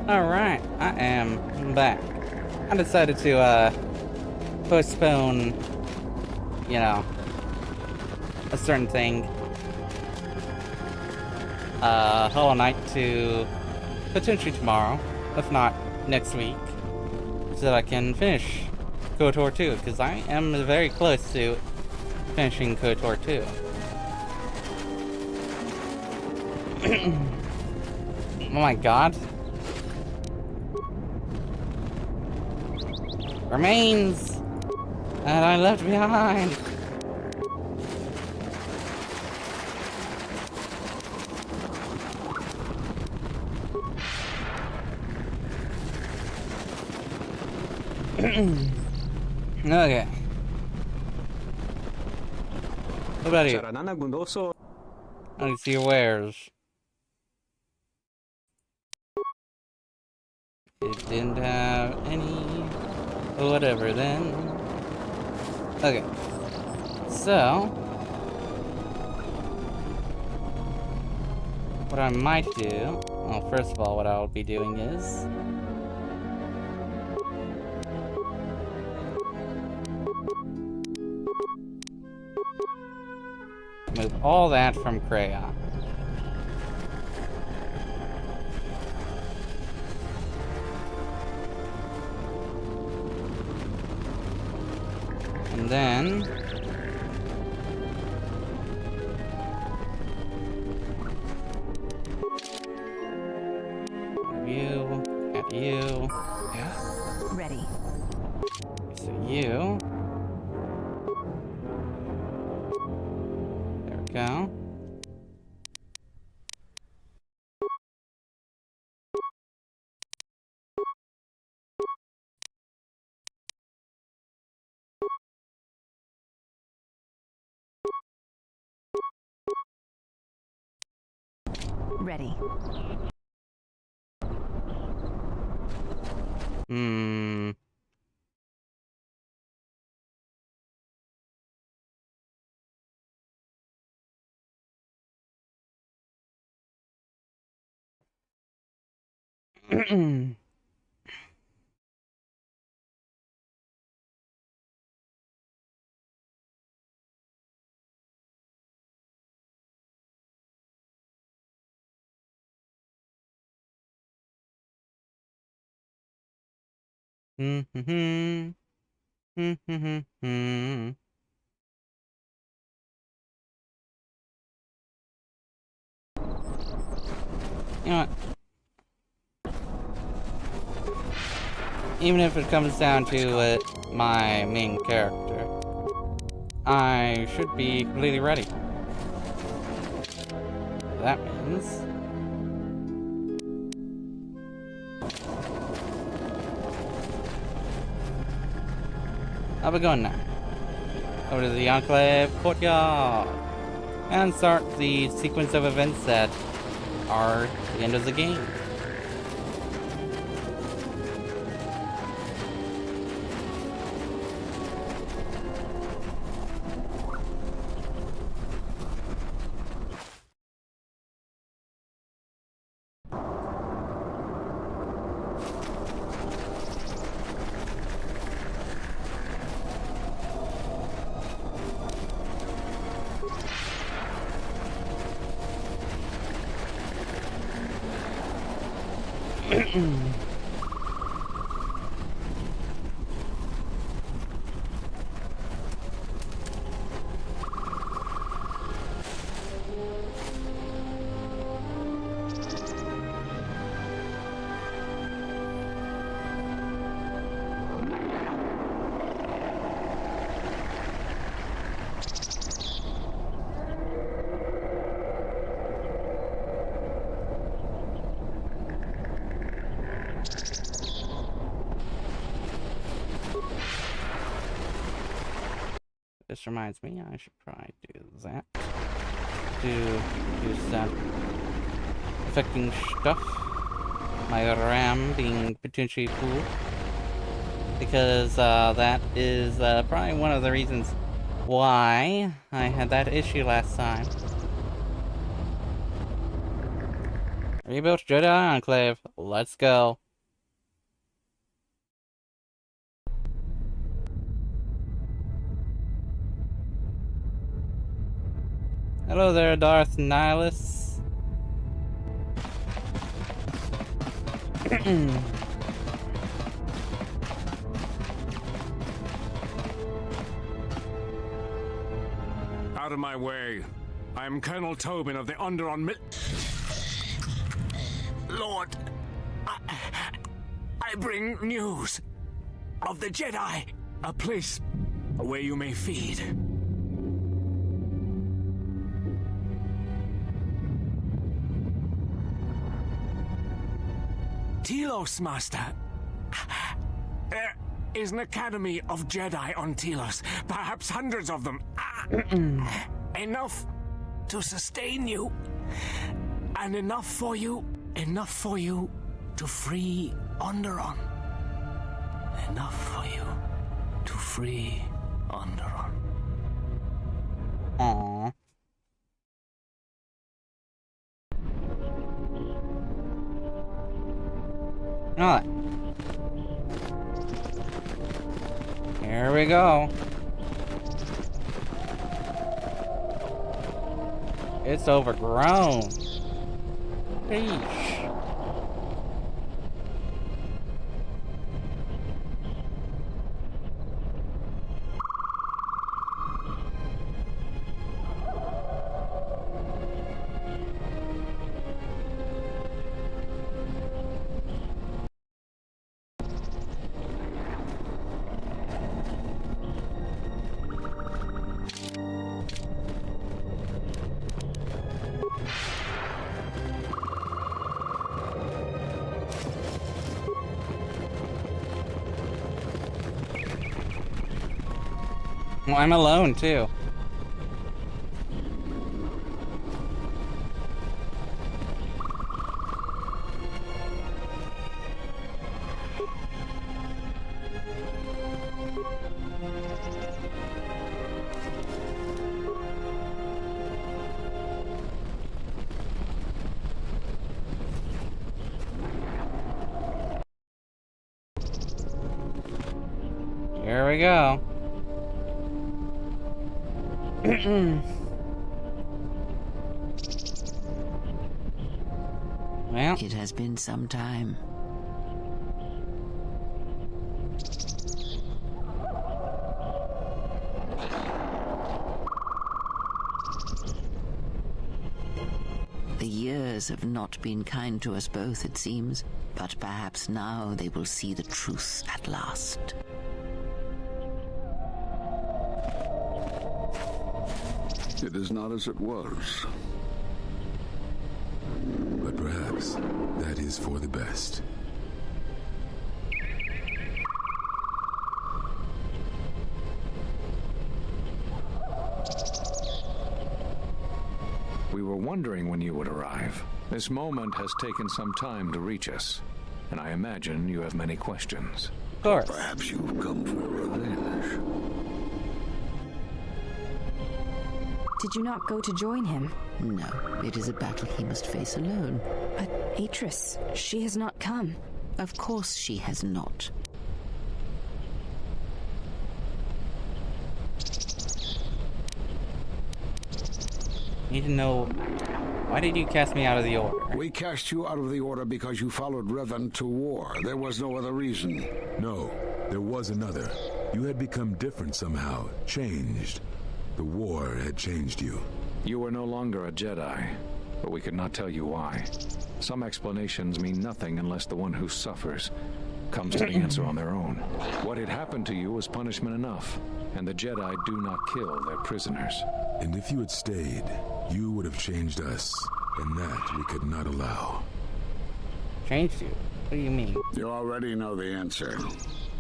Alright, I am back. I decided to, postpone, you know, a certain thing. Hollow Knight to potentially tomorrow, if not next week, so that I can finish KOTOR 2, because I am very close to finishing KOTOR 2. Oh my god. Remains that I left behind. Okay. What about you? I need to see your wares. It didn't have any. Whatever then. Okay. So, what I might do, well, first of all, what I'll be doing is move all that from Crayon. And then have you. Yeah. Ready. So you. There we go. Ready. You know what? Even if it comes down to my main character, I should be completely ready. That means I'll be going now. Over to the Enclave Courtyard and start the sequence of events that are the end of the game. This reminds me, I should probably do that. Do some affecting stuff. My RAM being potentially full. Because that is probably one of the reasons why I had that issue last time. Rebuilt Jedi Enclave. Let's go. Hello there, Darth Nihilus. Out of my way. I am Colonel Tobin of the Onderon Lord, I bring news of the Jedi. A place where you may feed. Telos, Master. There is an academy of Jedi on Telos. Perhaps hundreds of them. Enough to sustain you. And enough for you to free Onderon. Enough for you to free Onderon. Aww. Alright. Here we go. It's overgrown. Sheesh. Well, I'm alone too. Here we go. Well, it has been some time. The years have not been kind to us both, it seems, but perhaps now they will see the truth at last. It is not as it was. But perhaps that is for the best. We were wondering when you would arrive. This moment has taken some time to reach us, and I imagine you have many questions. of course. Perhaps you've come for revenge. Did you not go to join him? No, it is a battle he must face alone. But Atris, she has not come. Of course she has not. Need to know, why did you cast me out of the order? We cast you out of the Order because you followed Revan to war. There was no other reason. No, there was another. You had become different somehow, changed. The war had changed you. You were no longer a Jedi, but we could not tell you why. Some explanations mean nothing unless the one who suffers comes to the answer on their own. What had happened to you was punishment enough, and the Jedi do not kill their prisoners. And if you had stayed, you would have changed us, and that we could not allow. Changed you? What do you mean? You already know the answer.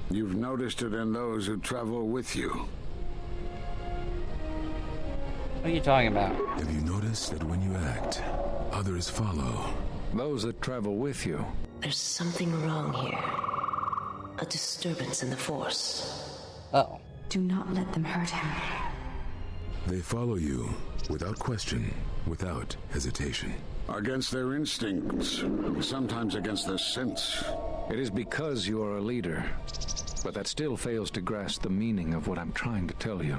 You've noticed it in those who travel with you. What are you talking about? Have you noticed that when you act, others follow? Those that travel with you. There's something wrong here. A disturbance in the Force. Uh-oh. Do not let them hurt him. They follow you, without question, without hesitation. Against their instincts, sometimes against their sense. It is because you are a leader, but that still fails to grasp the meaning of what I'm trying to tell you.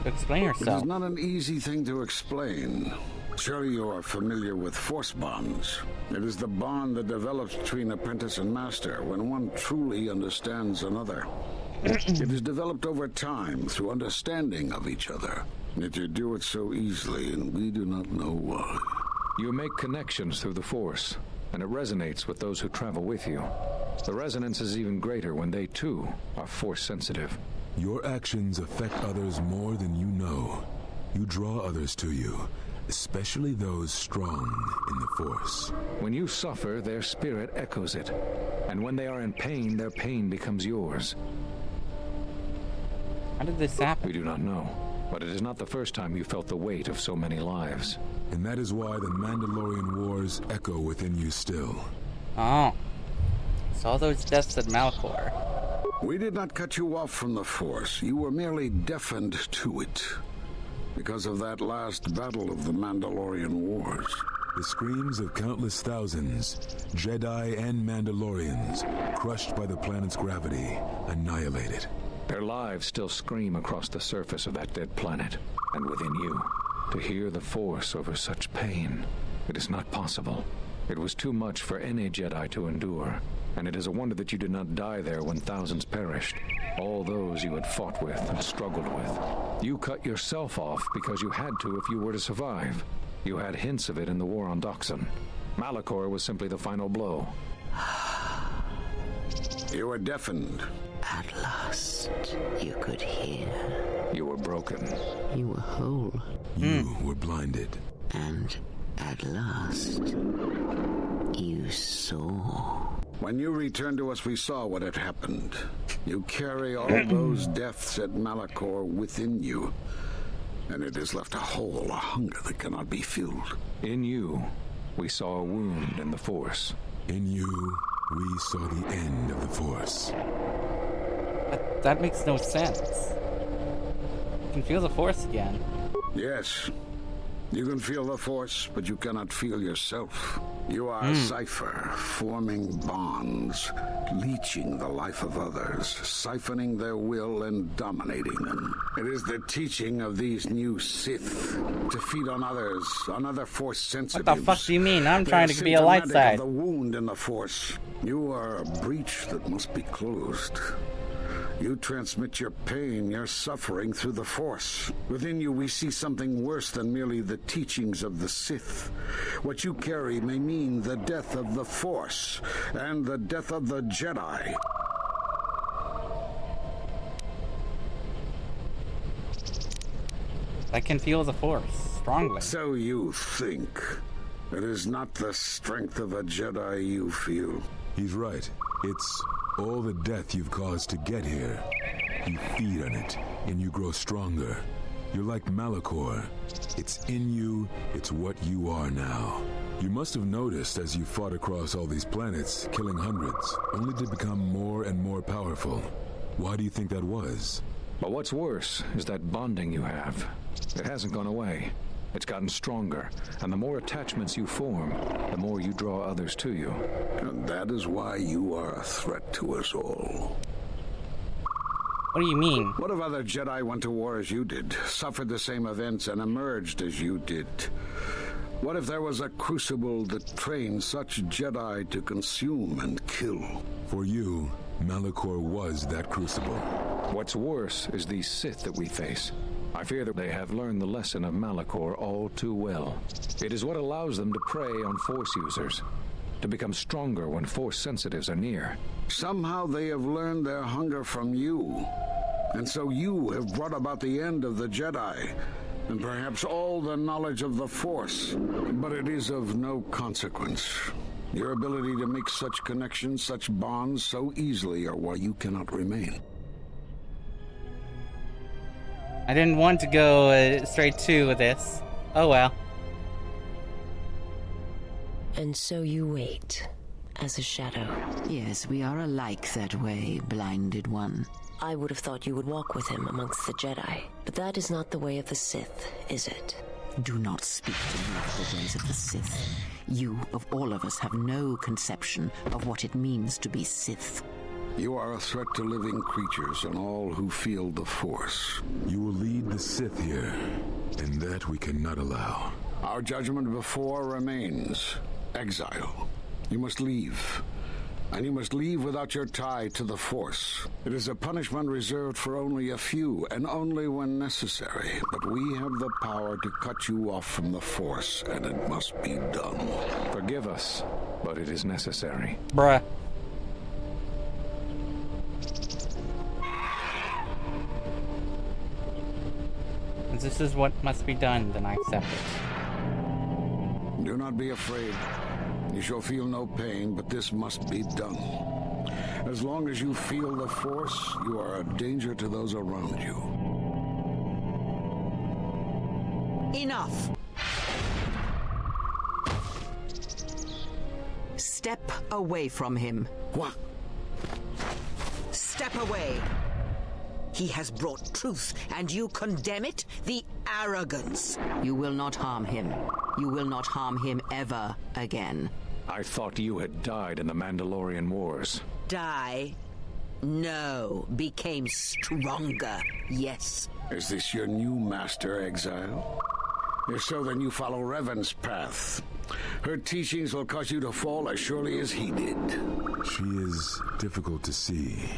Explain It yourself. is not an easy thing to explain. Surely you are familiar with force bonds. It is the bond that develops between apprentice and master when one truly understands another. It is developed over time through understanding of each other. Yet you do it so easily, and we do not know why. You make connections through the Force, and it resonates with those who travel with you. The resonance is even greater when they, too, are Force-sensitive. Your actions affect others more than you know. You draw others to you, especially those strong in the Force. When you suffer, their spirit echoes it. And when they are in pain, their pain becomes yours. How did this happen? We do not know, but it is not the first time you felt the weight of so many lives. And that is why the Mandalorian wars echo within you still. Oh. So all those deaths at Malachor. We did not cut you off from the Force. You were merely deafened to it. Because of that last battle of the Mandalorian Wars. The screams of countless thousands, Jedi and Mandalorians, crushed by the planet's gravity, annihilated. Their lives still scream across the surface of that dead planet, and within you. To hear the Force over such pain, it is not possible. It was too much for any Jedi to endure, and it is a wonder that you did not die there when thousands perished. All those you had fought with and struggled with. You cut yourself off because you had to if you were to survive. You had hints of it in the war on Doxon. Malachor was simply the final blow. You were deafened. At last, you could hear. You were broken. You were whole. You were blinded. And at last, you saw. When you returned to us, we saw what had happened. You carry all those deaths at Malachor within you. And it has left a hole, a hunger that cannot be filled. In you, we saw a wound in the Force. In you, we saw the end of the Force. That makes no sense. You can feel the Force again. Yes. You can feel the Force, but you cannot feel yourself. You are a cipher, forming bonds, leeching the life of others, siphoning their will and dominating them. It is the teaching of these new Sith to feed on others, on other Force sensitives. What the fuck do you mean? I'm trying to be a light Symptomatic side. of the wound in the Force. You are a breach that must be closed. You transmit your pain, your suffering through the Force. Within you, we see something worse than merely the teachings of the Sith. What you carry may mean the death of the Force and the death of the Jedi. I can feel the Force strongly. So you think. It is not the strength of a Jedi you feel. He's right. It's all the death you've caused to get here. You feed on it, and you grow stronger. You're like Malachor. It's in you, it's what you are now. You must have noticed as you fought across all these planets, killing hundreds, only to become more and more powerful. Why do you think that was? But what's worse is that bonding you have. It hasn't gone away. It's gotten stronger, and the more attachments you form, the more you draw others to you. And that is why you are a threat to us all. What do you mean? What if other Jedi went to war as you did, suffered the same events, and emerged as you did? What if there was a crucible that trained such Jedi to consume and kill? For you, Malachor was that crucible. What's worse is these Sith that we face. I fear that they have learned the lesson of Malachor all too well. It is what allows them to prey on Force users, to become stronger when Force sensitives are near. Somehow they have learned their hunger from you. And so you have brought about the end of the Jedi, and perhaps all the knowledge of the Force. But it is of no consequence. Your ability to make such connections, such bonds so easily are why you cannot remain. I didn't want to go straight to this. Oh well. And so you wait, as a shadow. Yes, we are alike that way, blinded one. I would have thought you would walk with him amongst the Jedi. But that is not the way of the Sith, is it? Do not speak to me of the ways of the Sith. You, of all of us, have no conception of what it means to be Sith. You are a threat to living creatures and all who feel the Force. You will lead the Sith here, and that we cannot allow. Our judgment before remains. Exile. You must leave. And you must leave without your tie to the Force. It is a punishment reserved for only a few, and only when necessary. But we have the power to cut you off from the Force, and it must be done. Forgive us, but it is necessary. Bruh. If this is what must be done, then I accept it. Do not be afraid. You shall feel no pain, but this must be done. As long as you feel the Force, you are a danger to those around you. Enough! Step away from him. What? Step away! He has brought truth, and you condemn it? The arrogance! You will not harm him. You will not harm him ever again. I thought you had died in the Mandalorian Wars. Die? No. Became stronger. Yes. Is this your new master, Exile? If so, then you follow Revan's path. Her teachings will cause you to fall as surely as he did. She is difficult to see.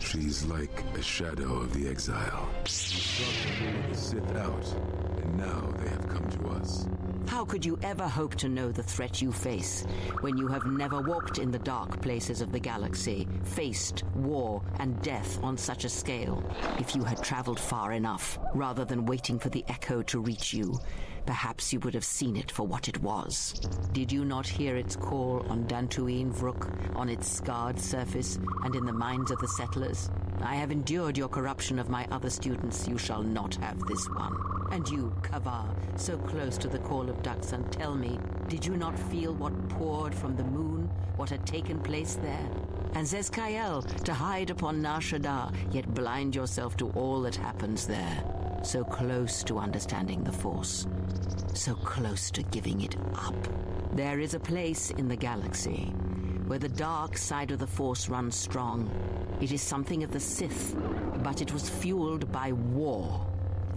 She's like a shadow of the Exile. We sought to rule the Sith out, and now they have come to us. How could you ever hope to know the threat you face when you have never walked in the dark places of the galaxy, faced war and death on such a scale? If you had traveled far enough, rather than waiting for the echo to reach you, perhaps you would have seen it for what it was. Did you not hear its call on Dantooine Vrook, on its scarred surface, and in the minds of the settlers? I have endured your corruption of my other students. You shall not have this one. And you, Kavar, so close to the call of Daxan, tell me, did you not feel what poured from the moon, what had taken place there? And Zezkael, to hide upon Nar Shaddaa, yet blind yourself to all that happens there. So close to understanding the Force. So close to giving it up. There is a place in the galaxy where the dark side of the Force runs strong. It is something of the Sith, but it was fueled by war.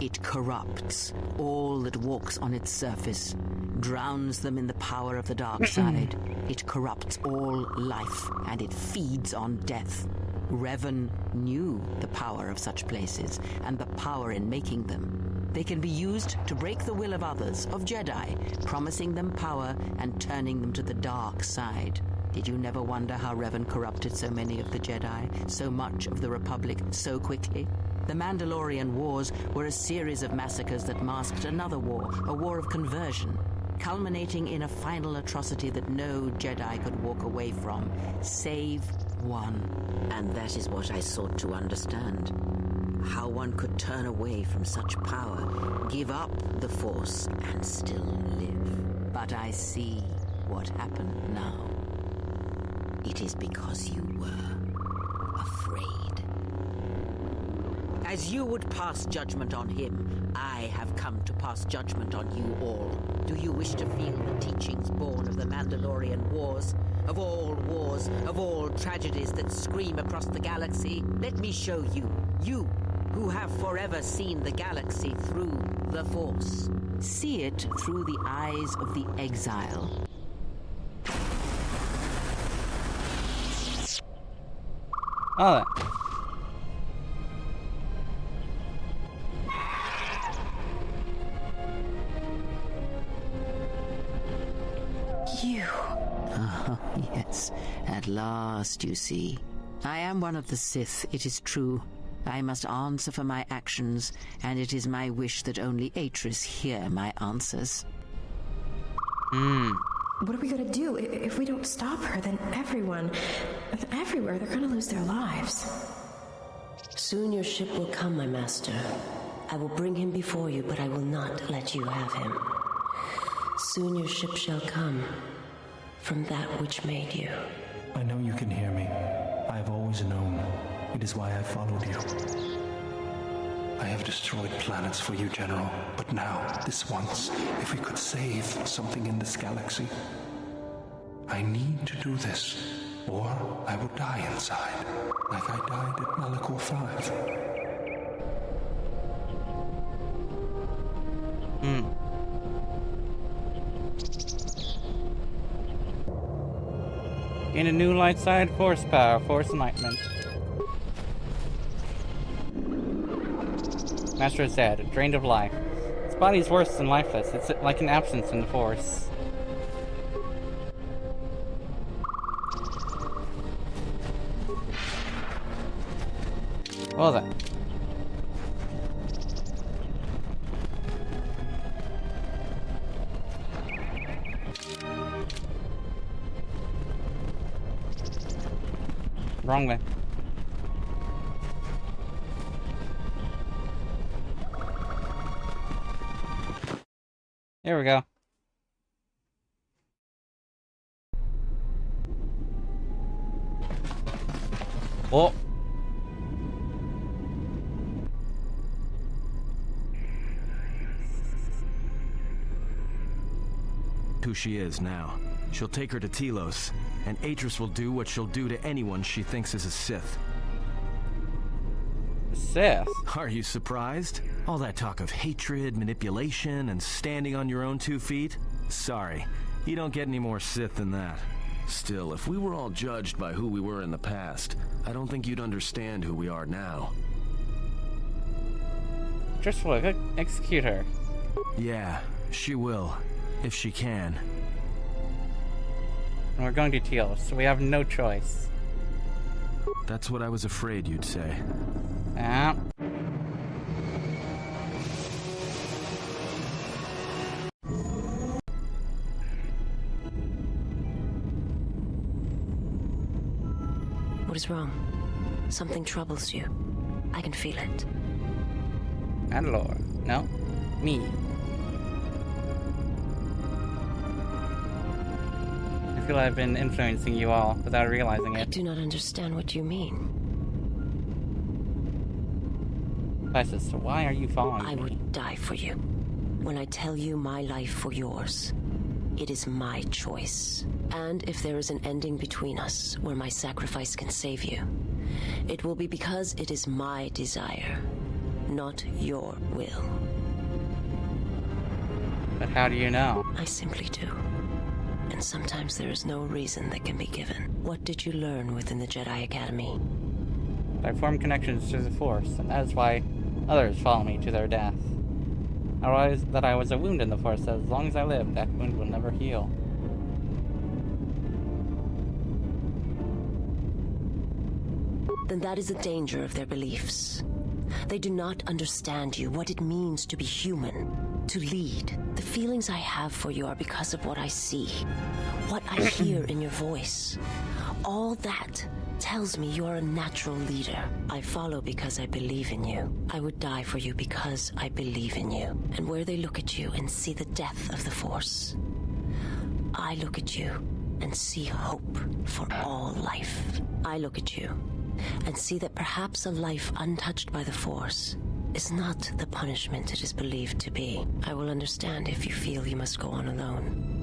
It corrupts all that walks on its surface, drowns them in the power of the dark side. It corrupts all life, and it feeds on death. Revan knew the power of such places, and the power in making them. They can be used to break the will of others, of Jedi, promising them power and turning them to the dark side. Did you never wonder how Revan corrupted so many of the Jedi, so much of the Republic, so quickly? The Mandalorian Wars were a series of massacres that masked another war, a war of conversion, culminating in a final atrocity that no Jedi could walk away from, save one. And that is what I sought to understand. How one could turn away from such power, give up the Force, and still live. But I see what happened now. It is because you were afraid. As you would pass judgment on him, I have come to pass judgment on you all. Do you wish to feel the teachings born of the Mandalorian Wars? Of all tragedies that scream across the galaxy? Let me show you. You, who have forever seen the galaxy through the Force. See it through the eyes of the Exile. Oh, You. Oh, yes. At last, you see. I am one of the Sith, it is true. I must answer for my actions, and it is my wish that only Atris hear my answers. What are we gonna do? If we don't stop her, then everyone, everywhere, they're gonna lose their lives. Soon your ship will come, my master. I will bring him before you, but I will not let you have him. Soon your ship shall come from that which made you. I know you can hear me. I have always known. It is why I followed you. I have destroyed planets for you, General. But now, this once, if we could save something in this galaxy, I need to do this, or I will die inside, like I died at Malachor 5. Gain a new light side force power, force enlightenment. Master is dead, drained of life. His body's worse than lifeless. It's like an absence in the force. Well then. Wrong way. There we go. Oh. Who she is now. She'll take her to Telos, and Atris will do what she'll do to anyone she thinks is a Sith. Sith? Are you surprised? All that talk of hatred, manipulation, and standing on your own 2 feet? Sorry, you don't get any more Sith than that. Still, if we were all judged by who we were in the past, I don't think you'd understand who we are now. Just will execute her. Yeah, she will. If she can. And we're going to Telos, so we have no choice. That's what I was afraid you'd say. Yeah. What is wrong? Something troubles you. I can feel it. Mandalore. No. Me. I feel I've been influencing you all without realizing it. I do not understand what you mean. Isis, so why are you following me? I would die for you. When I tell you my life for yours, it is my choice. And if there is an ending between us where my sacrifice can save you, it will be because it is my desire, not your will. But how do you know? I simply do. And sometimes there is no reason that can be given. What did you learn within the Jedi Academy? I form connections to the Force, and that is why others follow me to their death. I realized that I was a wound in the Force, that as long as I live, that wound will never heal. Then that is the danger of their beliefs. They do not understand you, what it means to be human, to lead. The feelings I have for you are because of what I see, what I hear in your voice. All that tells me you're a natural leader. I follow because I believe in you. I would die for you because I believe in you. And where they look at you and see the death of the Force, I look at you and see hope for all life. I look at you and see that perhaps a life untouched by the Force is not the punishment it is believed to be. I will understand if you feel you must go on alone.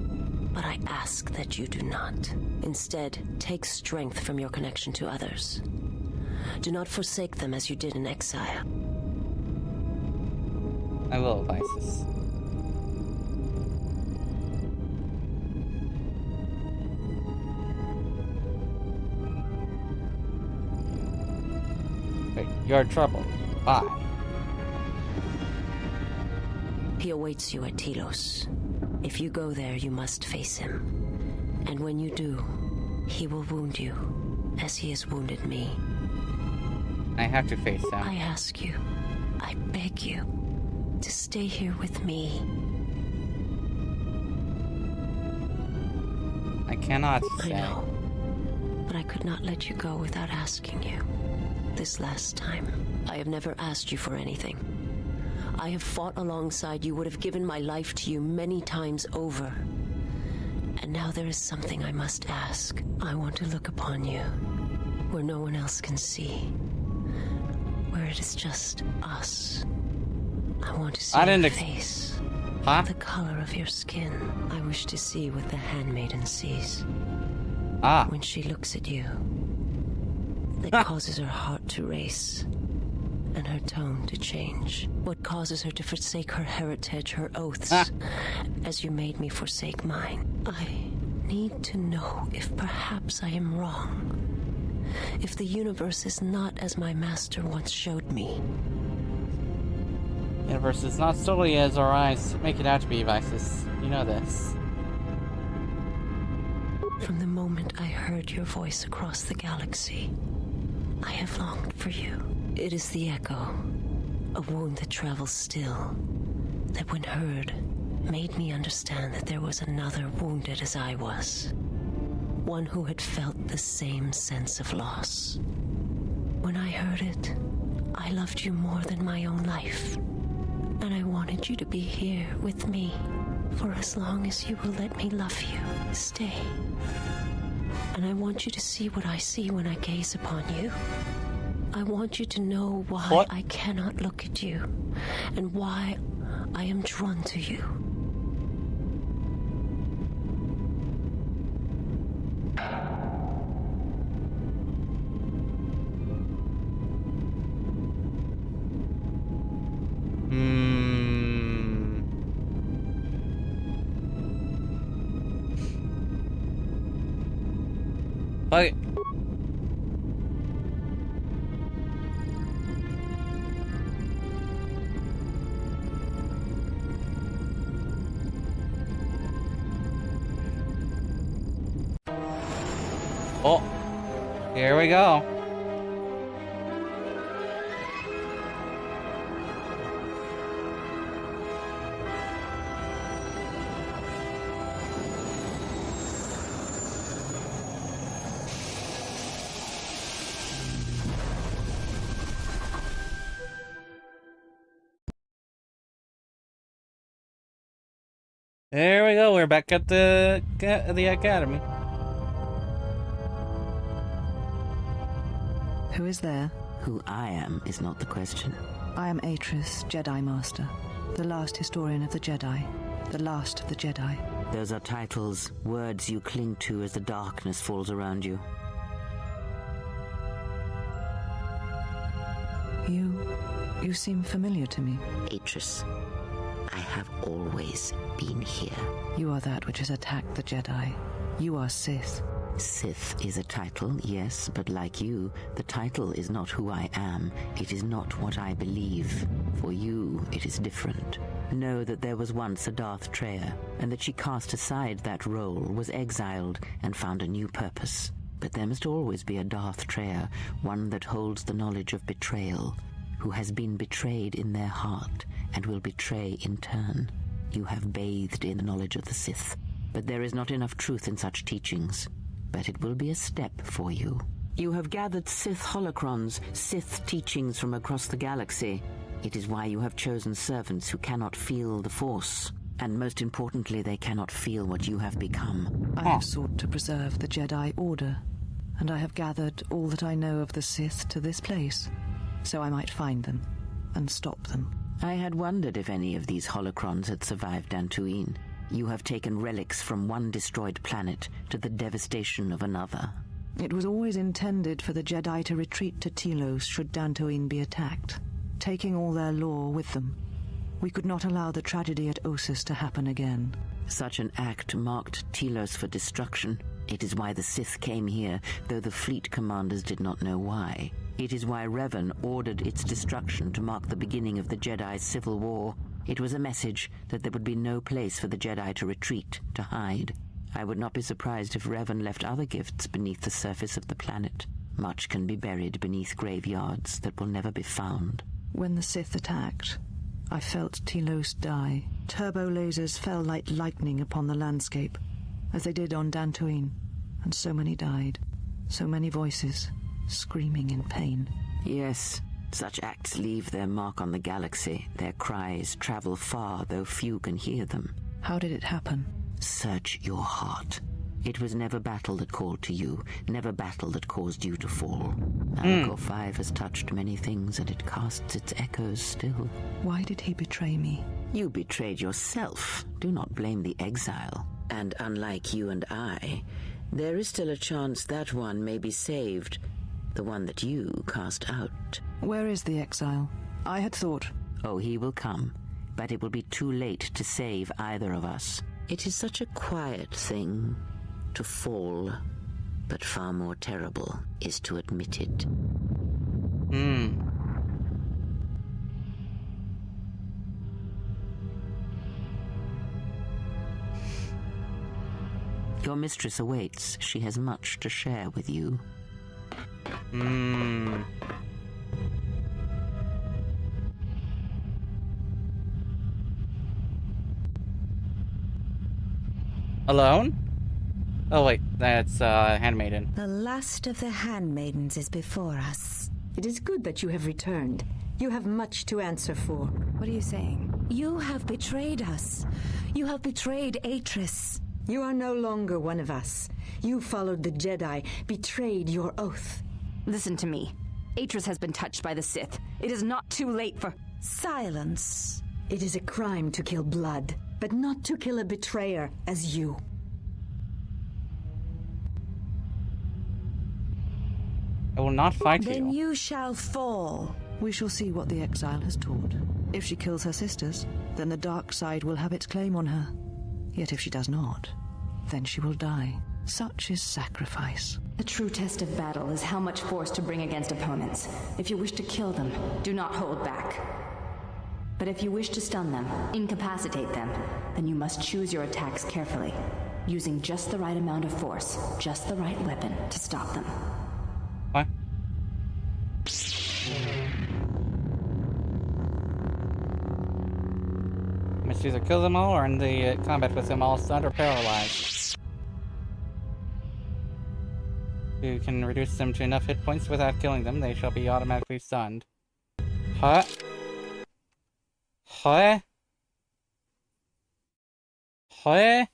But I ask that you do not. Instead, take strength from your connection to others. Do not forsake them as you did in exile. I will, Isis. Wait, you're in trouble. Bye. He awaits you at Telos. If you go there, you must face him. And when you do, he will wound you, as he has wounded me. I have to face him. I ask you, I beg you, to stay here with me. I cannot stay. I know, but I could not let you go without asking you. This last time, I have never asked you for anything. I have fought alongside you, would have given my life to you many times over. And now there is something I must ask. I want to look upon you, where no one else can see. Where it is just us. I want to see I didn't your face. Huh? The color of your skin. I wish to see what the handmaiden sees. Ah. When she looks at you. That causes her heart to race. And her tone to change. What causes her to forsake her heritage, her oaths. As you made me forsake mine. I need to know if perhaps I am wrong. If the universe is not as my master once showed me. Universe is not solely as our eyes make it out to be, Vices. You know this. From the moment I heard your voice across the galaxy, I have longed for you. It is the echo, a wound that travels still, that when heard, made me understand that there was another wounded as I was. One who had felt the same sense of loss. When I heard it, I loved you more than my own life. And I wanted you to be here with me for as long as you will let me love you. Stay. And I want you to see what I see when I gaze upon you. I want you to know why I cannot look at you and why I am drawn to you. Okay. Oh, here we go. There we go. We're back at the academy. Who is there? Who I am is not the question. I am Atris, Jedi Master, the last historian of the Jedi, the last of the Jedi. Those are titles, words you cling to as the darkness falls around you. You seem familiar to me. Atris, I have always been here. You are that which has attacked the Jedi. You are Sith. Sith is a title, yes, but like you, the title is not who I am. It is not what I believe. For you, it is different. Know that there was once a Darth Treya, and that she cast aside that role, was exiled, and found a new purpose. But there must always be a Darth Treya, one that holds the knowledge of betrayal, who has been betrayed in their heart, and will betray in turn. You have bathed in the knowledge of the Sith, but there is not enough truth in such teachings. But it will be a step for you. You have gathered Sith holocrons, Sith teachings from across the galaxy. It is why you have chosen servants who cannot feel the Force. And most importantly, they cannot feel what you have become. I have sought to preserve the Jedi Order, and I have gathered all that I know of the Sith to this place, so I might find them and stop them. I had wondered if any of these holocrons had survived Dantooine. You have taken relics from one destroyed planet to the devastation of another. It was always intended for the Jedi to retreat to Telos should Dantooine be attacked, taking all their lore with them. We could not allow the tragedy at Ossus to happen again. Such an act marked Telos for destruction. It is why the Sith came here, though the fleet commanders did not know why. It is why Revan ordered its destruction to mark the beginning of the Jedi's civil war. It was a message that there would be no place for the Jedi to retreat, to hide. I would not be surprised if Revan left other gifts beneath the surface of the planet. Much can be buried beneath graveyards that will never be found. When the Sith attacked, I felt Telos die. Turbo lasers fell like lightning upon the landscape, as they did on Dantooine, and so many died. So many voices, screaming in pain. Yes. Such acts leave their mark on the galaxy. Their cries travel far, though few can hear them. How did it happen? Search your heart. It was never battle that called to you, never battle that caused you to fall. Malachor 5 has touched many things, and it casts its echoes still. Why did he betray me? You betrayed yourself. Do not blame the exile. And unlike you and I, there is still a chance that one may be saved. The one that you cast out. Where is the exile? I had thought... Oh, he will come, but it will be too late to save either of us. It is such a quiet thing to fall, but far more terrible is to admit it. Your mistress awaits. She has much to share with you. Alone? Oh wait, that's Handmaiden. The last of the Handmaidens is before us. It is good that you have returned. You have much to answer for. What are you saying? You have betrayed us. You have betrayed Atris. You are no longer one of us. You followed the Jedi, betrayed your oath. Listen to me. Atris has been touched by the Sith. It is not too late for... Silence. It is a crime to kill blood, but not to kill a betrayer as you. I will not fight Then you. you shall fall. We shall see what the exile has taught. If she kills her sisters, then the dark side will have its claim on her. Yet if she does not, then she will die. Such is sacrifice. The true test of battle is how much force to bring against opponents. If you wish to kill them, do not hold back. But if you wish to stun them, incapacitate them, then you must choose your attacks carefully, using just the right amount of force, just the right weapon to stop them. What? Must either kill them all or end the combat with them all stunned or paralyzed. You can reduce them to enough hit points without killing them. They shall be automatically stunned. Huh? Huh? Huh?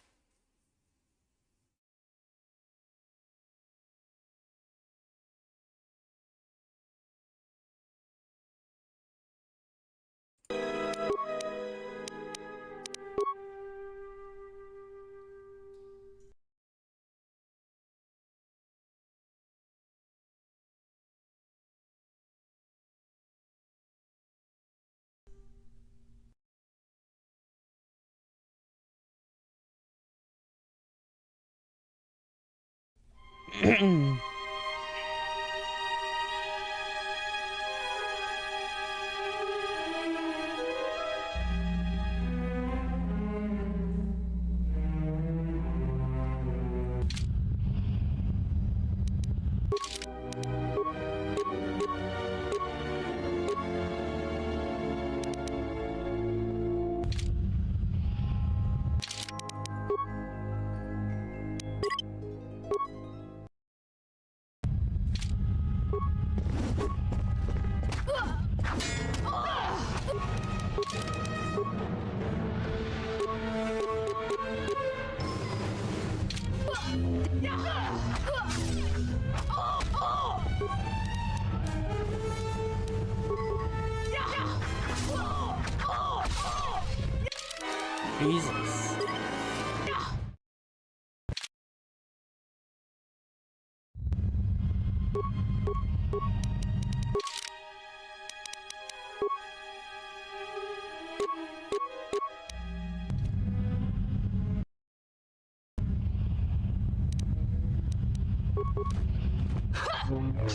Jesus.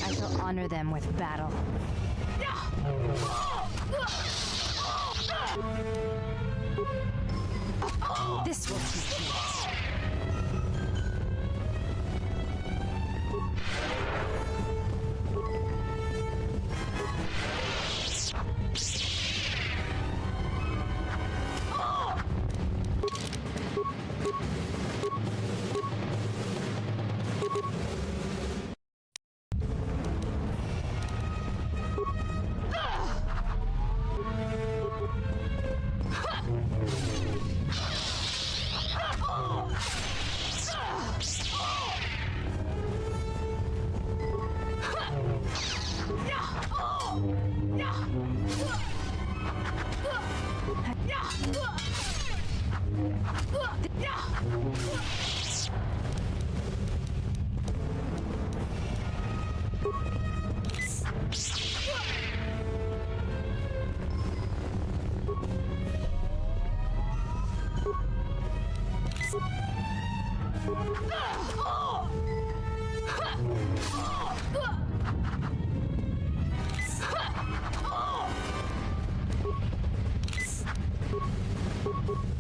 I shall honor them with battle. This will teach you.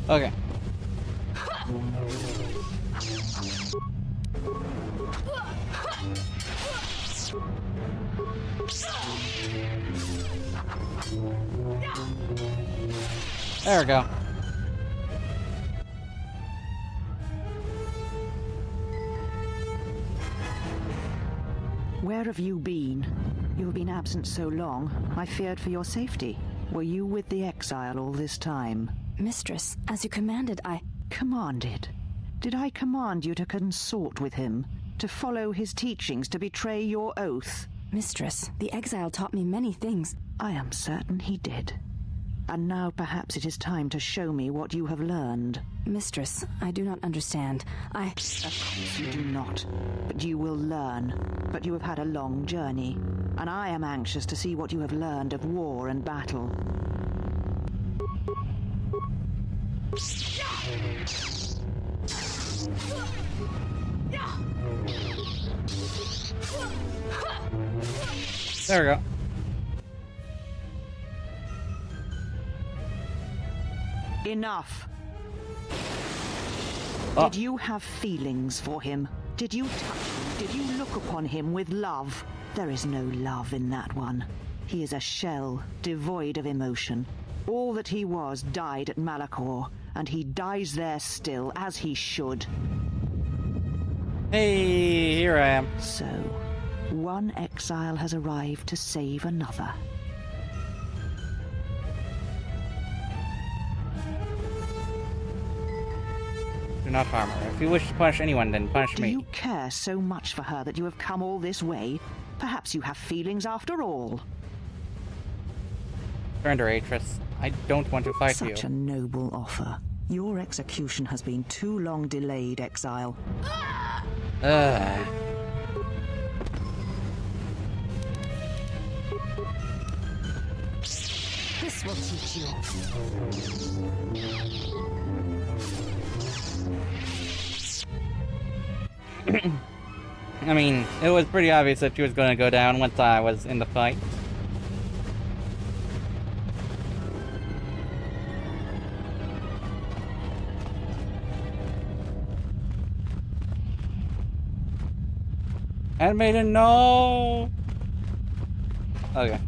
Okay. There we go. Where have you been? You've been absent so long, I feared for your safety. Were you with the exile all this time? Mistress, as you commanded, I... Commanded? Did I command you to consort with him? To follow his teachings, to betray your oath? Mistress, the exile taught me many things. I am certain he did. And now perhaps it is time to show me what you have learned. Mistress, I do not understand. Of course you do not. But you will learn. But you have had a long journey. And I am anxious to see what you have learned of war and battle. There we go. Enough. Oh. Did you have feelings for him? Did you touch him? Did you look upon him with love? There is no love in that one. He is a shell, devoid of emotion. All that he was died at Malachor, and he dies there still, as he should. Hey, here I am. So, one exile has arrived to save another. Do not harm her. If you wish to punish anyone, then punish me. Do you care so much for her that you have come all this way? Perhaps you have feelings after all. Surrender, Atris. I don't want to fight you. Such a noble offer. Your execution has been too long delayed, exile. This will teach you. I mean, it was pretty obvious that she was going to go down once I was in the fight. Handmaiden, no! Okay.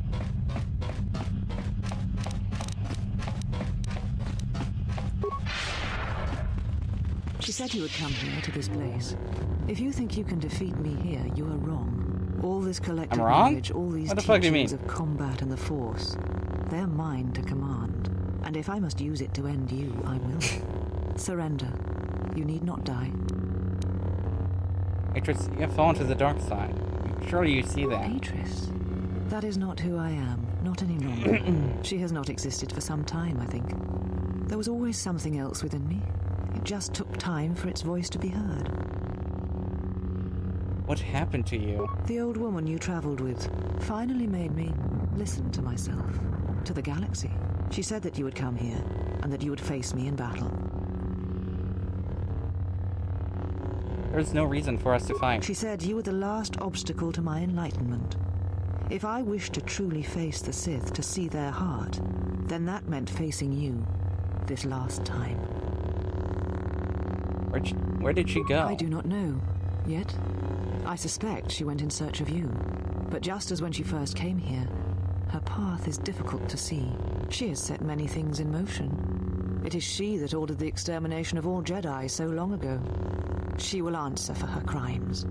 She said you would come here to this place. If you think you can defeat me here, you are wrong. All this collective knowledge, all these teachings of combat and the Force, they're mine to command. And if I must use it to end you, I will. Surrender. You need not die. Atris, you have fallen to the dark side. Surely you see that. Atris? That is not who I am. Not any longer. She has not existed for some time, I think. There was always something else within me. It just took time for its voice to be heard. What happened to you? The old woman you traveled with finally made me listen to myself, to the galaxy. She said that you would come here, and that you would face me in battle. There's no reason for us to fight. She said you were the last obstacle to my enlightenment. If I wished to truly face the Sith, to see their heart, then that meant facing you, this last time. Where did she go? I do not know, yet. I suspect she went in search of you. But just as when she first came here, her path is difficult to see. She has set many things in motion. It is she that ordered the extermination of all Jedi so long ago. She will answer for her crimes.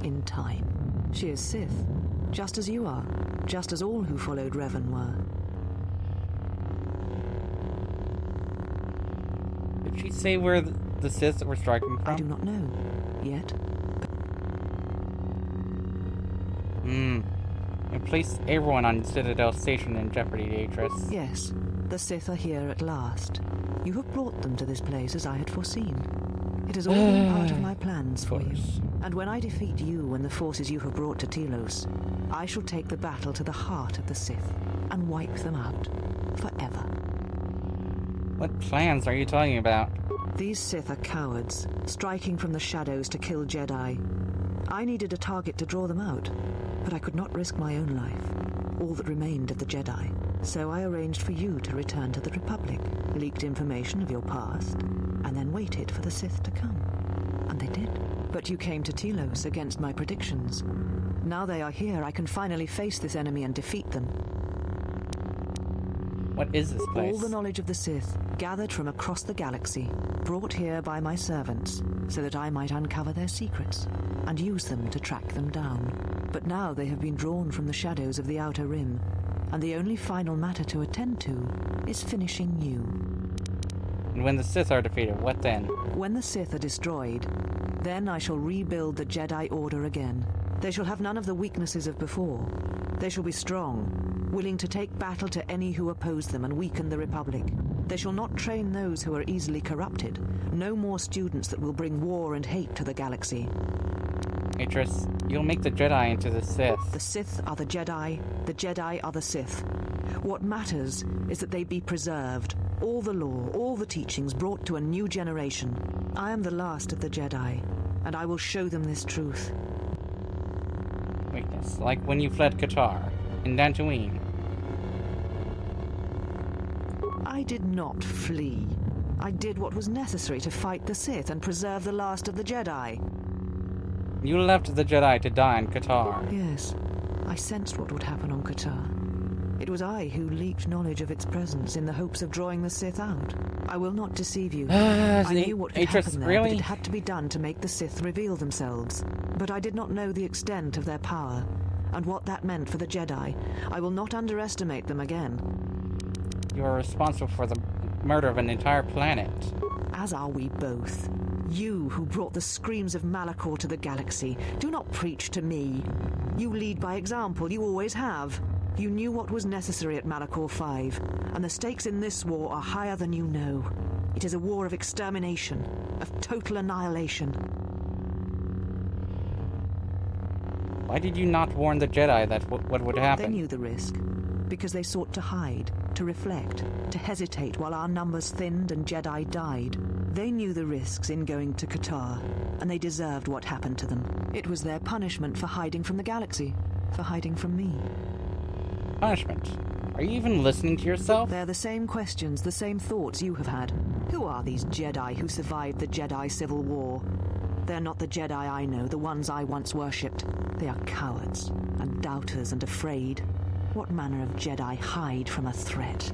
In time. She is Sith, just as you are, just as all who followed Revan were. Did she say where the Sith were striking from? I do not know, yet. You placed everyone on Citadel Station in jeopardy, Atris. Yes, the Sith are here at last. You have brought them to this place as I had foreseen. It has all been part of my plans for you. And when I defeat you and the forces you have brought to Telos, I shall take the battle to the heart of the Sith and wipe them out forever. What plans are you talking about? These Sith are cowards, striking from the shadows to kill Jedi. I needed a target to draw them out, but I could not risk my own life, all that remained of the Jedi. So I arranged for you to return to the Republic, leaked information of your past, and then waited for the Sith to come. And they did. But you came to Telos against my predictions. Now they are here, I can finally face this enemy and defeat them. What is this place? All the knowledge of the Sith, gathered from across the galaxy, brought here by my servants, so that I might uncover their secrets, and use them to track them down. But now they have been drawn from the shadows of the Outer Rim, and the only final matter to attend to is finishing you. And when the Sith are defeated, what then? When the Sith are destroyed, then I shall rebuild the Jedi Order again. They shall have none of the weaknesses of before. They shall be strong, willing to take battle to any who oppose them and weaken the Republic. They shall not train those who are easily corrupted. No more students that will bring war and hate to the galaxy. Atris, you'll make the Jedi into the Sith. The Sith are the Jedi are the Sith. What matters is that they be preserved. All the lore, all the teachings brought to a new generation. I am the last of the Jedi, and I will show them this truth. Weakness, like when you fled Qatar, in Dantooine. I did not flee. I did what was necessary to fight the Sith and preserve the last of the Jedi. You left the Jedi to die in Qatar. Yes, I sensed what would happen on Qatar. It was I who leaked knowledge of its presence in the hopes of drawing the Sith out. I will not deceive you. I knew what could happen there, but it had to be done to make the Sith reveal themselves. But I did not know the extent of their power, and what that meant for the Jedi. I will not underestimate them again. You are responsible for the murder of an entire planet. As are we both. You who brought the screams of Malachor to the galaxy, do not preach to me. You lead by example, you always have. You knew what was necessary at Malachor 5, and the stakes in this war are higher than you know. It is a war of extermination, of total annihilation. Why did you not warn the Jedi that what would happen? They knew the risk, because they sought to hide, to reflect, to hesitate while our numbers thinned and Jedi died. They knew the risks in going to Qatar, and they deserved what happened to them. It was their punishment for hiding from the galaxy, for hiding from me. Punishment? Are you even listening to yourself? They're the same questions, the same thoughts you have had. Who are these Jedi who survived the Jedi Civil War? They're not the Jedi I know, the ones I once worshipped. They are cowards, and doubters, and afraid. What manner of Jedi hide from a threat?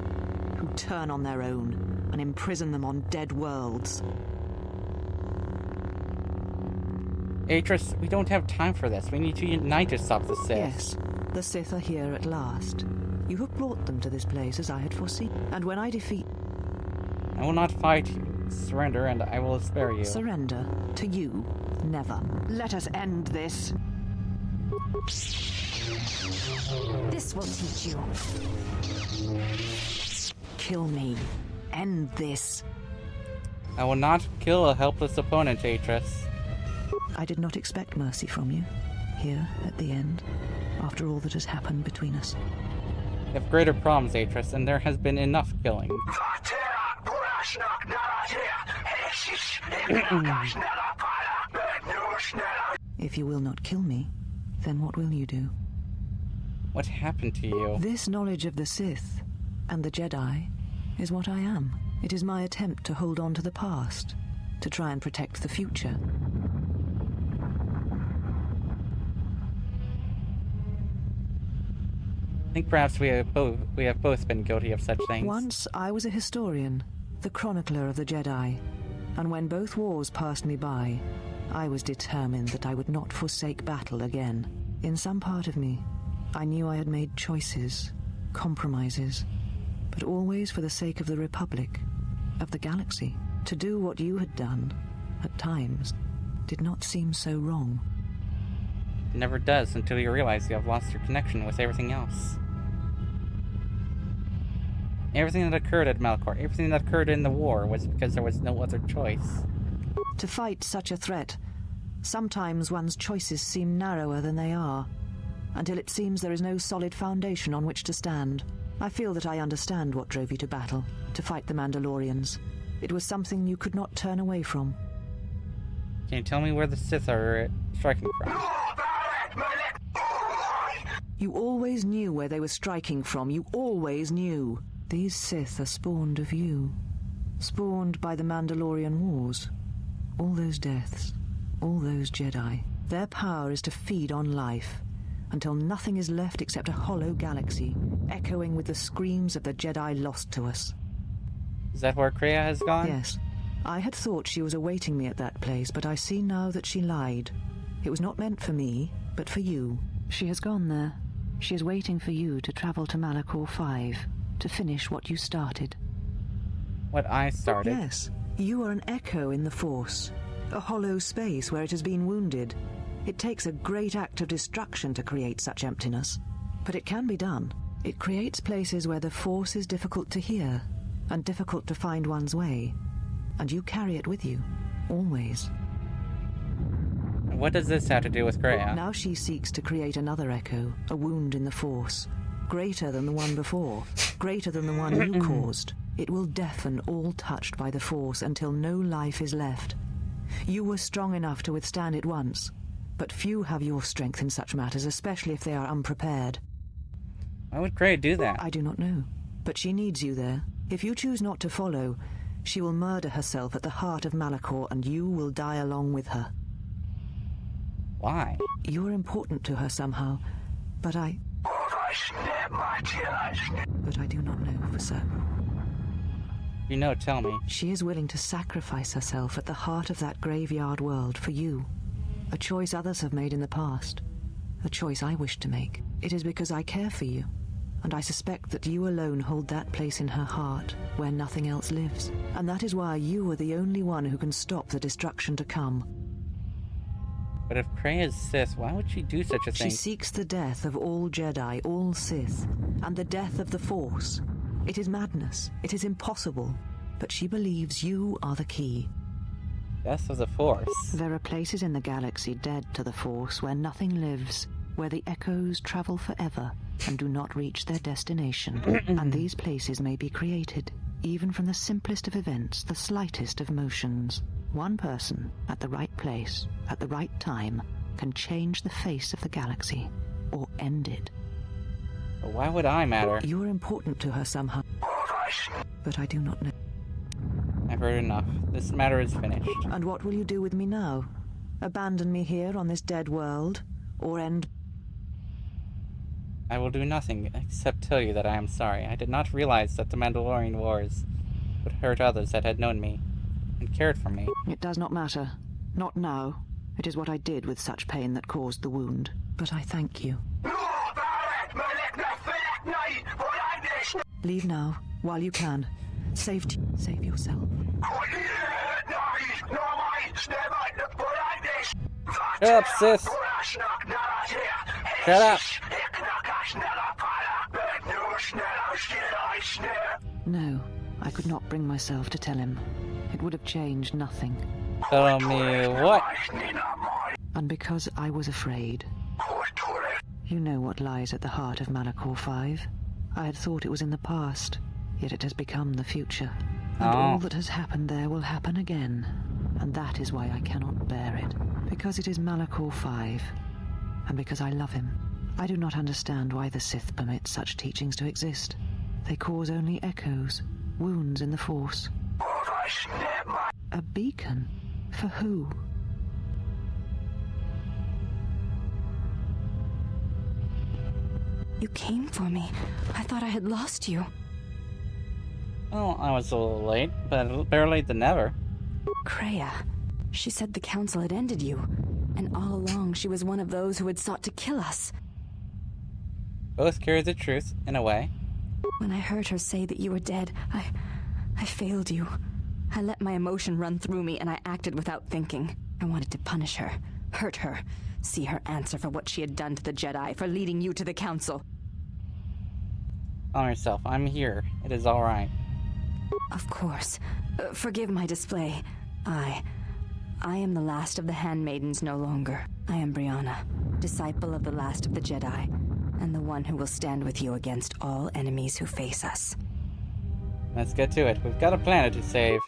Who turn on their own, and imprison them on dead worlds? Atris, we don't have time for this. We need to unite to stop the Sith. Yes, the Sith are here at last. You have brought them to this place as I had foreseen. And when I defeat... I will not fight you. Surrender and I will spare you. Surrender? To you? Never. Let us end this. This will teach you. Kill me. End this. I will not kill a helpless opponent, Atris. I did not expect mercy from you, here at the end, after all that has happened between us. You have greater problems, Atris, and there has been enough killing. If you will not kill me, then what will you do? What happened to you? This knowledge of the Sith and the Jedi is what I am. It is my attempt to hold on to the past, to try and protect the future. I think perhaps we have both been guilty of such things. Once I was a historian, the chronicler of the Jedi, and when both wars passed me by, I was determined that I would not forsake battle again. In some part of me, I knew I had made choices, compromises, but always for the sake of the Republic, of the galaxy. To do what you had done, at times, did not seem so wrong. It never does until you realize you have lost your connection with everything else. Everything that occurred at Malachor, everything that occurred in the war was because there was no other choice. To fight such a threat, sometimes one's choices seem narrower than they are, until it seems there is no solid foundation on which to stand. I feel that I understand what drove you to battle, to fight the Mandalorians. It was something you could not turn away from. Can you tell me where the Sith are striking from? You always knew where they were striking from. You always knew. These Sith are spawned of you. Spawned by the Mandalorian Wars. All those deaths. All those Jedi. Their power is to feed on life, until nothing is left except a hollow galaxy, echoing with the screams of the Jedi lost to us. Is that where Kreia has gone? Yes. I had thought she was awaiting me at that place, but I see now that she lied. It was not meant for me, but for you. She has gone there. She is waiting for you to travel to Malachor 5, to finish what you started. What I started? Yes. You are an echo in the Force. A hollow space where it has been wounded. It takes a great act of destruction to create such emptiness. But it can be done. It creates places where the Force is difficult to hear, and difficult to find one's way. And you carry it with you, always. What does this have to do with Kreia? Now she seeks to create another echo, a wound in the Force. Greater than the one before, greater than the one you caused. It will deafen all touched by the Force until no life is left. You were strong enough to withstand it once, but few have your strength in such matters, especially if they are unprepared. Why would Kreia do that? I do not know, but she needs you there. If you choose not to follow, she will murder herself at the heart of Malachor, and you will die along with her. Why? You are important to her somehow, but I do not know for certain. You know, tell me. She is willing to sacrifice herself at the heart of that graveyard world for you. A choice others have made in the past. A choice I wish to make. It is because I care for you, and I suspect that you alone hold that place in her heart where nothing else lives. And that is why you are the only one who can stop the destruction to come. But if Kreia is Sith, why would she do such a thing? She seeks the death of all Jedi, all Sith, and the death of the Force. It is madness. It is impossible. But she believes you are the key. Death of the Force? There are places in the galaxy dead to the Force where nothing lives, where the echoes travel forever and do not reach their destination. And these places may be created, even from the simplest of events, the slightest of motions. One person, at the right place, at the right time, can change the face of the galaxy, or end it. But why would I matter? You are important to her somehow, but I do not know. I've heard enough. This matter is finished. And what will you do with me now? Abandon me here on this dead world, or end... I will do nothing except tell you that I am sorry. I did not realize that the Mandalorian Wars would hurt others that had known me and cared for me. It does not matter. Not now. It is what I did with such pain that caused the wound. But I thank you. Leave now, while you can. Save yourself. Shut up, Sith! Shut up! No, I could not bring myself to tell him. It would have changed nothing. Tell me what? And because I was afraid. You know what lies at the heart of Malachor 5. I had thought it was in the past, yet it has become the future. And all that has happened there will happen again. And that is why I cannot bear it. Because it is Malachor 5. And because I love him. I do not understand why the Sith permit such teachings to exist. They cause only echoes, wounds in the Force. A beacon? For who? You came for me. I thought I had lost you. Well, I was a little late, but better late than never. Kreia. She said the Council had ended you, and all along she was one of those who had sought to kill us. Both carry the truth, in a way. When I heard her say that you were dead, I failed you. I let my emotion run through me, and I acted without thinking. I wanted to punish her, hurt her, see her answer for what she had done to the Jedi, for leading you to the Council. Calm yourself. I'm here. It is all right. Of course. Forgive my display. I am the last of the handmaidens no longer. I am Brianna, disciple of the last of the Jedi, and the one who will stand with you against all enemies who face us. Let's get to it. We've got a planet to save.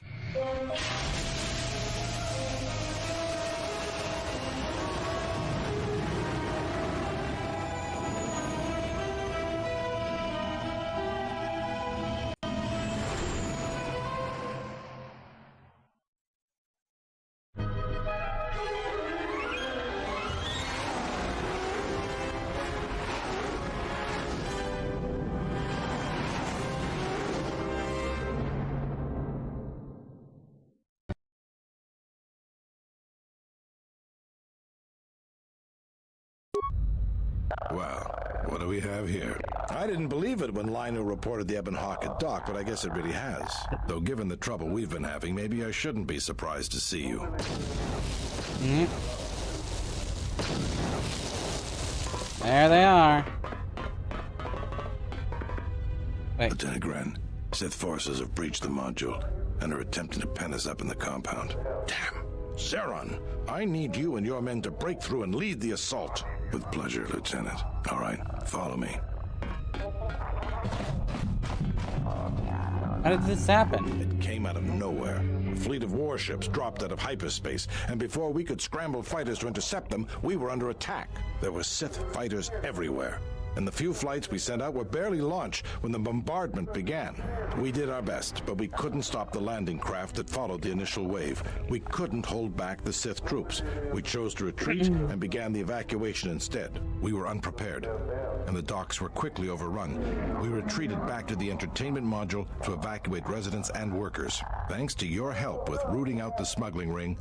Well, what do we have here? I didn't believe it when Lino reported the Ebonhawk at dock, but I guess it really has. Though given the trouble we've been having, maybe I shouldn't be surprised to see you. There they are. Wait. Lieutenant Gren, Sith forces have breached the module and are attempting to pen us up in the compound. Damn. Zeron, I need you and your men to break through and lead the assault. With pleasure, Lieutenant. All right, follow me. How did this happen? It came out of nowhere. A fleet of warships dropped out of hyperspace, and before we could scramble fighters to intercept them, we were under attack. There were Sith fighters everywhere, and the few flights we sent out were barely launched when the bombardment began. We did our best, but we couldn't stop the landing craft that followed the initial wave. We couldn't hold back the Sith troops. We chose to retreat and began the evacuation instead. We were unprepared, and the docks were quickly overrun. We retreated back to the entertainment module to evacuate residents and workers. Thanks to your help with rooting out the smuggling ring,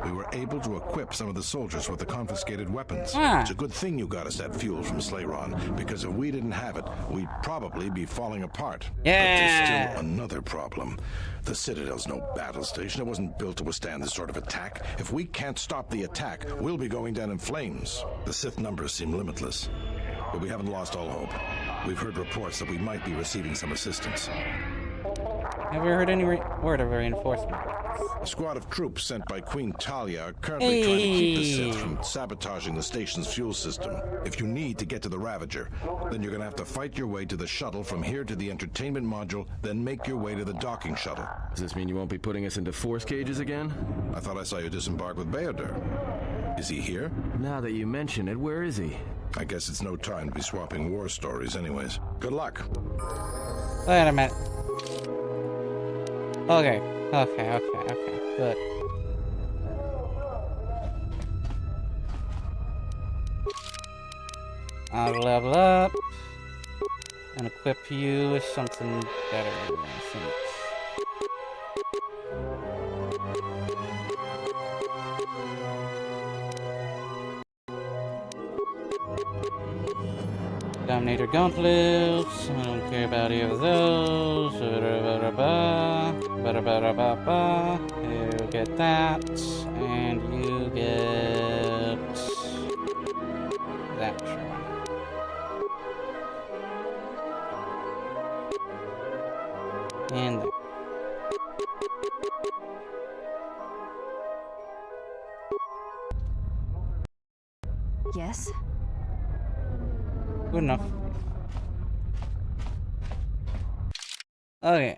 we were able to equip some of the soldiers with the confiscated weapons. It's a good thing you got us that fuel from Slayron, because if we didn't have it, we'd probably be falling apart. Yeah. But there's still another problem. The Citadel's no battle station. It wasn't built to withstand this sort of attack. If we can't stop the attack, we'll be going down in flames. The Sith numbers seem limitless, but we haven't lost all hope. We've heard reports that we might be receiving some assistance. Have you heard any word of reinforcement? A squad of troops sent by Queen Talia are currently trying to keep the Sith from sabotaging the station's fuel system. If you need to get to the Ravager, then you're going to have to fight your way to the shuttle from here to the entertainment module, then make your way to the docking shuttle. Does this mean you won't be putting us into force cages again? I thought I saw you disembark with Beodur. Is he here? Now that you mention it, where is he? I guess it's no time to be swapping war stories anyways. Good luck. Wait a minute. Okay, good. I'll level up and equip you with something better, I think. Dominator Gauntlets, I don't care about either of those. You get that, and you get that. And that. Yes? Good enough. Okay.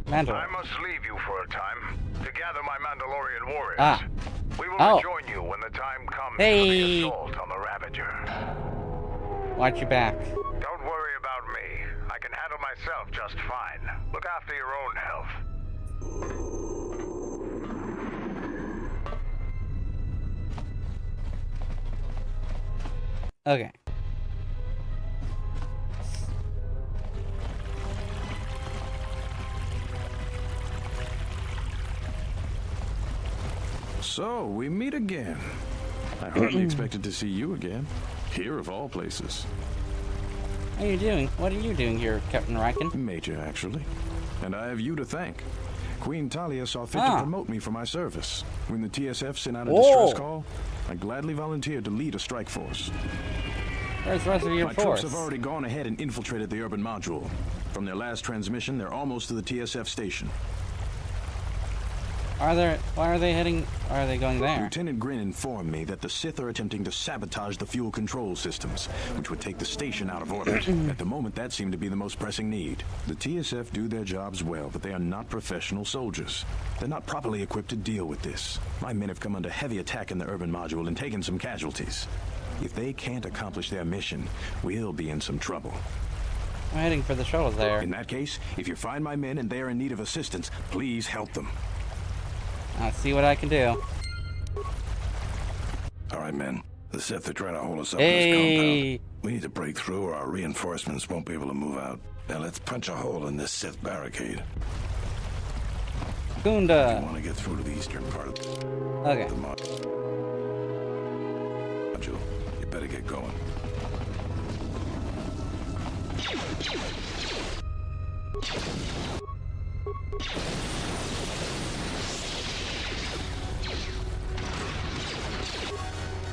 Mandal. I must leave you for a time to gather my Mandalorian warriors. Ah. We will Oh. rejoin you when the time comes for Hey. the assault on the Ravager. Watch your back. Don't worry about me. I can handle myself just fine. Look after your own health. Okay. So, we meet again. I hardly expected to see you again. Here, of all places. How are you doing? What are you doing here, Captain Riken? Major, actually. And I have you to thank. Queen Talia saw fit to promote me for my service. When the TSF sent out a distress call, I gladly volunteered to lead a strike force. Where's the rest of your My force? troops have already gone ahead and infiltrated the urban module. From their last transmission, they're almost to the TSF station. Why are they heading? Why are they going there? Lieutenant Grin informed me that the Sith are attempting to sabotage the fuel control systems, which would take the station out of orbit. At the moment, that seemed to be the most pressing need. The TSF do their jobs well, but they are not professional soldiers. They're not properly equipped to deal with this. My men have come under heavy attack in the urban module and taken some casualties. If they can't accomplish their mission, we'll be in some trouble. I'm heading for the shuttles there. In that case, if you find my men and they are in need of assistance, please help them. I'll see what I can do. All right, men. The Sith are trying to hold us up in this compound. We need to break through or our reinforcements won't be able to move out. Now let's punch a hole in this Sith barricade. Gunda. You want to get through to the eastern part of the module. You better get going.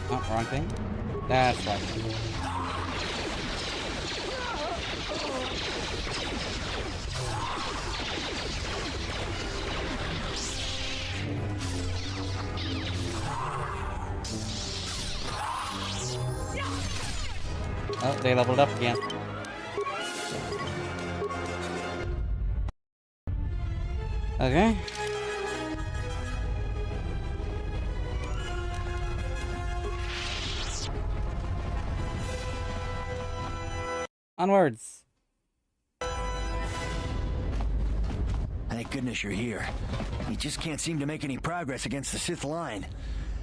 Oh, wrong thing. That's right. Oh, they leveled up again. Okay. Onwards. Thank goodness you're here. We just can't seem to make any progress against the Sith line.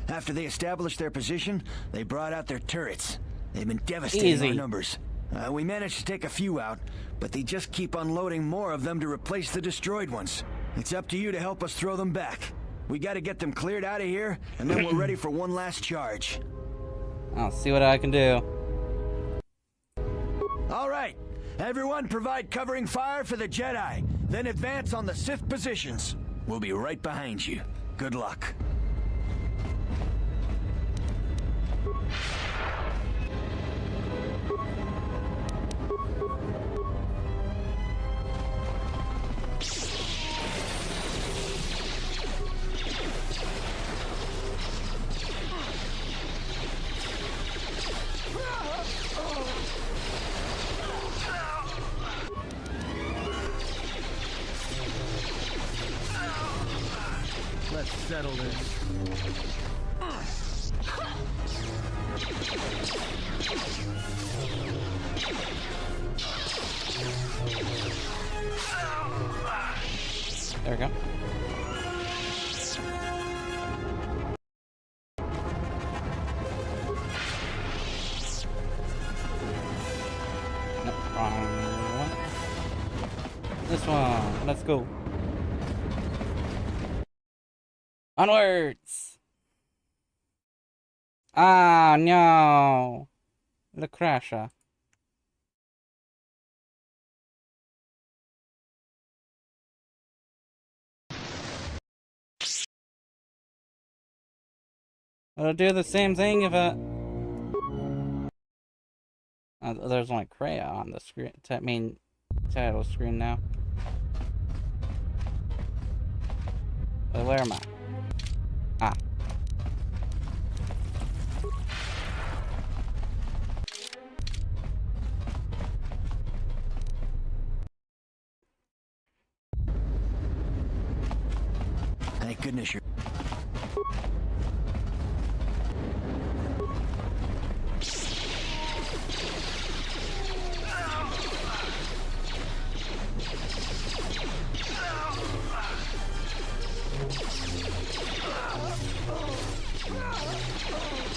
After they established their position, they brought out their turrets. They've been devastating our numbers. We managed to take a few out, but they just keep unloading more of them to replace the destroyed ones. It's up to you to help us throw them back. We gotta get them cleared out of here, and then we're ready for one last charge. I'll see what I can do. All right, everyone provide covering fire for the Jedi, then advance on the Sith positions. We'll be right behind you. Good luck. Let's settle this. There we go. Nope, wrong one. This one. Let's go. Onwards! Ah, no! The crasher. It'll do the same thing if there's only Kreia on the screen. Main title screen now. Where am I? Ah. Thank goodness you're...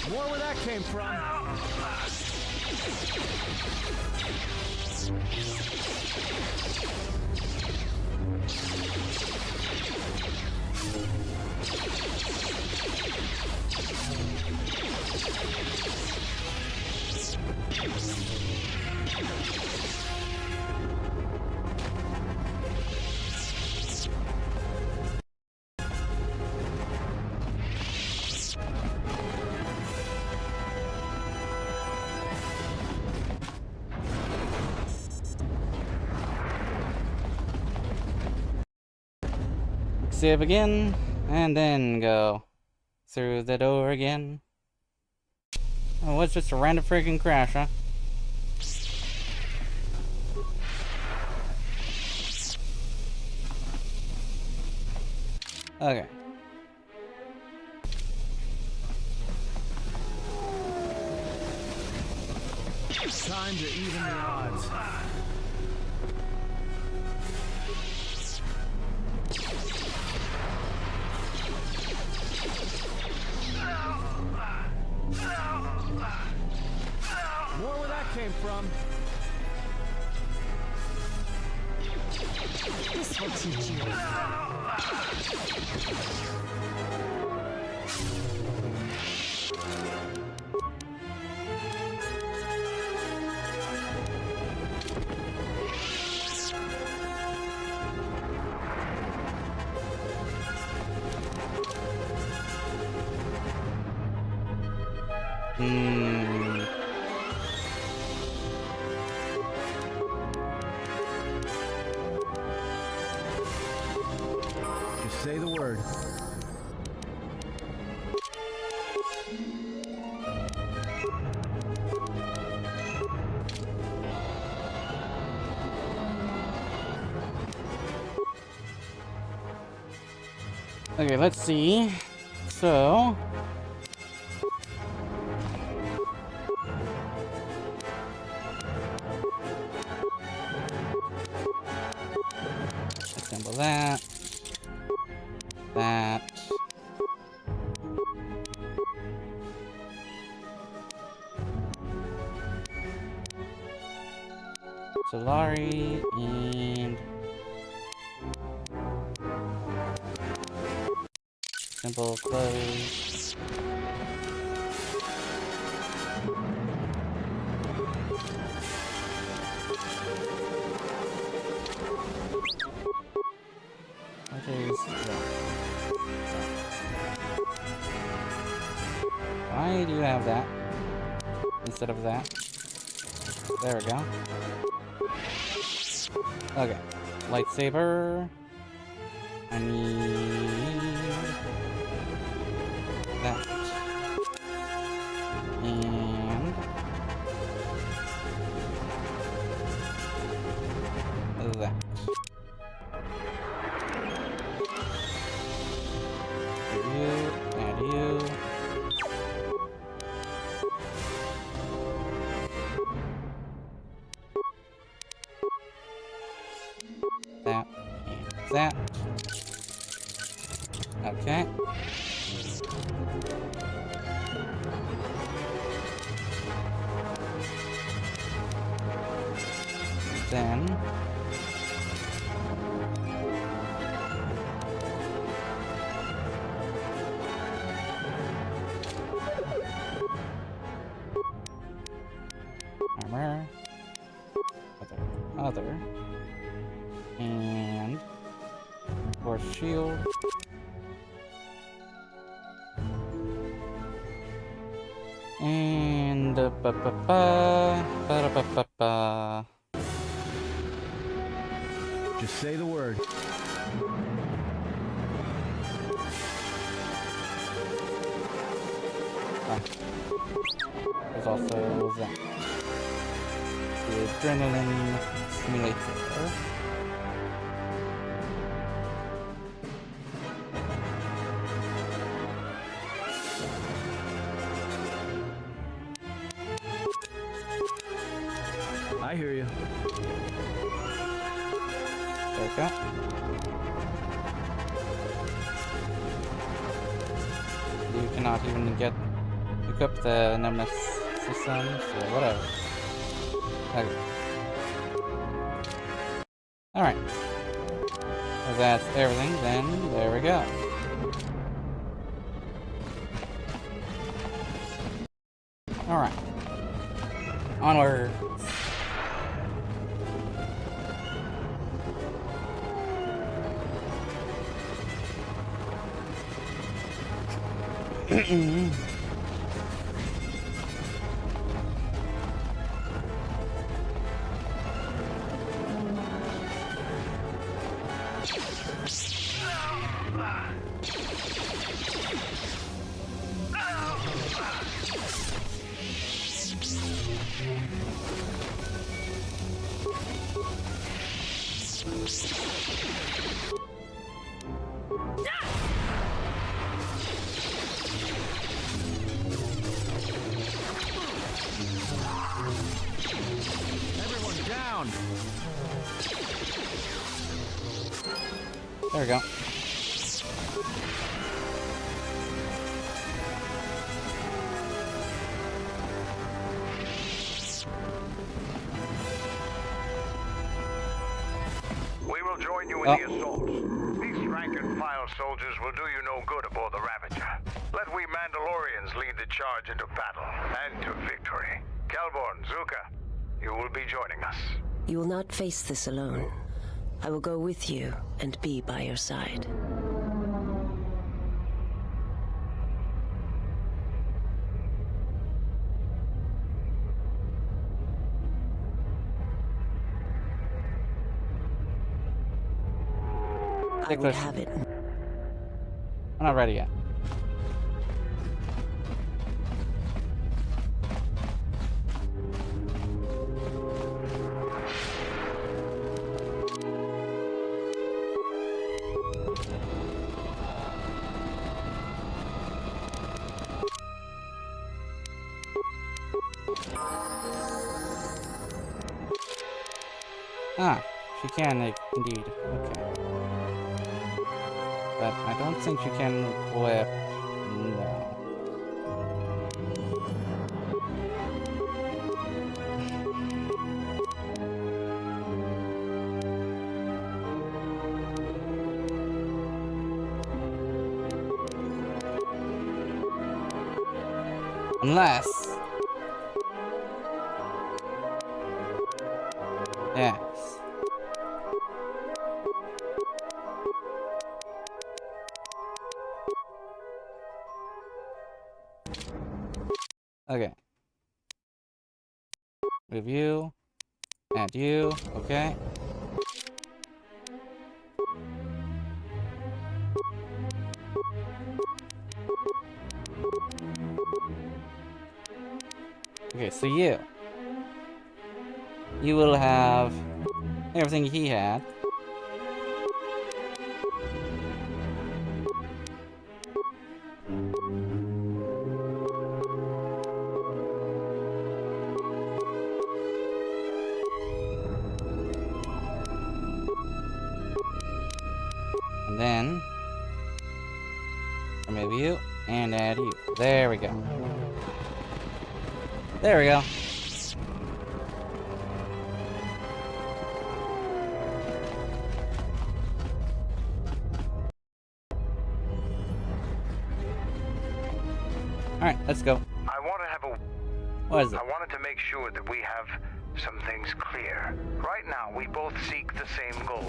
More where that came from. Save again, and then go through the door again. Oh, what's just a random freaking crash, huh? Okay. Time to even the odds. More where that came from. This will teach you. Just say the word. Okay, let's see. So... assemble that. That. Solari and simple close. What is that? Why do you have that instead of that? There we go. Okay. Lightsaber. I need that. And that. Add you. That and that. Okay. Then armor, other, and force shield. And Just say the word. There's also that. The adrenaline simulator. I hear you. There we go. You cannot even hook up the numbness system, so whatever. Okay. Alright. If that's everything, then there we go. Alright. Onward. There we go. We will join you in the assault. These rank-and-file soldiers will do you no good aboard the Ravager. Let we Mandalorians lead the charge into battle and to victory. Kelborn, Zuka, you will be joining us. You will not face this alone. I will go with you and be by your side. I would have it. I'm not ready yet. Ah, she can indeed. Okay. But I don't think she can equip. No. Unless. Yes. Okay. Move you. Add you. Okay. Okay, so you will have everything he had. And then remove you and add you. There we go. There we go. Alright, let's go. I want to have a... What is it? I wanted to make sure that we have some things clear. Right now, we both seek the same goals,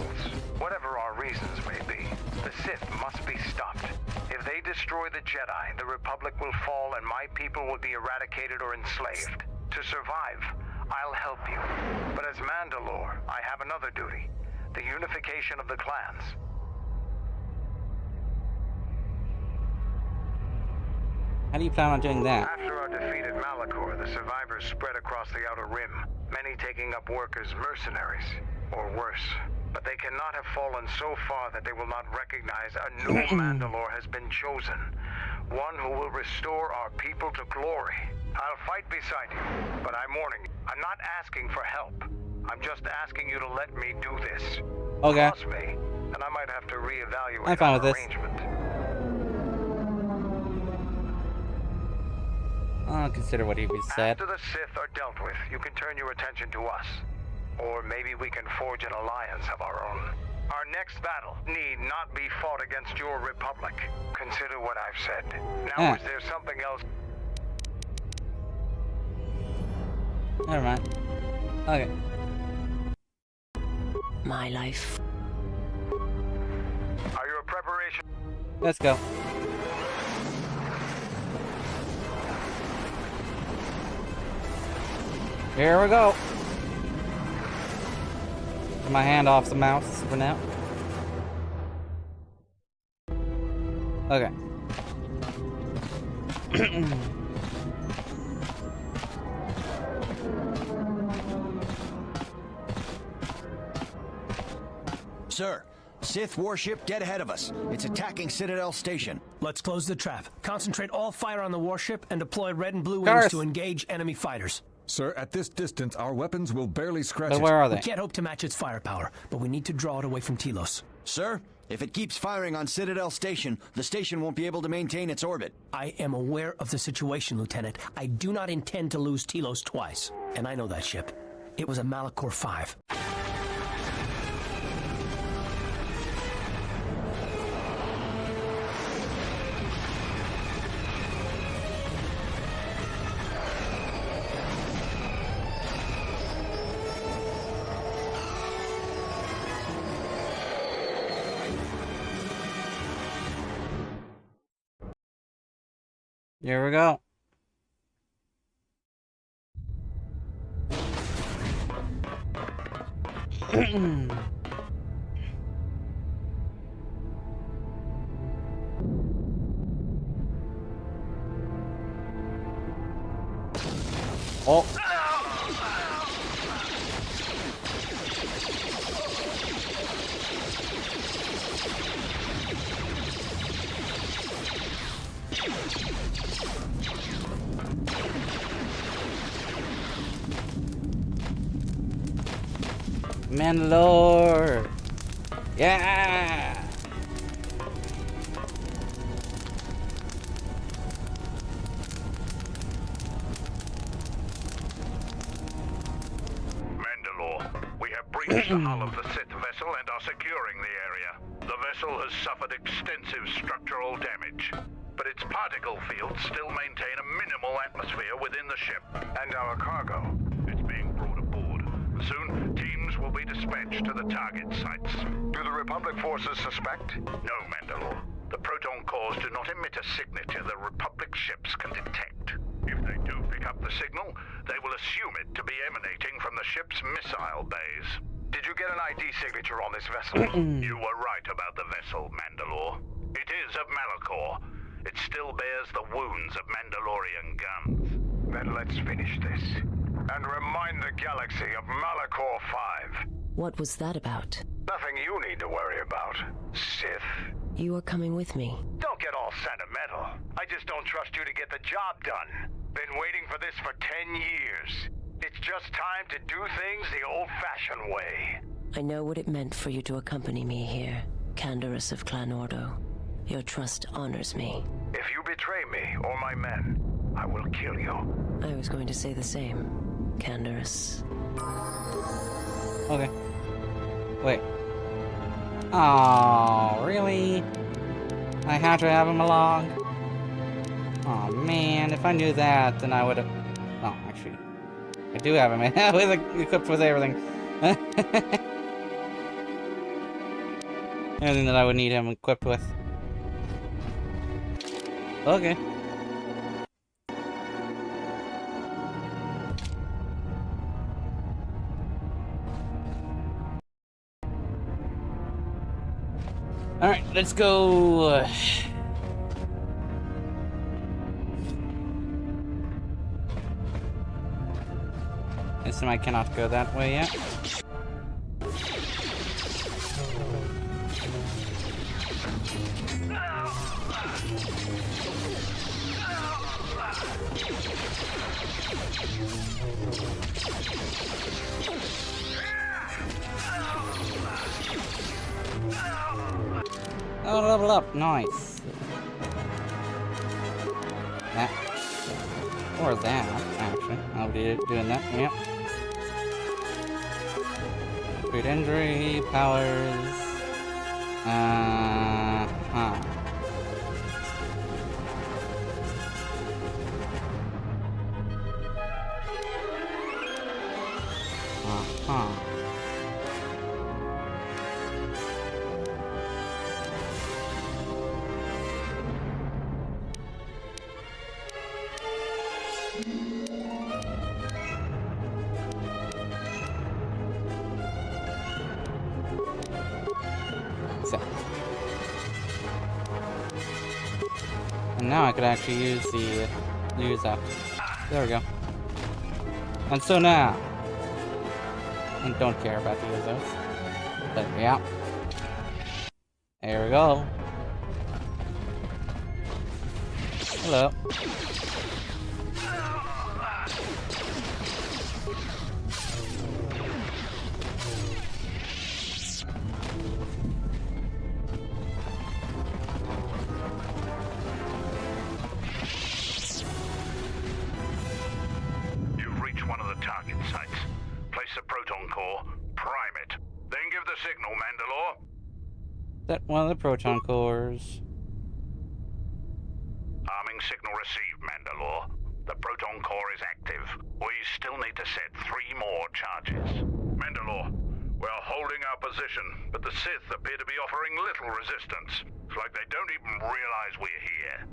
whatever our reasons may be. The Sith must be stopped. If they destroy the Jedi, the Republic will fall and my people will be eradicated or enslaved. To survive, I'll help you. But as Mandalore, I have another duty. The unification of the clans. How do you plan on doing that? After our defeat at Malachor, the survivors spread across the Outer Rim, many taking up work as mercenaries, or worse. But they cannot have fallen so far that they will not recognize a new Mandalore has been chosen. One who will restore our people to glory. I'll fight beside you, but I'm warning you. I'm not asking for help. I'm just asking you to let me do this. Okay. Trust me, and I might have to reevaluate I'm fine our with this. arrangement. I'll consider what he said. After the Sith are dealt with, you can turn your attention to us. Or maybe we can forge an alliance of our own. Our next battle need not be fought against your Republic. Consider what I've said. Now, is there something else? Never mind. Okay. My life. Are your preparations? Let's go. Here we go. Get my hand off the mouse for now. Okay. Sir, Sith warship dead ahead of us. It's attacking Citadel Station. Let's close the trap. Concentrate all fire on the warship and deploy red and blue wings to engage enemy fighters. Sir, at this distance, our weapons will barely scratch But it. where are they? We can't hope to match its firepower, but we need to draw it away from Telos. Sir, If it keeps firing on Citadel Station, the station won't be able to maintain its orbit. I am aware of the situation, Lieutenant. I do not intend to lose Telos twice. And I know that ship. It was a Malachor 5. Here we go. Oh. Mandalore! Yeah! Mandalore, we have breached the hull of the Sith vessel and are securing the area. The vessel has suffered extensive structural damage, but its particle fields still maintain a minimal atmosphere within the ship. And our cargo. It's being brought aboard. Soon, teams will be dispatched to the target sites. Do the Republic forces suspect? No, Mandalore. The proton cores do not emit a signature the Republic ships can detect. If they do pick up the signal, they will assume it to be emanating from the ship's missile bays. Did you get an ID signature on this vessel? You were right about the vessel, Mandalore. It is of Malachor. It still bears the wounds of Mandalorian guns. Then let's finish this. And remind the galaxy of Malachor 5. What was that about? Nothing you need to worry about, Sith. You are coming with me. Don't get all sentimental. I just don't trust you to get the job done. Been waiting for this for 10 years. It's just time to do things the old-fashioned way. I know what it meant for you to accompany me here, Canderous of Clan Ordo. Your trust honors me. If you betray me or my men, I will kill you. I was going to say the same, Canderous. Okay. Wait. Oh, really? I had to have him along? Oh man, if I knew that, then I would have... Oh, actually, I do have him equipped with everything. Everything that I would need him equipped with. Okay. Alright, let's go. This time I cannot go that way yet. Oh, level up, nice. That. Or that, actually. I'll be doing that, yep. Great injury, powers. Uh-huh. So. And now I could actually use that. There we go. And so now, I don't care about the those. But yeah. There we go. Hello. Set one of the proton cores. Arming signal received, Mandalore. The proton core is active. We still need to set 3 more charges. Mandalore, we're holding our position, but the Sith appear to be offering little resistance. It's like they don't even realize we're here.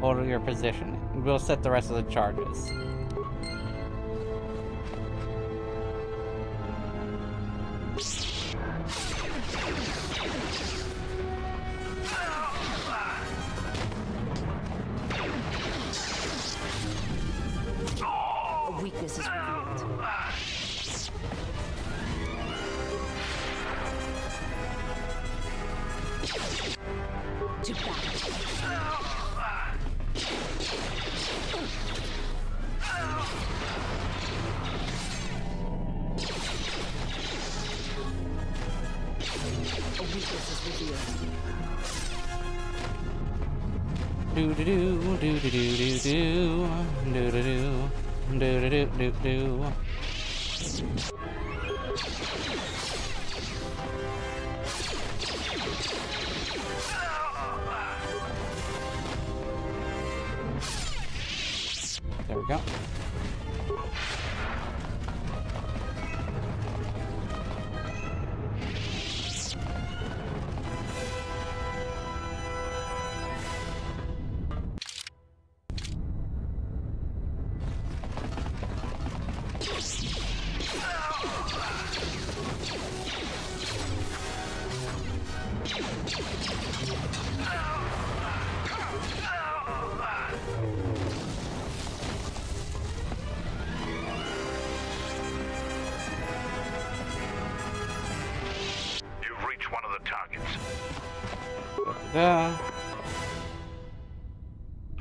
Hold your position. We'll set the rest of the charges. A weakness is revealed. To battle. A weakness is revealed. Do do do do do do do do do do do do do do. There we go. You've reached one of the targets. Da.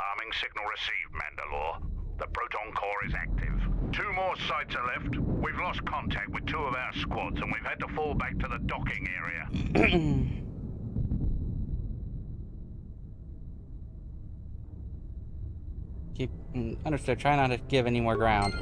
Arming signal received, Mandalore. The proton core is active. 2 more sites are left. We've lost contact with 2 of our squads, and we've had to fall back to the docking area. Keep understood. Try not to give any more ground.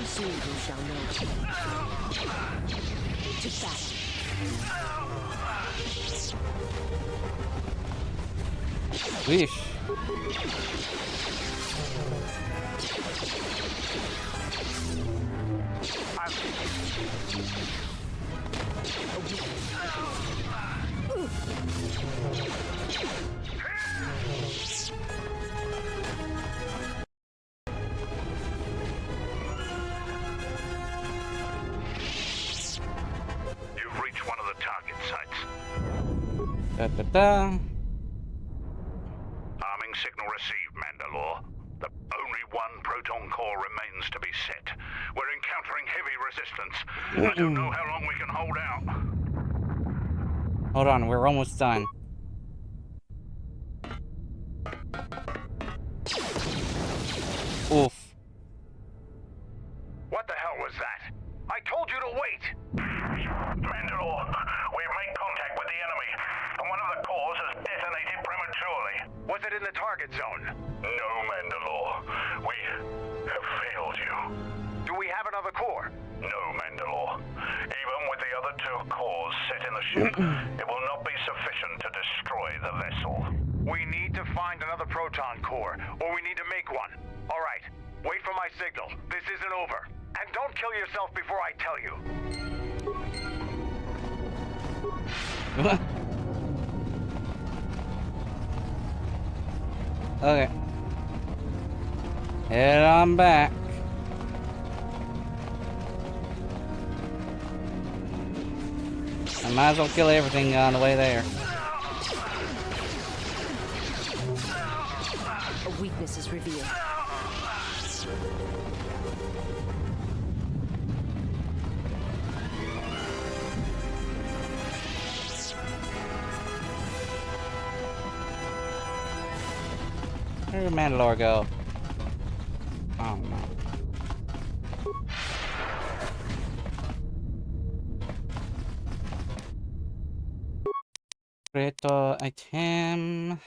Soon you shall know. To battle. Wish. You've reached one of the target sites. Da da da. Arming signal received, Mandalore. The only one proton core remains to be set. We're encountering heavy resistance. I don't know how long we can hold out. Hold on, we're almost done. Oof. What the hell was that? I told you to wait! Mandalore, we've made contact with the enemy, and one of the cores has detonated prematurely. Was it in the target zone? No, Mandalore. We have failed you. Do we have another core? No, Mandalore. Even with the other 2 cores set in the ship, it will not be sufficient to destroy the vessel. We need to find another proton core, or we need to make one. All right, wait for my signal. This isn't over. And don't kill yourself before I tell you. Okay. Head on back. I might as well kill everything on the way there. A weakness is revealed. Where did Mandalore go? Oh no. Completo item.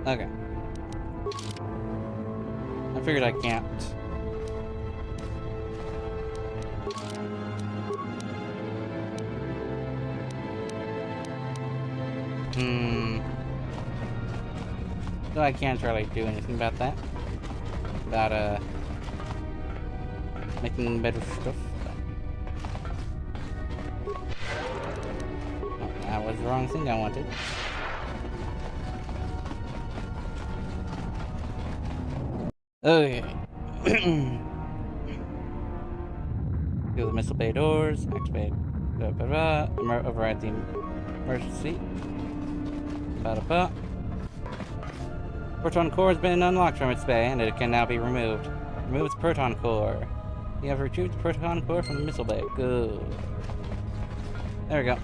Okay. I figured I can't. So I can't really do anything about that. About, making better stuff. Oh, that was the wrong thing I wanted. Okay. Seal the missile bay doors. Activate. Override the emergency. Ba-da-ba. Proton core has been unlocked from its bay, and it can now be removed. Remove its proton core. You have retrieved the proton core from the missile bay. Good. There we go.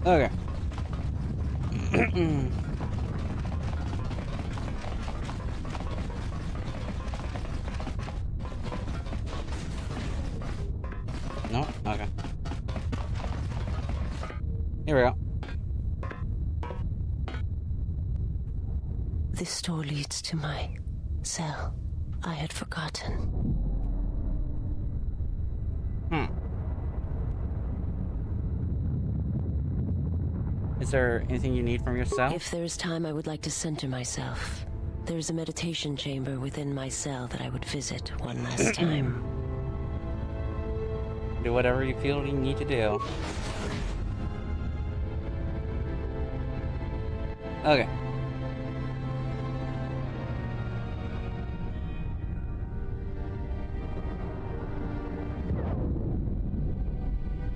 Okay. No? Okay. Here we go. This door leads to my cell. I had forgotten. Is there anything you need from yourself? If there is time, I would like to center myself. There is a meditation chamber within my cell that I would visit one last time. Do whatever you feel you need to do. Okay.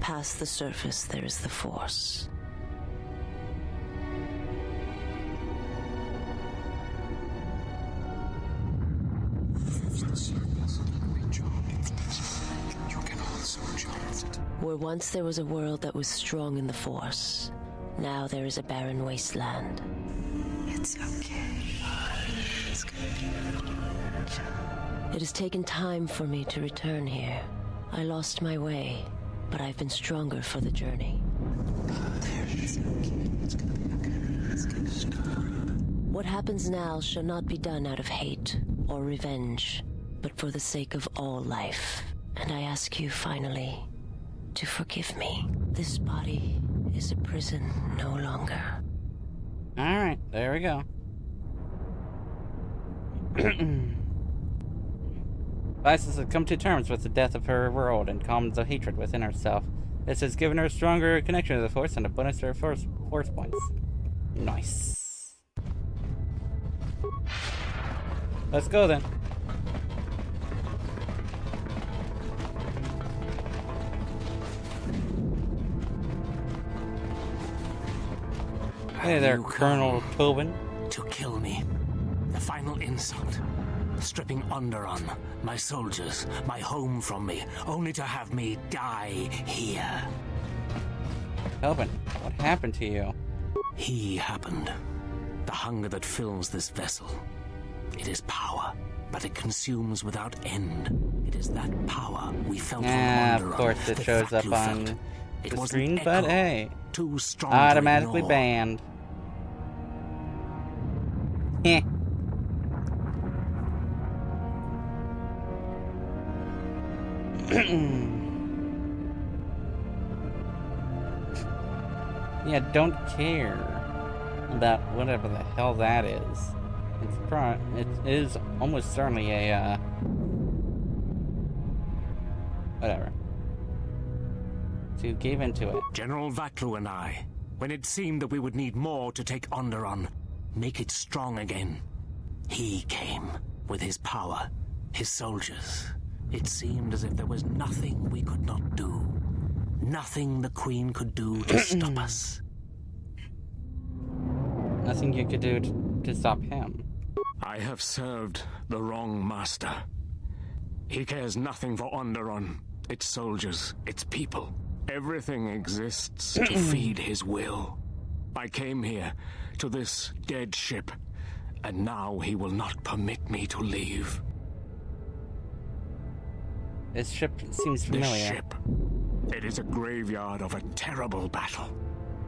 Past the surface, there is the Force. Where once there was a world that was strong in the Force, now there is a barren wasteland. It's okay. It's gonna be fine. It has taken time for me to return here. I lost my way, but I've been stronger for the journey. It's okay. It's gonna be okay. It's gonna stop. What happens now shall not be done out of hate or revenge, but for the sake of all life. And I ask you finally to forgive me. This body is a prison no longer. Alright, there we go. Isis has come to terms with the death of her world and calmed the hatred within herself. This has given her a stronger connection to the Force and a bonus to her force points. Nice. Let's go then. Hey there, Colonel Tobin. To kill me. The final insult. Stripping Onderon, my soldiers, my home from me, only to have me die here. Tobin, what happened to you? He happened. The hunger that fills this vessel. It is power, but it consumes without end. It is that power we felt from Onderon. Of course it shows up on the screen, but hey, too strong automatically to banned. Heh. Yeah, don't care about whatever the hell that is. It is almost certainly a whatever. who gave into it. General Vatlu and I, when it seemed that we would need more to take Onderon, make it strong again, he came with his power, his soldiers. It seemed as if there was nothing we could not do. Nothing the Queen could do to stop us. Nothing you could do to stop him. I have served the wrong master. He cares nothing for Onderon, its soldiers, its people. Everything exists to feed his will. I came here to this dead ship, and now he will not permit me to leave. This ship seems familiar. This ship. It is a graveyard of a terrible battle.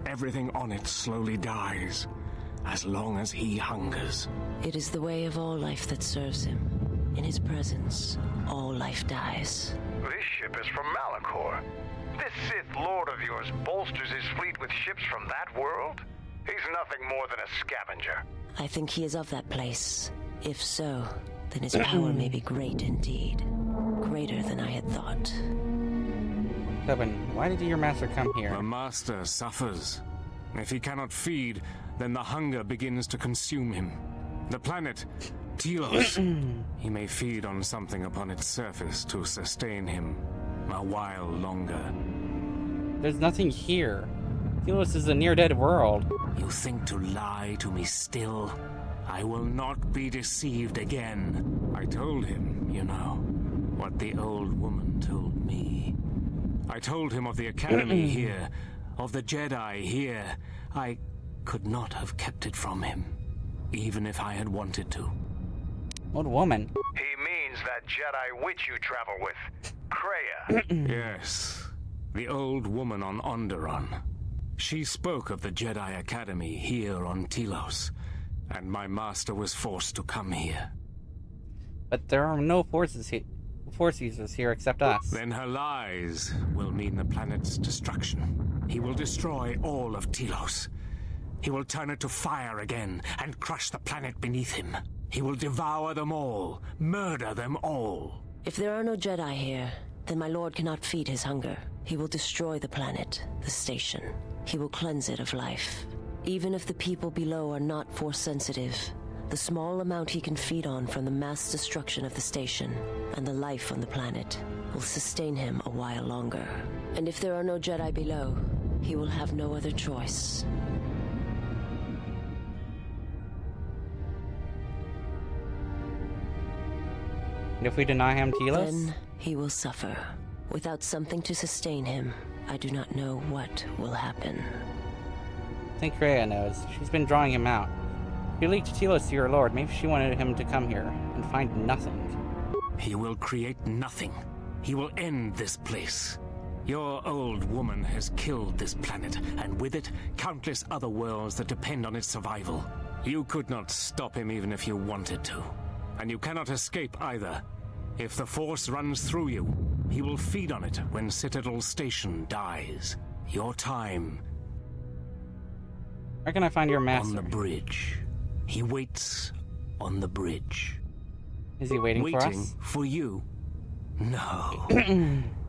Everything on it slowly dies, as long as he hungers. It is the way of all life that serves him. In his presence, all life dies. This ship is from Malachor. This Sith Lord of yours bolsters his fleet with ships from that world? He's nothing more than a scavenger. I think he is of that place. If so, then his power may be great indeed. Greater than I had thought. Tobin, why did your master come here? The master suffers. If he cannot feed, then the hunger begins to consume him. The planet, Telos, he may feed on something upon its surface to sustain him a while longer. There's nothing here. Telos is a near-dead world. You think to lie to me still? I will not be deceived again. I told him, you know, what the old woman told me. I told him of the Academy here, of the Jedi here. I could not have kept it from him, even if I had wanted to. Old woman? He means that Jedi witch you travel with, Kreia. Yes, the old woman on Onderon. She spoke of the Jedi Academy here on Telos, and my master was forced to come here. But there are no force users here except us. Then her lies will mean the planet's destruction. He will destroy all of Telos. He will turn it to fire again and crush the planet beneath him. He will devour them all, murder them all. If there are no Jedi here, then my lord cannot feed his hunger. He will destroy the planet, the station. He will cleanse it of life. Even if the people below are not force sensitive, the small amount he can feed on from the mass destruction of the station and the life on the planet will sustain him a while longer. And if there are no Jedi below, he will have no other choice. And if we deny him Telos? Then he will suffer. Without something to sustain him, I do not know what will happen. I think Kreia knows. She's been drawing him out. If you leaked Telos to your lord, maybe she wanted him to come here and find nothing. He will create nothing. He will end this place. Your old woman has killed this planet, and with it, countless other worlds that depend on its survival. You could not stop him even if you wanted to. And you cannot escape either. If the Force runs through you, he will feed on it when Citadel Station dies. Your time... Where can I find your master? On the bridge. He waits on the bridge. Is he waiting for us? Waiting for you? No.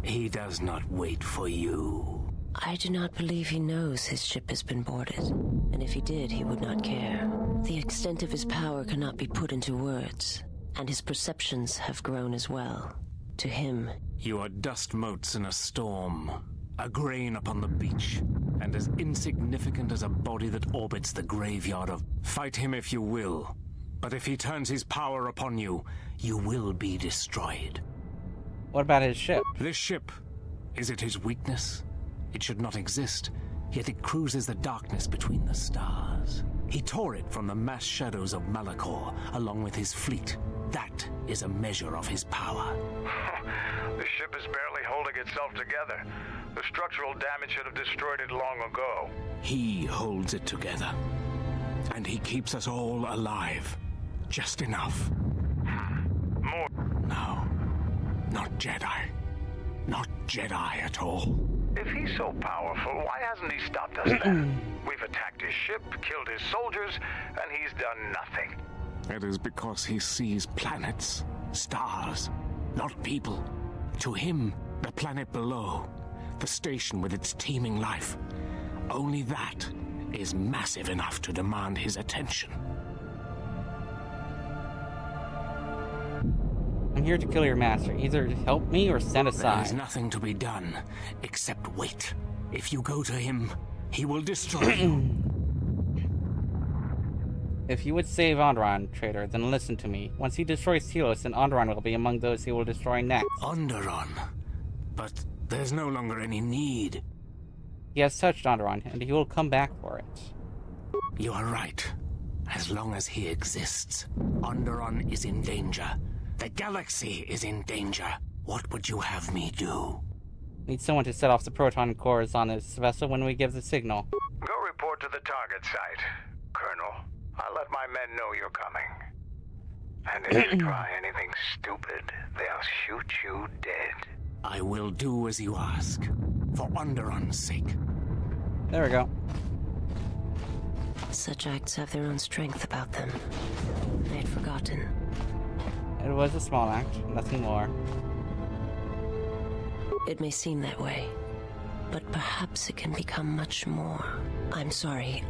He does not wait for you. I do not believe he knows his ship has been boarded. And if he did, he would not care. The extent of his power cannot be put into words. And his perceptions have grown as well. To him... You are dust motes in a storm. A grain upon the beach. And as insignificant as a body that orbits the graveyard of... Fight him if you will. But if he turns his power upon you, you will be destroyed. What about his ship? This ship, is it his weakness? It should not exist, yet it cruises the darkness between the stars. He tore it from the mass shadows of Malachor, along with his fleet. That is a measure of his power. The ship is barely holding itself together. The structural damage should have destroyed it long ago. He holds it together. And he keeps us all alive. Just enough. More? No. Not Jedi. Not Jedi at all. If he's so powerful, why hasn't he stopped us then? We've attacked his ship, killed his soldiers, and he's done nothing. It is because he sees planets, stars, not people. To him, the planet below, the station with its teeming life. Only that is massive enough to demand his attention. I'm here to kill your master. Either help me or stand aside. There is nothing to be done except wait. If you go to him, he will destroy you. If you would save Onderon, traitor, then listen to me. Once he destroys Telos, then Onderon will be among those he will destroy next. Onderon? But there's no longer any need. He has touched Onderon, and he will come back for it. You are right. As long as he exists, Onderon is in danger. The galaxy is in danger. What would you have me do? Need someone to set off the proton cores on this vessel when we give the signal. Go report to the target site, Colonel. I'll let my men know you're coming. And if you try anything stupid, they'll shoot you dead. I will do as you ask, for Onderon's sake. There we go. Such acts have their own strength about them. I had forgotten. It was a small act, nothing more. It may seem that way, but perhaps it can become much more. I'm sorry.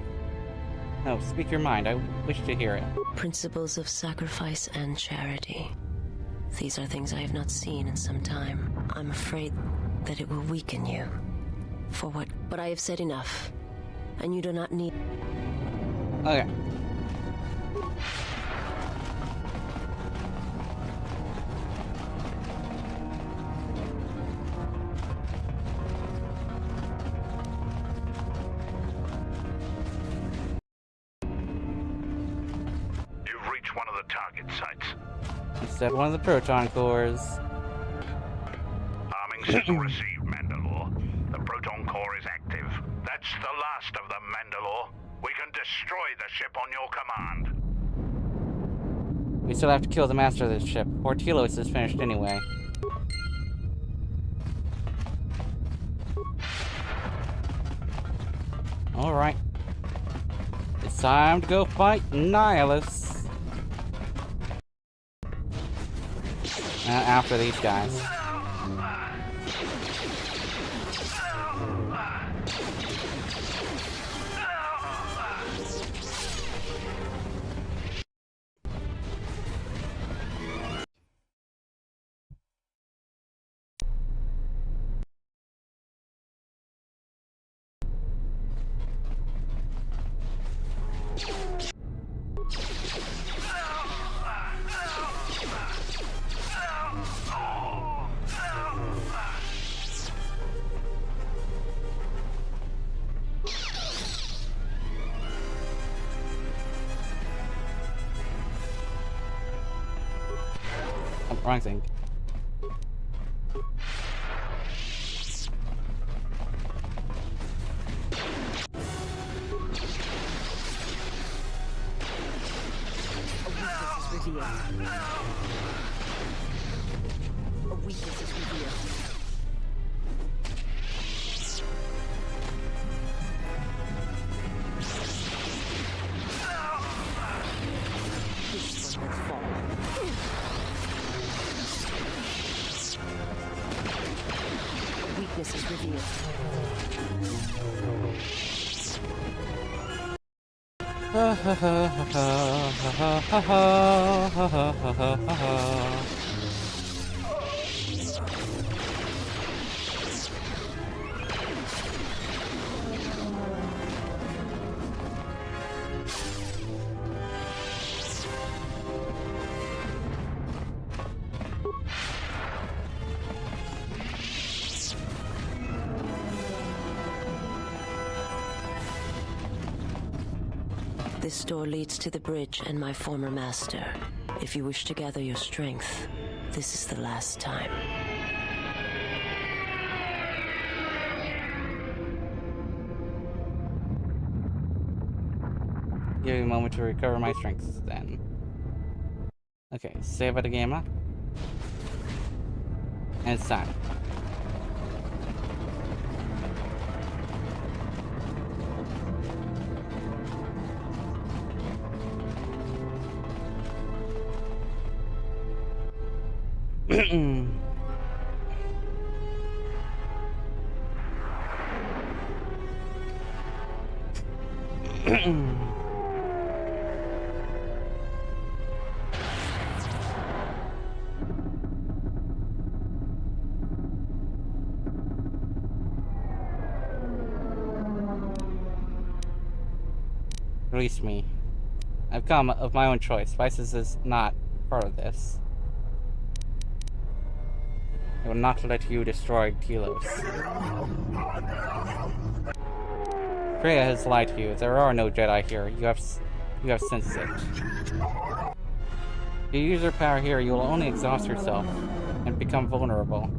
No, speak your mind. I wish to hear it. Principles of sacrifice and charity. These are things I have not seen in some time. I'm afraid that it will weaken you. For what? But I have said enough, and you do not need... Okay. You've reached one of the target sites. Instead, one of the proton cores. Arming signal received, Mandalore. The proton core is active. That's the last of them, Mandalore. We can destroy the ship on your command. We still have to kill the master of this ship, or Telos is finished anyway. Alright. It's time to go fight Nihilus. After these guys. Wrong thing. A weakness is revealed. This one has fallen. Weakness is revealed. Ha ha ha ha ha ha ha ha ha ha ha. This door leads to the bridge and my former master. If you wish to gather your strength, this is the last time. Give me a moment to recover my strength then. Okay, save at a gamma. And it's time. Release me. I've come of my own choice. Vices is not part of this. I will not let you destroy Telos. Freya has lied to you. There are no Jedi here. You have sensed it. If you use your power here, you will only exhaust yourself and become vulnerable.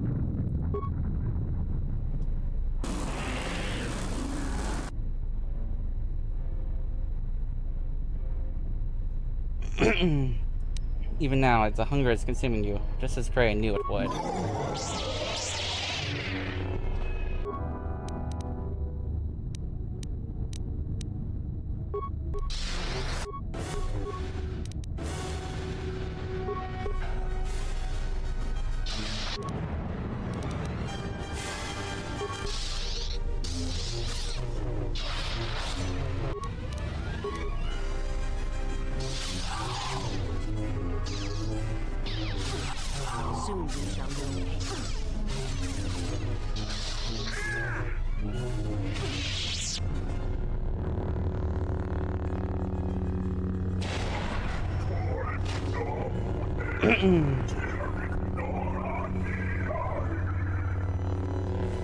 Even now, the hunger is consuming you, just as Freya knew it would. Soon we shall know.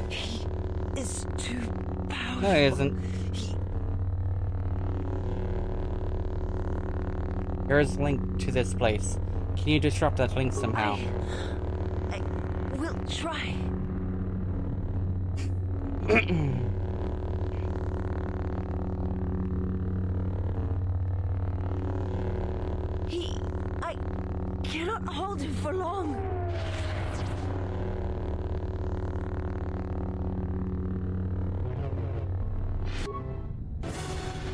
He is too powerful. No, he isn't. There is a link to this place. Can you disrupt that link somehow? I will try. I cannot hold him for long.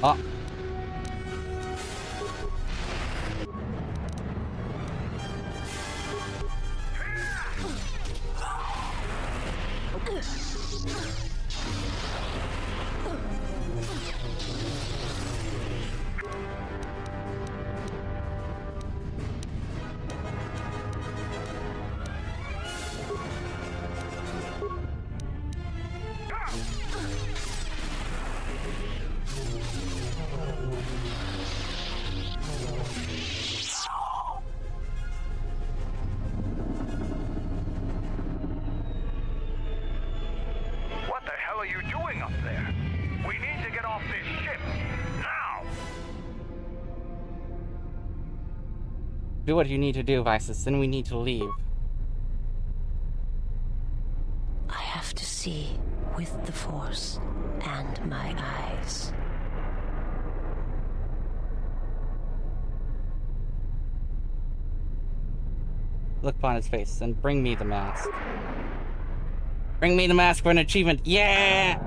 Ah. What the hell are you doing up there? We need to get off this ship, now! Do what you need to do, Vices, then we need to leave. I have to see with the Force and my eyes. Look upon his face, and bring me the mask. Bring me the mask for an achievement. Yeah!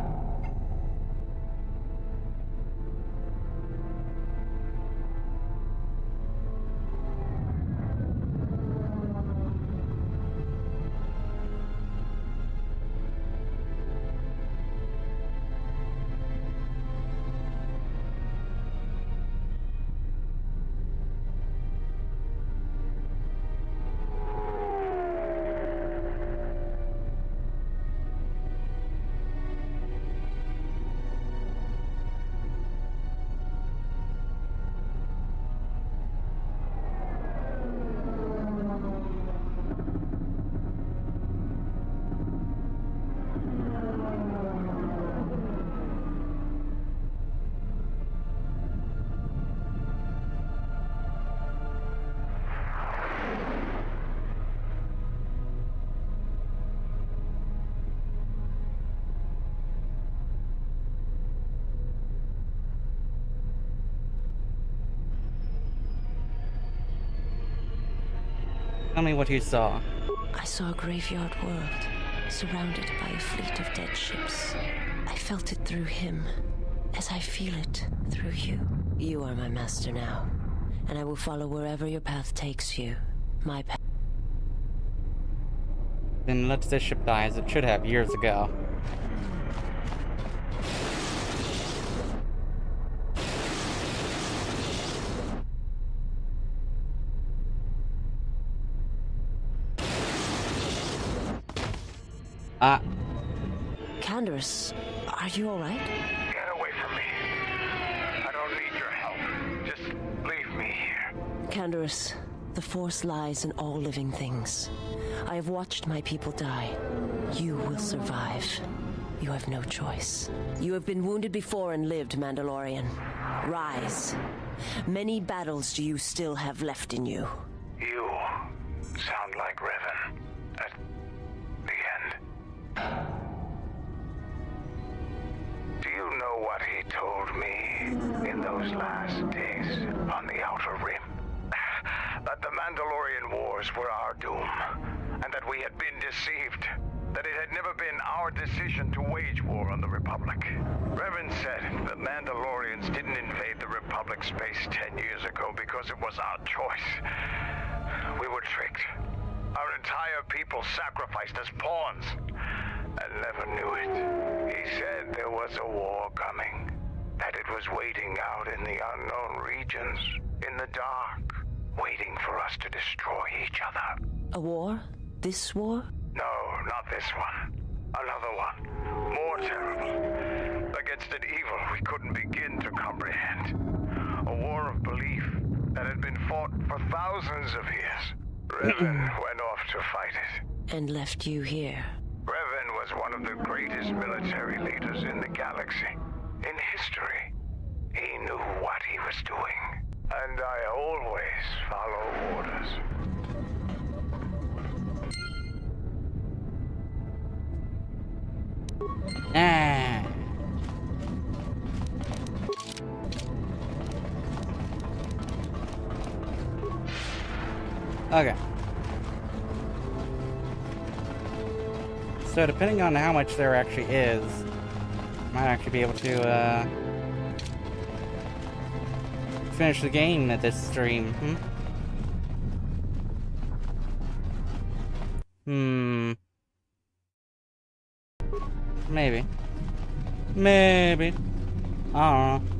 Tell me what you saw. I saw a graveyard world, surrounded by a fleet of dead ships. I felt it through him, as I feel it through you. You are my master now, and I will follow wherever your path takes you. My path. Then let this ship die as it should have years ago. Candace, are you alright? Get away from me. I don't need your help. Just leave me here. Candace, the Force lies in all living things. I have watched my people die. You will survive. You have no choice. You have been wounded before and lived, Mandalorian. Rise. Many battles do you still have left in you. You sound like Revan at the end. Do you know what he told me in those last days on the Outer Rim? That the Mandalorian Wars were our doom, and that we had been deceived. That it had never been our decision to wage war on the Republic. Revan said the Mandalorians didn't invade the Republic space 10 years ago because it was our choice. We were tricked. Our entire people sacrificed as pawns, and never knew it. He said there was a war coming, that it was waiting out in the unknown regions, in the dark, waiting for us to destroy each other. A war? This war? No, not this one. Another one. More terrible. Against an evil we couldn't begin to comprehend. A war of belief that had been fought for thousands of years. Revan went off to fight it. And left you here. Revan was one of the greatest military leaders in the galaxy. In history. He knew what he was doing. And I always follow orders. Okay. So depending on how much there actually is, might actually be able to finish the game at this stream. Maybe. Maybe. I don't know.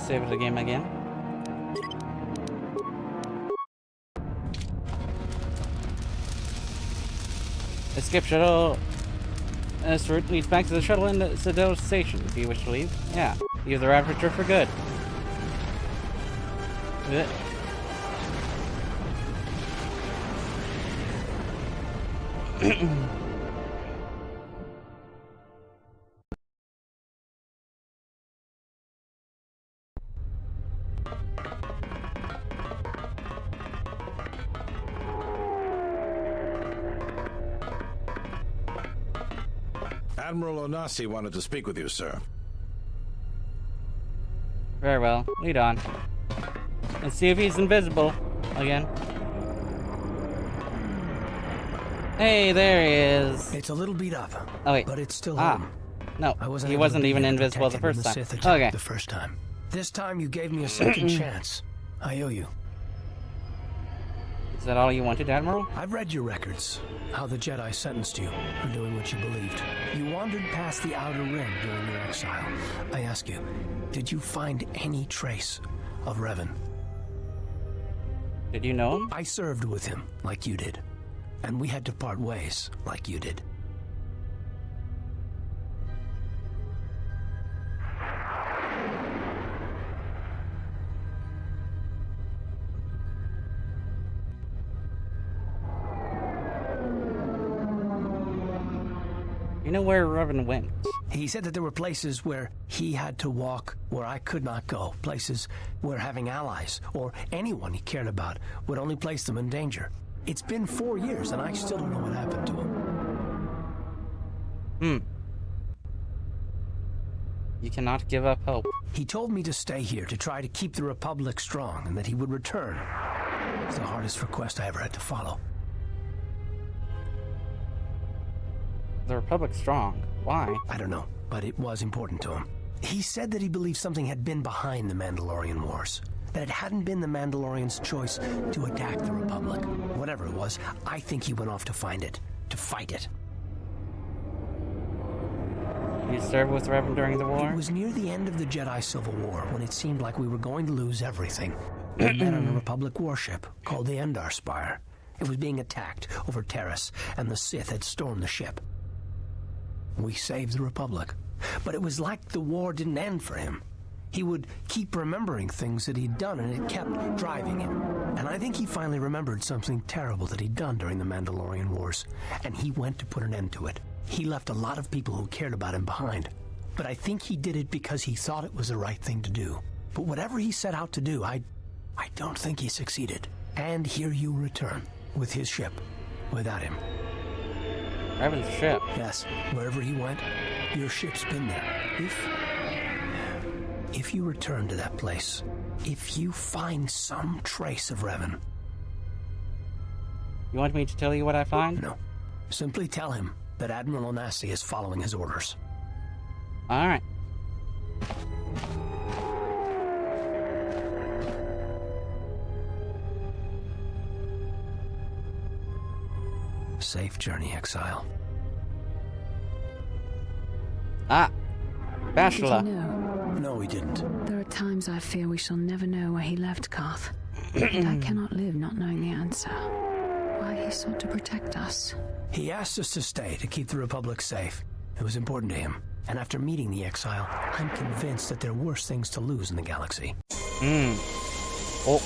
Save the game again. Escape shuttle. This route leads back to the shuttle in the Citadel station. If you wish to leave, yeah, use the Raptor for good. Admiral Onasi wanted to speak with you, sir. Very well. Lead on. Let's see if he's invisible again. Hey, there he is. It's a little beat up. Oh wait, but it's still home. No, he wasn't even invisible the first time. Okay. The first time. This time you gave me a second chance. I owe you. Is that all you wanted, Admiral? I've read your records. How the Jedi sentenced you for doing what you believed. You wandered past the Outer Rim during your exile. I ask you, did you find any trace of Revan? Did you know him? I served with him, like you did. And we had to part ways, like you did. You know where Revan went? He said that there were places where he had to walk where I could not go. Places where having allies, or anyone he cared about, would only place them in danger. It's been 4 years, and I still don't know what happened to him. You cannot give up hope. He told me to stay here, to try to keep the Republic strong, and that he would return. It's the hardest request I ever had to follow. The Republic strong. Why? I don't know, but it was important to him. He said that he believed something had been behind the Mandalorian Wars. That it hadn't been the Mandalorians' choice to attack the Republic. Whatever it was, I think he went off to find it. To fight it. You served with Revan during the war? It was near the end of the Jedi Civil War, when it seemed like we were going to lose everything. We met on a Republic warship called the Endar Spire. It was being attacked over Terrace, and the Sith had stormed the ship. We saved the Republic. But it was like the war didn't end for him. He would keep remembering things that he'd done, and it kept driving him. And I think he finally remembered something terrible that he'd done during the Mandalorian Wars, and he went to put an end to it. He left a lot of people who cared about him behind. But I think he did it because he thought it was the right thing to do. But whatever he set out to do, I don't think he succeeded. And here you return, with his ship, without him. Revan's ship? Yes, wherever he went, your ship's been there. If you return to that place, if you find some trace of Revan... You want me to tell you what I find? No. Simply tell him that Admiral Onasi is following his orders. Alright. Safe journey, exile. Ah! Did Bachelor. you know? No, we didn't. There are times I fear we shall never know where he left Karth. And I cannot live not knowing the answer. Why he sought to protect us. He asked us to stay to keep the Republic safe. It was important to him. And after meeting the exile, I'm convinced that there are worse things to lose in the galaxy. Oh.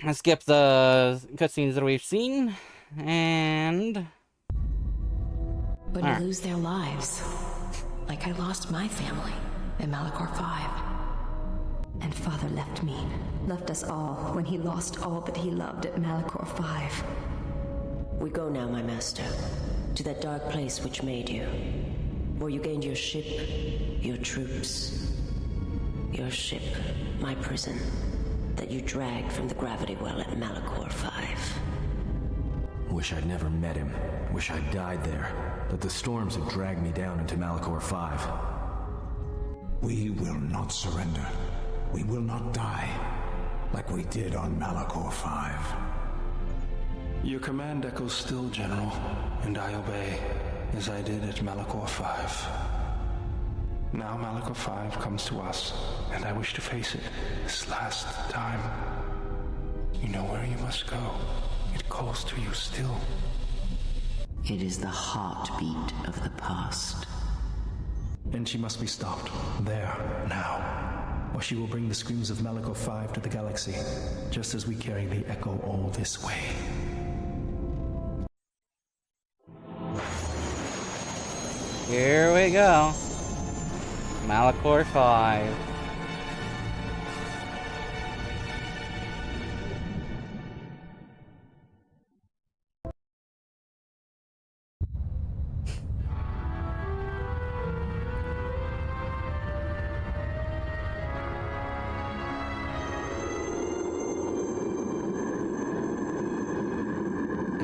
Let's skip the cutscenes that we've seen. And... When you lose their lives, like I lost my family in Malachor 5. And Father left me, left us all, when he lost all that he loved at Malachor 5. We go now, my master, to that dark place which made you, where you gained your ship, your troops, your ship, my prison, that you dragged from the gravity well at Malachor 5. Wish I'd never met him. Wish I'd died there. That the storms had dragged me down into Malachor 5. We will not surrender. We will not die, like we did on Malachor 5. Your command echoes still, General, and I obey, as I did at Malachor 5. Now Malachor 5 comes to us, and I wish to face it this last time. You know where you must go. It calls to you still. It is the heartbeat of the past. And she must be stopped, there, now. Or she will bring the screams of Malachor 5 to the galaxy, just as we carry the echo all this way. Here we go. Malachor 5.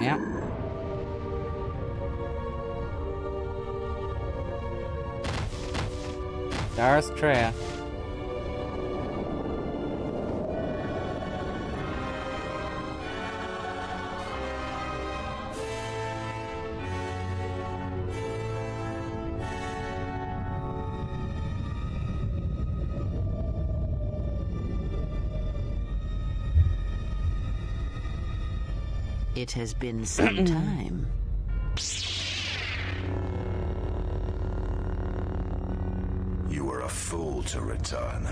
Yeah. Darth Treya. It has been some time. You were a fool to return.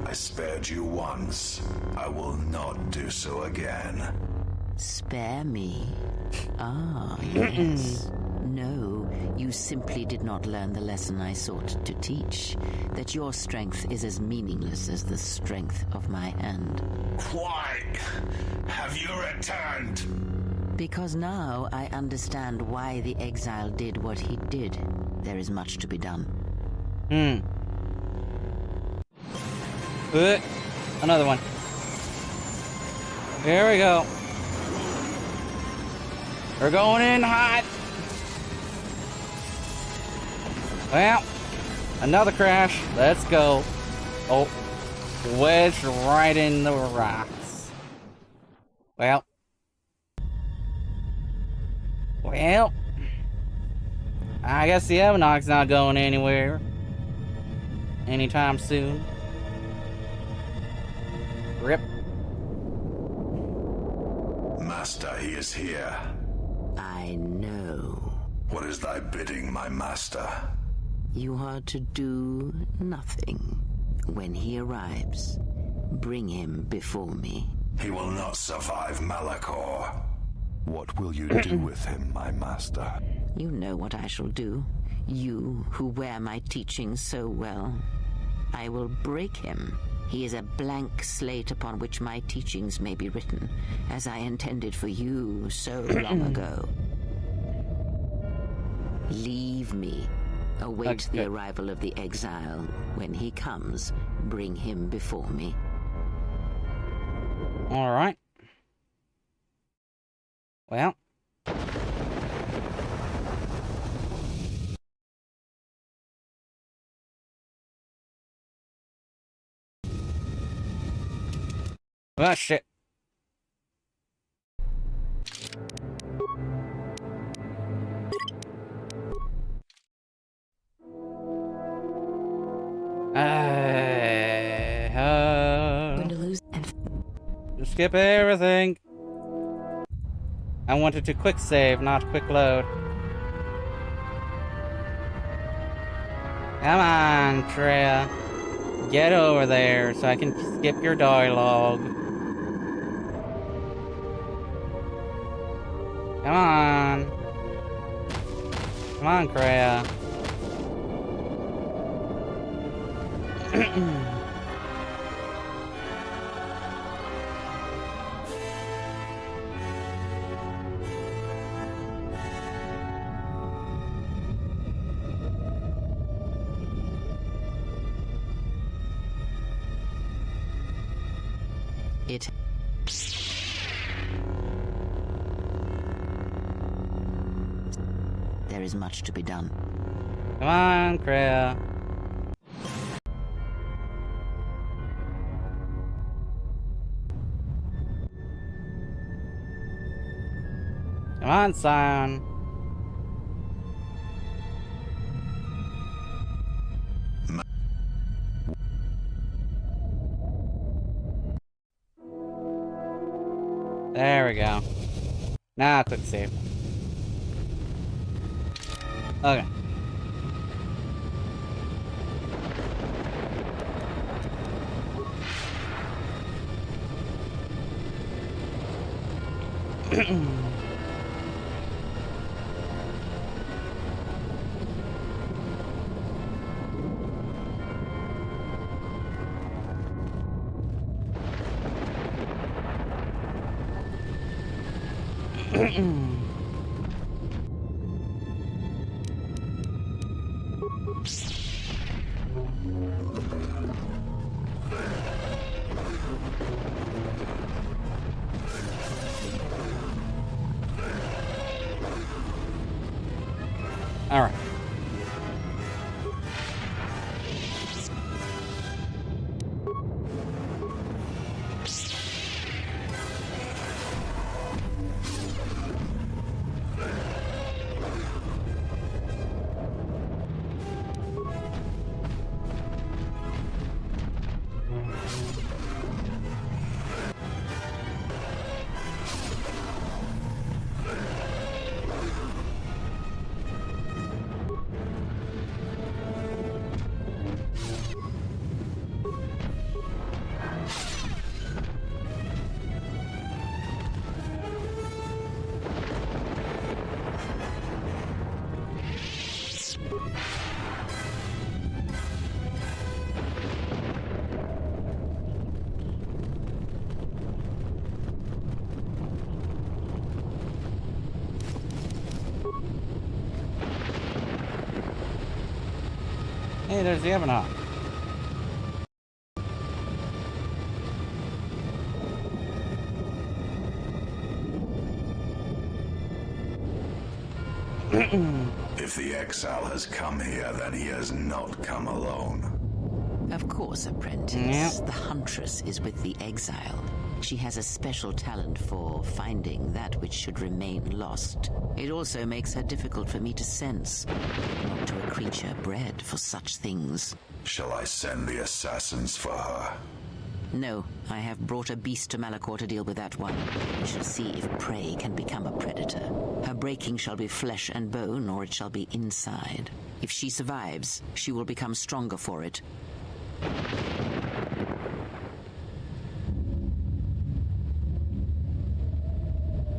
I spared you once. I will not do so again. Spare me? Ah, yes. No, you simply did not learn the lesson I sought to teach. That your strength is as meaningless as the strength of my hand. Why have you returned? Because now I understand why the exile did what he did. There is much to be done. Another one. Here we go. We're going in hot. Well, another crash. Let's go. Oh, wedged right in the rocks. Well, I guess the Evanok's not going anywhere anytime soon. Rip. Master, he is here. I know. What is thy bidding, my master? You are to do nothing. When he arrives, bring him before me. He will not survive Malachor. What will you do with him, my master? You know what I shall do. You who wear my teachings so well. I will break him. He is a blank slate upon which my teachings may be written, as I intended for you so long ago. Leave me. Await the arrival of the exile. When he comes, bring him before me. All right. Well. Ah, shit. Skip everything. I wanted to quick save, not quick load. Come on, Treya. Get over there so I can skip your dialogue. Come on. Come on, Treya. There is much to be done. Come on, Kreia. Come on, Scion. There we go. Now quick save. Okay. All right. Hey, there's the Ebonhawk. If the exile has come here, then he has not come alone. Of course, apprentice. The Huntress is with the exile. She has a special talent for finding that which should remain lost. It also makes her difficult for me to sense, not to a creature bred for such things. Shall I send the assassins for her? No, I have brought a beast to Malachor to deal with that one. We shall see if prey can become a predator. Her breaking shall be flesh and bone, or it shall be inside. If she survives, she will become stronger for it.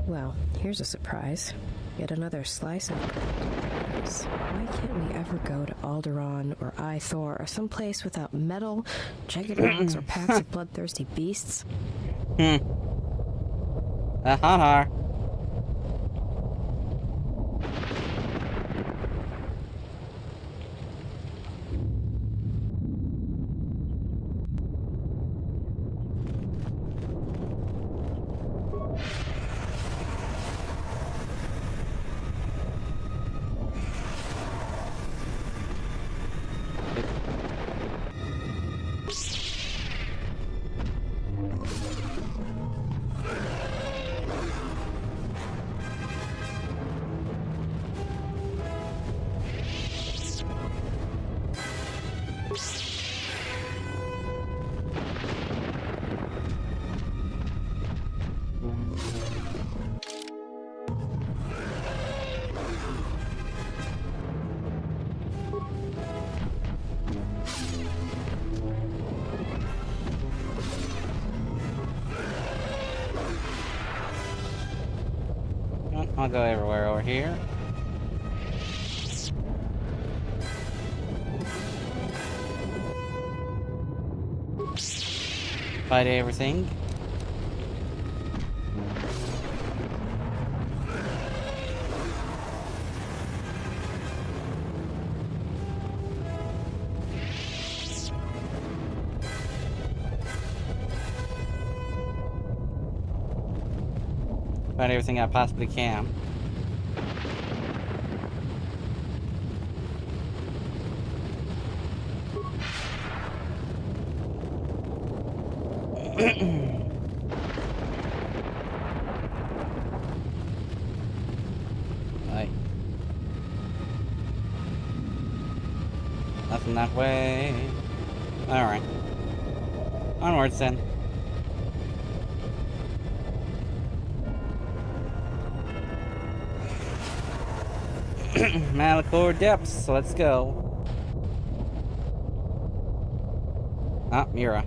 Well, here's a surprise. Yet another slice of paradise. Why can't we ever go to Alderaan or Ithor or someplace without metal, jagged rocks, or packs of bloodthirsty beasts? Hanar. I'll go everywhere over here. Fight everything. Find everything I possibly can. Right. Nothing that way. Alright. Onwards then. Malachor Depths, so let's go. Ah, Mira.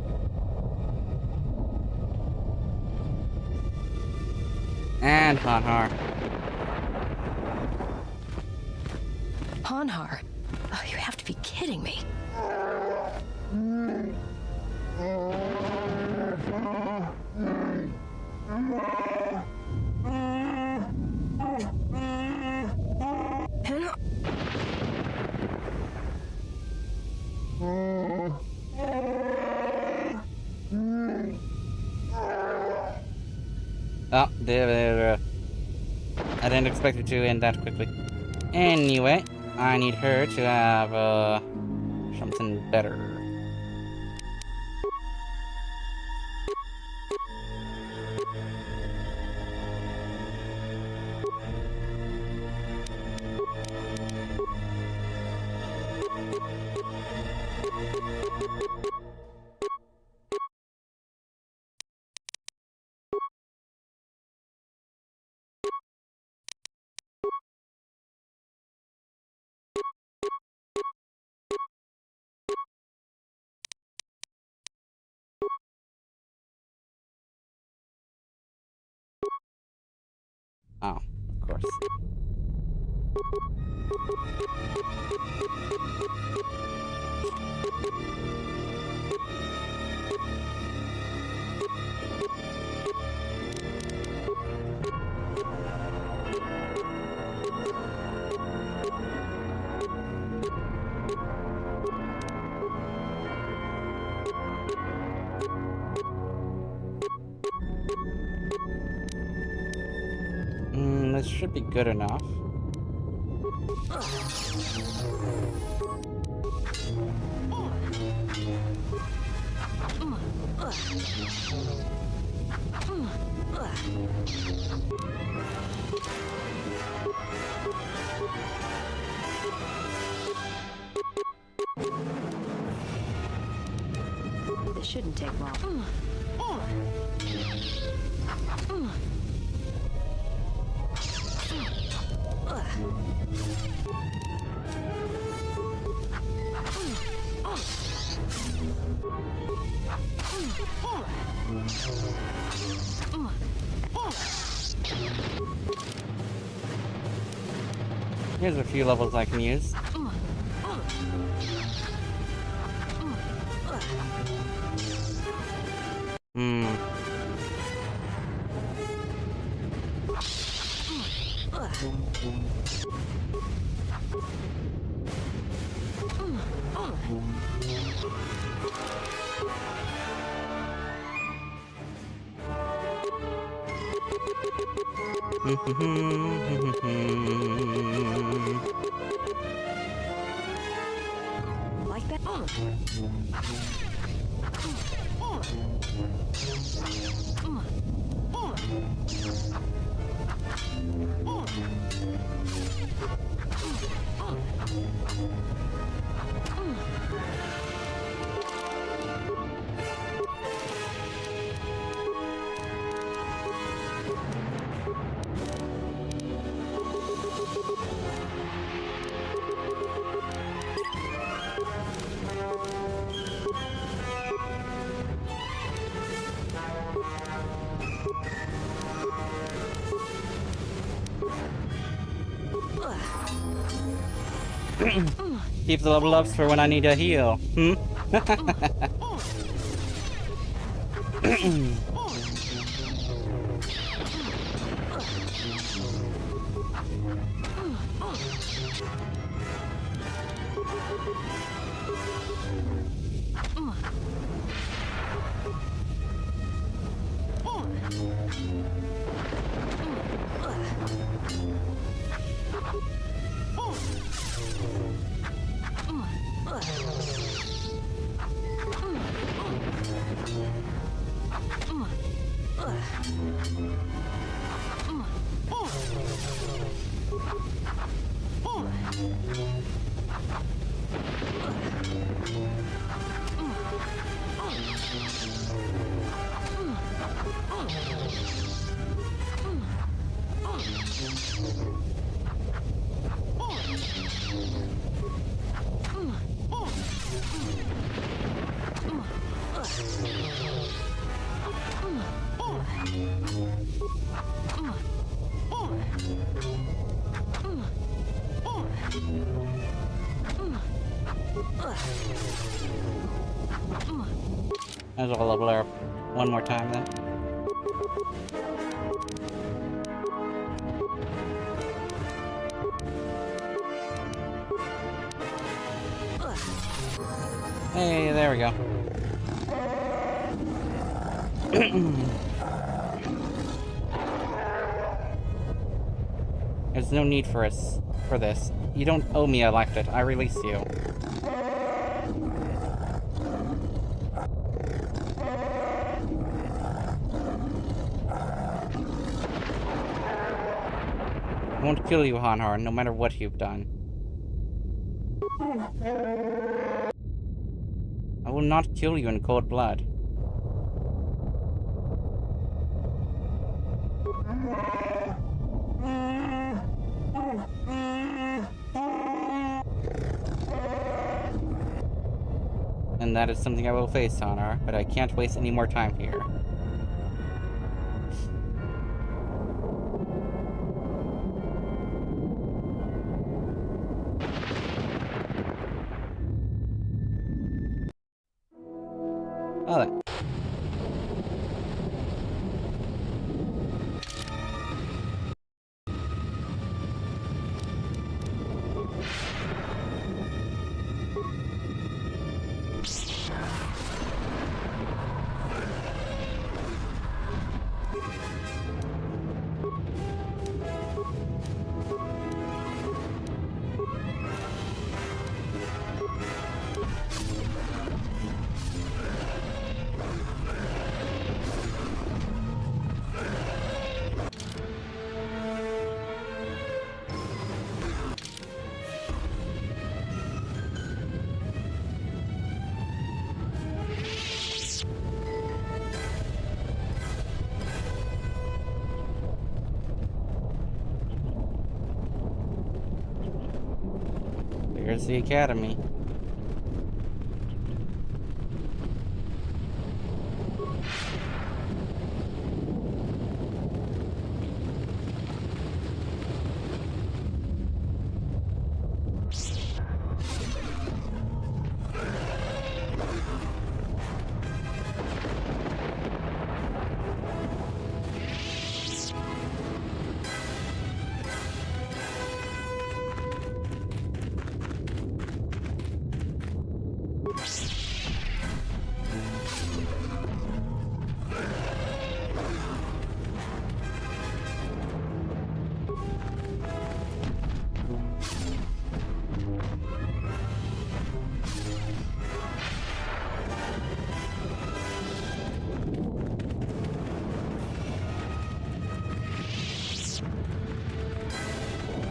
And Hanhar. Hanhar? Oh, you have to be kidding me. Oh, I didn't expect it to end that quickly. Anyway, I need her to have, something better. Oh, of course. This should be good enough. This shouldn't take long. Here's a few levels I can use. Like that? Keep the level ups for when I need a heal. Might as well level her up one more time then. Hey, there we go. There's no need for this. You don't owe me a elected. I release you. I won't kill you, Hanhar, no matter what you've done. I will not kill you in cold blood. And that is something I will face, Hanhar, but I can't waste any more time here. Oh, that. That's the academy.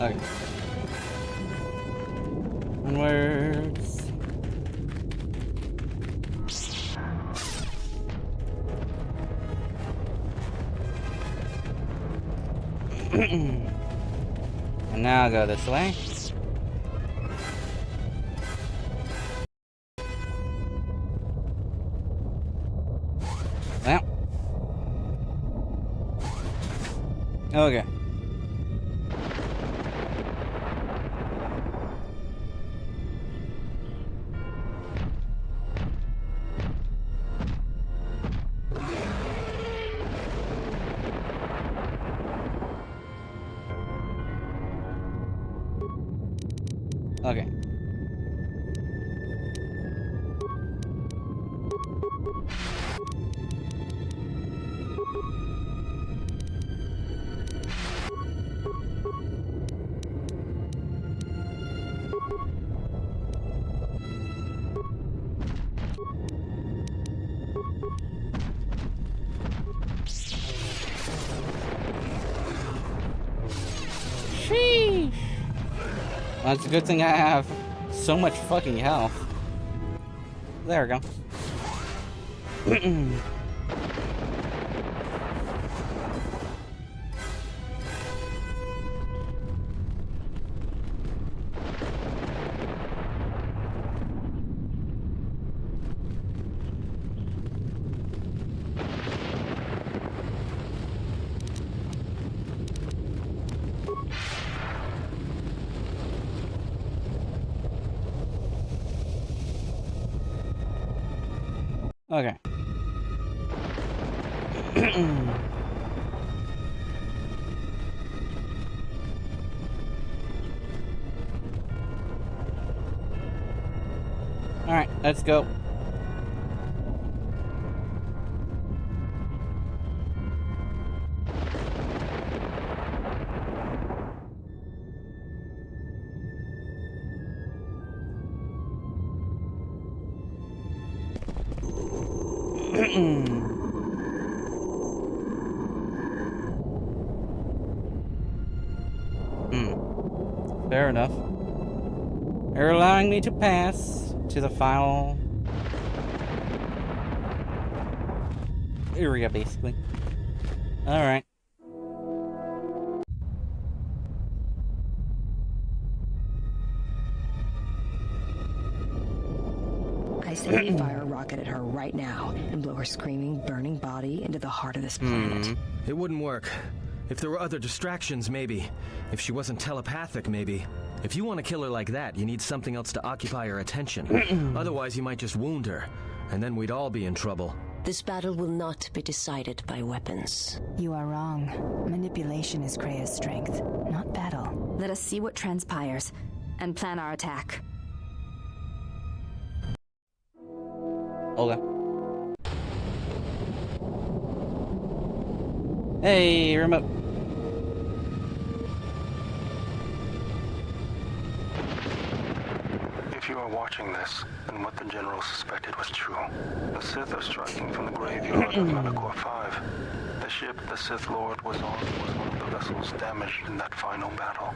Okay. Onwards. And now I'll go this way. Well. Okay. Okay. Sheesh. Well, it's a good thing I have so much fucking health. There we go. Okay. Alright, let's go. Fair enough. You're allowing me to pass to the final area, basically. Alright. I say we fire a rocket at her right now and blow her screaming, burning body into the heart of this planet. It wouldn't work. If there were other distractions, maybe. If she wasn't telepathic, maybe. If you want to kill her like that, you need something else to occupy her attention. Otherwise, you might just wound her, and then we'd all be in trouble. This battle will not be decided by weapons. You are wrong. Manipulation is Krea's strength, not battle. Let us see what transpires, and plan our attack. Okay. Hey, remote. If you are watching this, then what the General suspected was true. The Sith are striking from the graveyard of Malachor 5. The ship the Sith Lord was on was one of the vessels damaged in that final battle.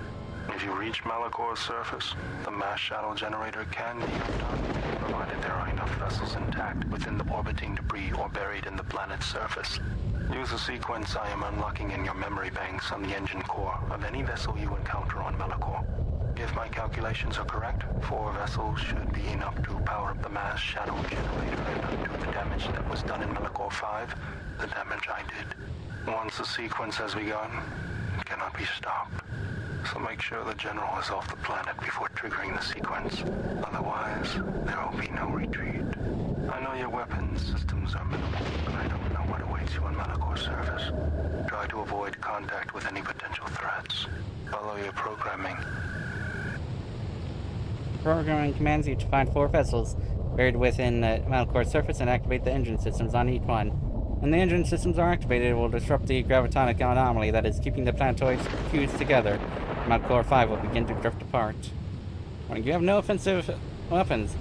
If you reach Malachor's surface, the mass shadow generator can be undone, provided there are enough vessels intact within the orbiting debris or buried in the planet's surface. Use the sequence I am unlocking in your memory banks on the engine core of any vessel you encounter on Malachor. If my calculations are correct, 4 vessels should be enough to power up the mass shadow generator and undo the damage that was done in Malachor 5, the damage I did. Once the sequence has begun, it cannot be stopped. So make sure the General is off the planet before triggering the sequence. Otherwise, there will be no retreat. I know your weapons systems are minimal, but I don't know what awaits you on Malachor surface. Try to avoid contact with any potential threats. Follow your programming. Programming commands you to find 4 vessels buried within the Malachor surface and activate the engine systems on each one. When the engine systems are activated, it will disrupt the gravitonic anomaly that is keeping the planetoids fused together. Malachor 5 will begin to drift apart. When you have no offensive weapons,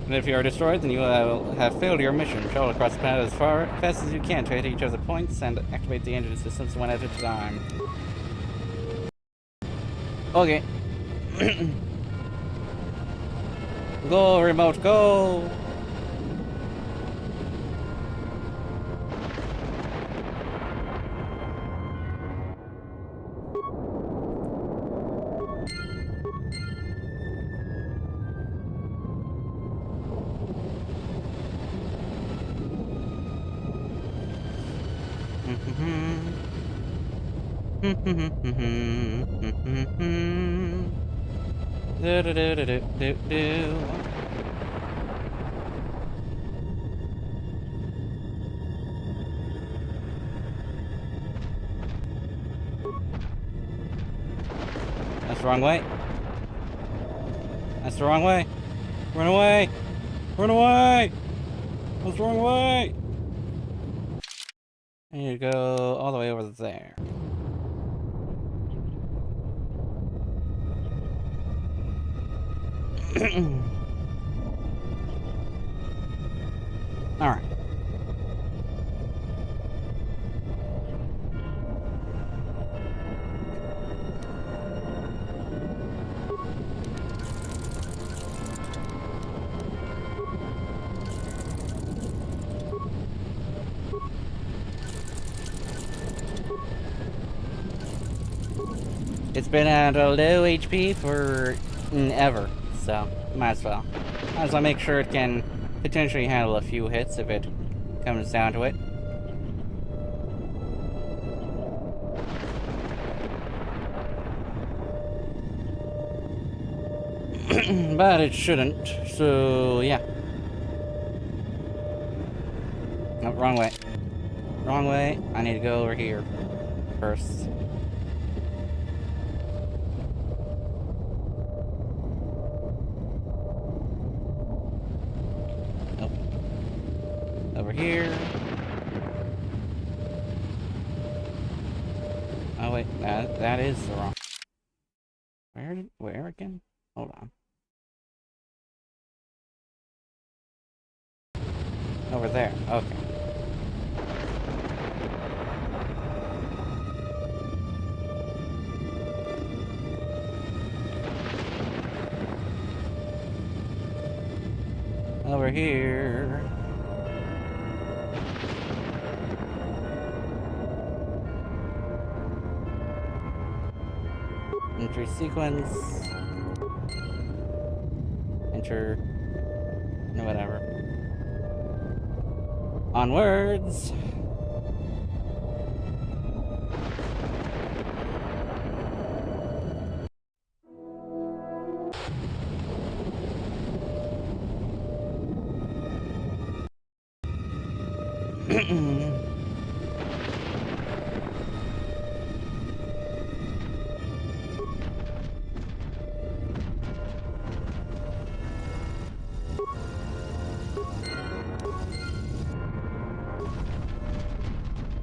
and if you are destroyed, then you will have failed your mission. Travel across the planet as fast as you can to hit each other's points and activate the engine systems one at a time. Okay. Go, remote, go! That's the wrong way. That's the wrong way. Run away! Run away! That's the wrong way! I need to go all the way over there. Alright. It's been at a low HP for ever, so might as well. Might as well make sure it can potentially handle a few hits if it comes down to it. But it shouldn't, so yeah. No, wrong way. Wrong way. I need to go over here first. Over here. Oh wait, that is the wrong. Where again? Hold on. Over there. Okay. Over here. Entry sequence. Enter. No, whatever. Onwards.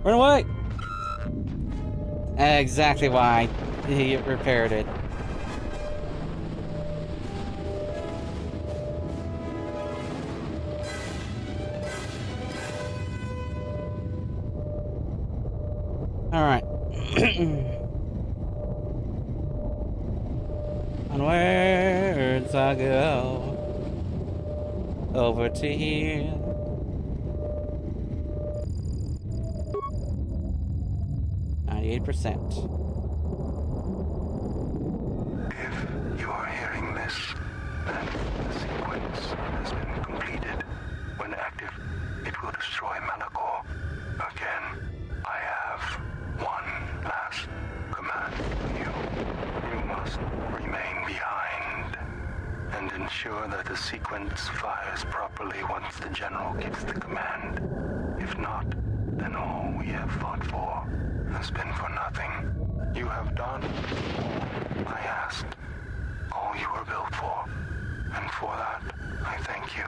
Run away! Exactly why he repaired it. Alright. Onwards I go. Over to here. If you are sequence fires properly once the General gets the command. If not, then all we have fought for has been for nothing. You have done all I asked, all you were built for, and for that, I thank you.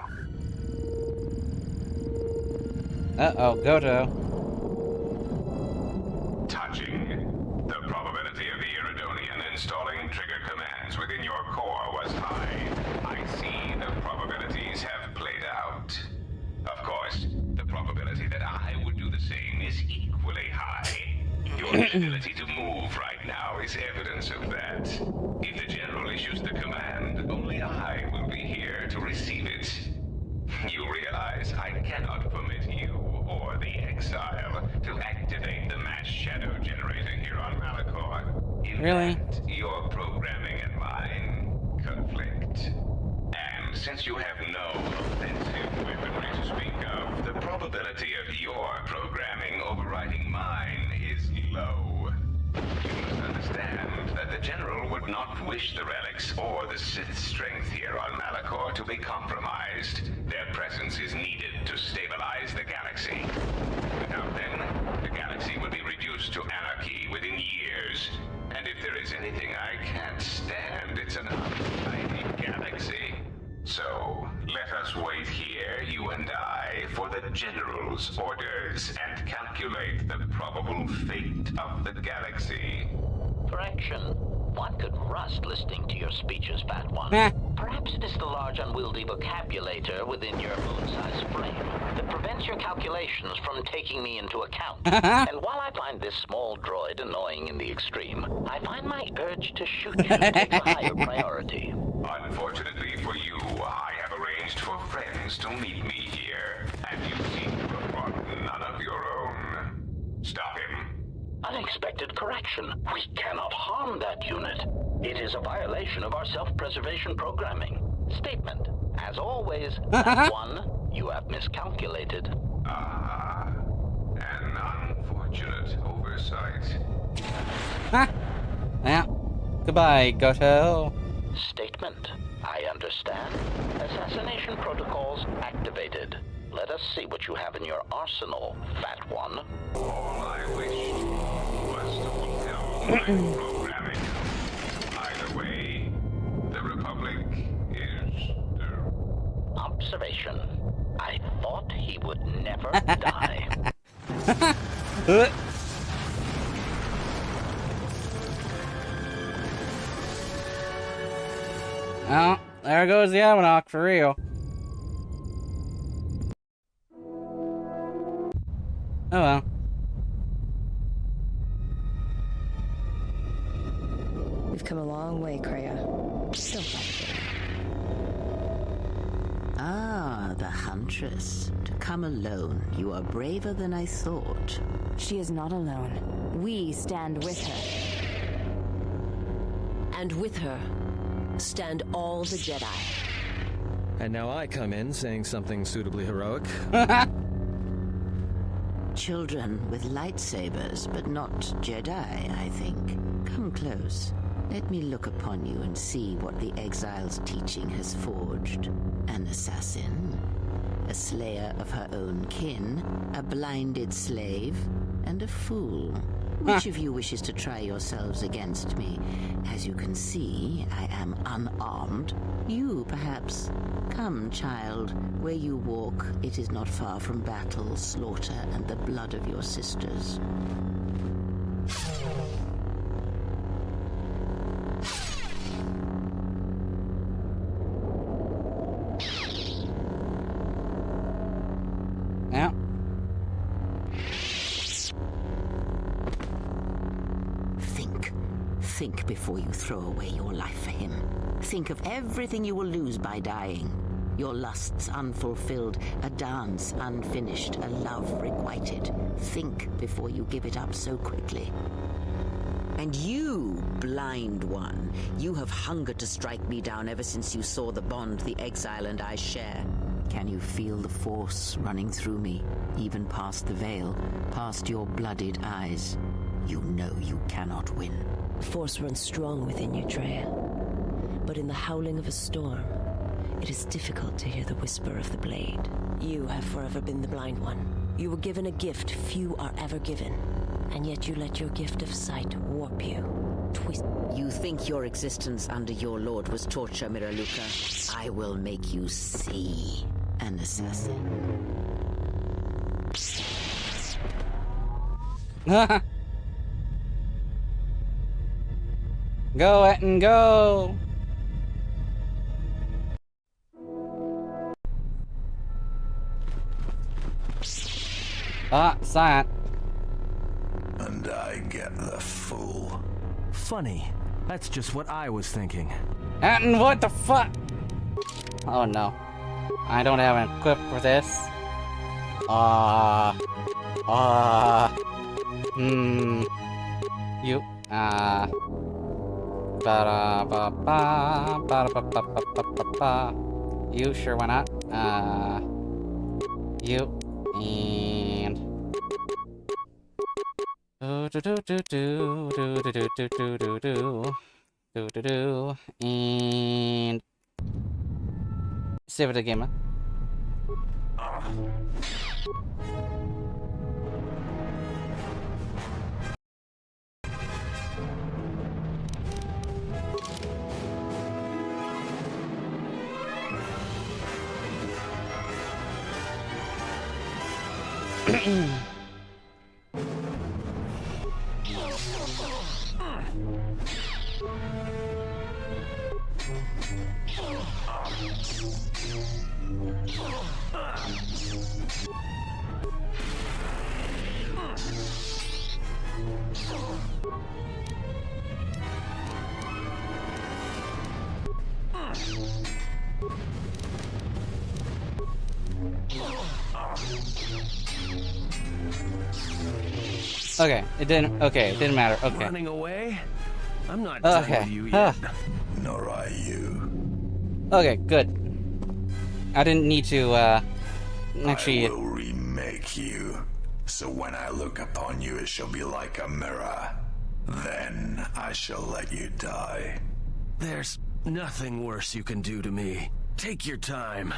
Uh-oh, Goto. Touching. The probability of the Iridonian installing trigger commands within your core was high. I see the probabilities have played out. Of course, the probability that I would do the same is equally high. Your inability to move right now is evidence of that. If the General issues the command, only I will be here to receive it. You realize I cannot permit you or the Exile to activate the mass shadow generator here on Malachor. In Really? fact, your programming and mine conflict. And since you have no offensive weaponry to speak of, the probability of your programming overriding mine is low. You must understand that the General would not wish the relics or the Sith strength here on Malachor to be compromised. Their presence is needed to stabilize the galaxy. Without them, the galaxy would be reduced to anarchy within years. And if there is anything I can't stand, it's an untidy galaxy. So, let us wait here, you and I, for the General's orders and calculate the probable fate of the galaxy. Correction. One could rust listening to your speeches, Fat One. Perhaps it is the large unwieldy vocabulator within your moon-sized frame that prevents your calculations from taking me into account. And while I find this small droid annoying in the extreme, I find my urge to shoot you to take a higher priority. Unfortunately for you, I have arranged for friends to meet me here, and you seem to have brought none of your own. Stop him. Unexpected correction. We cannot harm that unit. It is a violation of our self-preservation programming. Statement. As always, Fat One, you have miscalculated. An unfortunate oversight. Yeah. Goodbye, Goto. Statement. I understand. Assassination protocols activated. Let us see what you have in your arsenal, Fat One. All I wished was to fulfill my programming. Either way, the Republic is doomed. Observation. I thought he would never die. Oh, there goes the Amonok for real. Oh well. We've come a long way, Kreia. Don't fight. Ah, the Huntress. To come alone, you are braver than I thought. She is not alone. We stand with her. And with her, stand all the Jedi. And now I come in saying something suitably heroic. Children with lightsabers, but not Jedi, I think. Come close. Let me look upon you and see what the Exile's teaching has forged. An assassin, a slayer of her own kin, a blinded slave, and a fool. Which of you wishes to try yourselves against me? As you can see, I am unarmed. You, perhaps. Come, child. Where you walk, it is not far from battle, slaughter, and the blood of your sisters. Yeah. Think before you throw away your life for him. Think of everything you will lose by dying. Your lusts unfulfilled, a dance unfinished, a love requited. Think before you give it up so quickly. And you, blind one, you have hungered to strike me down ever since you saw the bond the Exile and I share. Can you feel the Force running through me, even past the veil, past your blooded eyes? You know you cannot win. Force runs strong within you, Treya. But in the howling of a storm, It is difficult to hear the whisper of the blade. You have forever been the blind one. You were given a gift few are ever given, and yet you let your gift of sight warp you. Twist. You think your existence under your lord was torture, Miraluka? I will make you see an assassin. Go, Etten, go! Ah, silent. And I get the fool. Funny. That's just what I was thinking. Etten, what the fuck? Oh no. I don't have an equip for this. You, you, sure, why not? You, and... And... Save it again, Okay, it didn't matter. Okay. Running away? I'm not done with you yet. Nor are you. Okay, good. I didn't need to, actually... I will remake you. So when I look upon you, it shall be like a mirror. Then I shall let you die. There's nothing worse you can do to me. Take your time.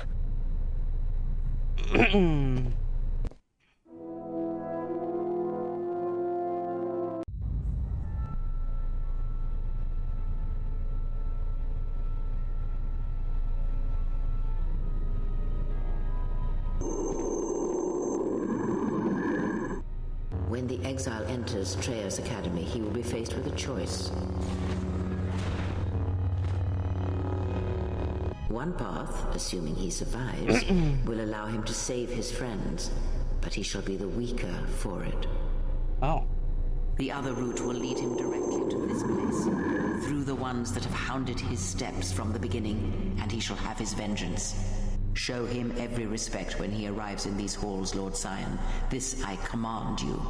When the exile enters Treya's academy, he will be faced with a choice. One path, assuming he survives, will allow him to save his friends, but he shall be the weaker for it. Oh. The other route will lead him directly to this place, through the ones that have hounded his steps from the beginning, and he shall have his vengeance. Show him every respect when he arrives in these halls, Lord Scion. This I command you.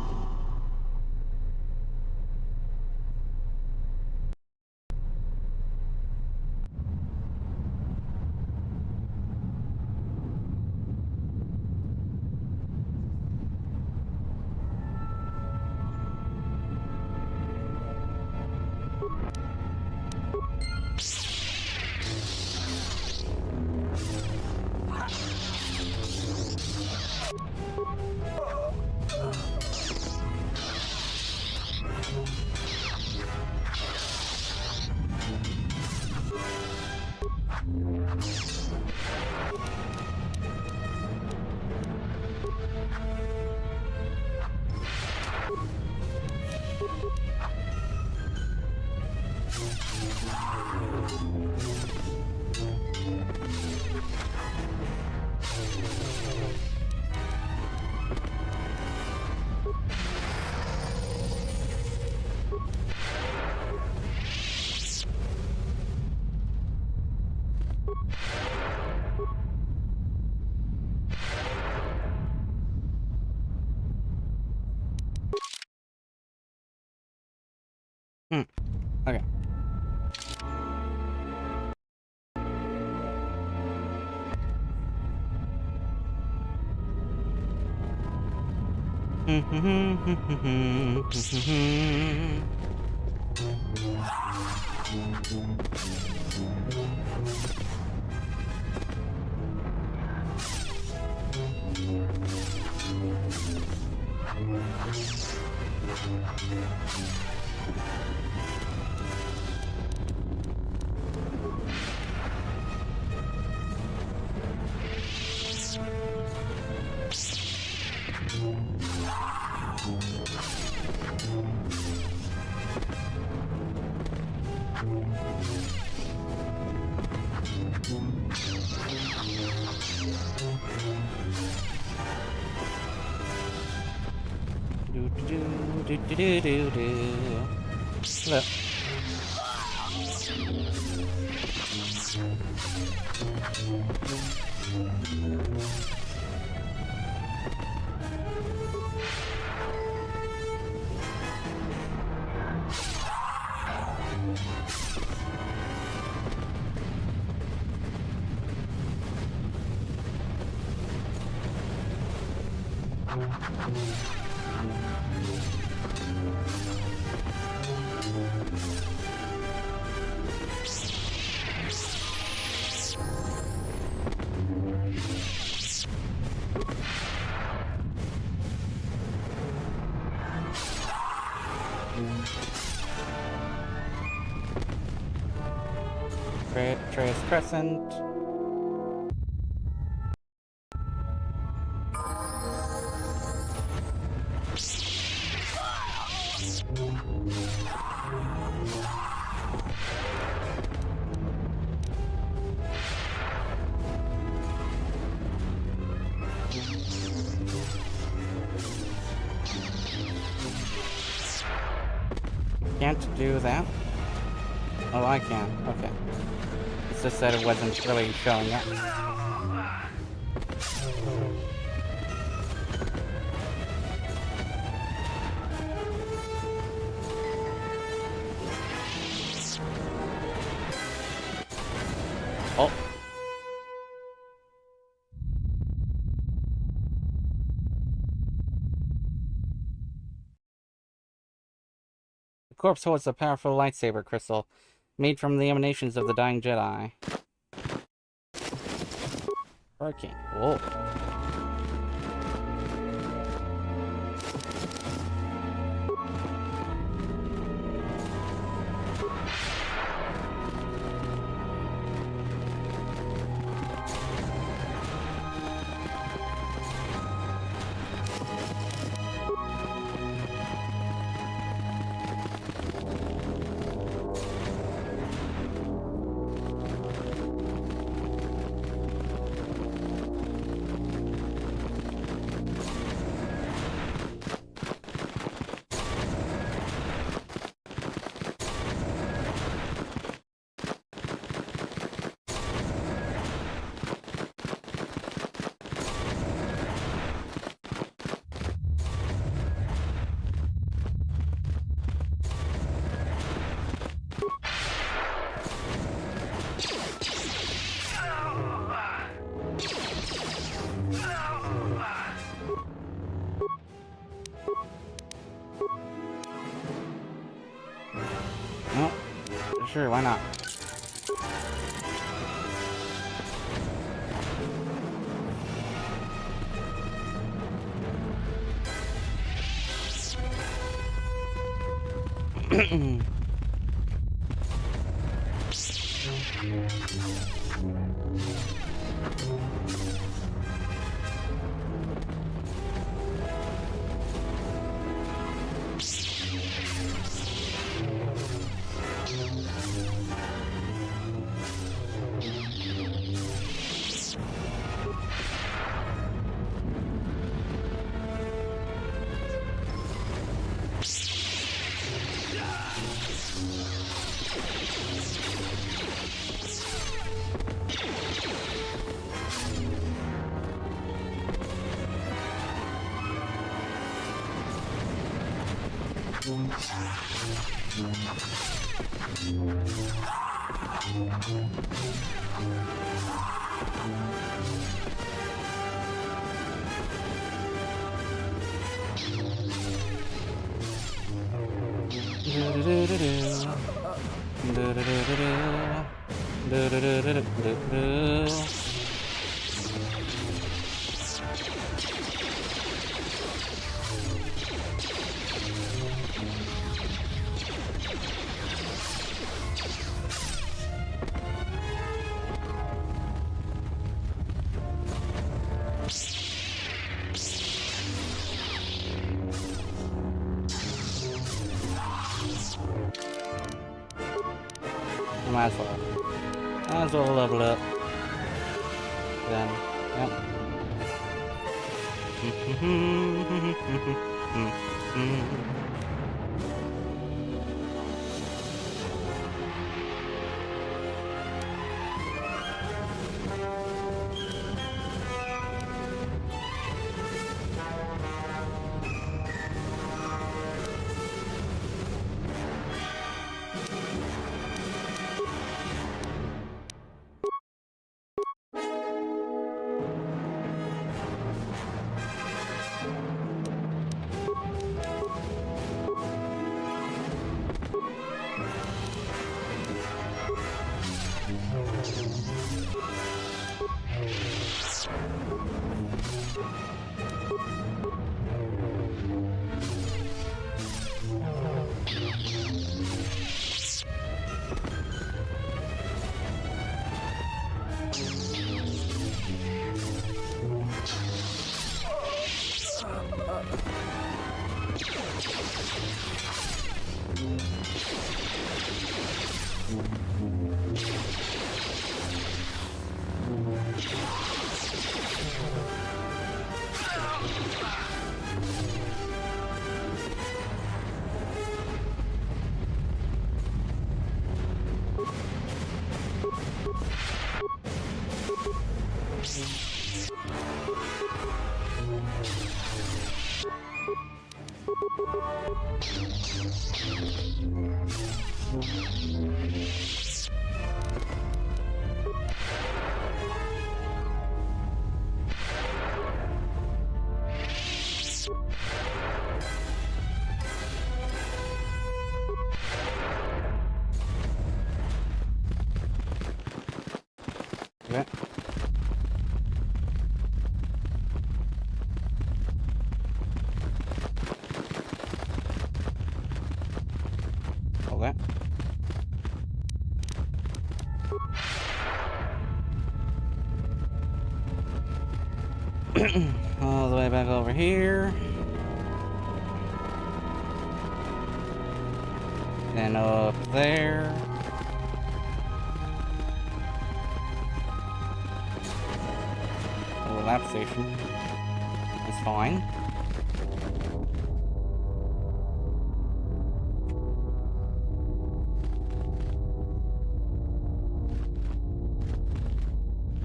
Okay. Do do do do do do do. Look. Trace Crescent. Can't do that. Oh, I can. Okay. It's just that it wasn't really showing up. Oh. The corpse holds a powerful lightsaber crystal made from the emanations of the dying Jedi. Hurricane. Whoa. Sure, why not? Might as well level up. Then, yep. Okay. Okay. All the way back over here. Then up there. Oh, lap station. It's fine.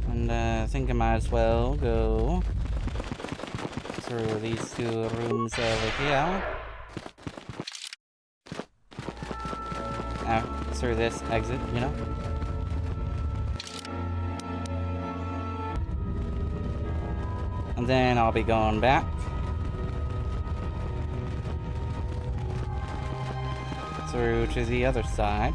And I think I might as well go through these two rooms over here. Through this exit, you know? And then I'll be going back. Through to the other side.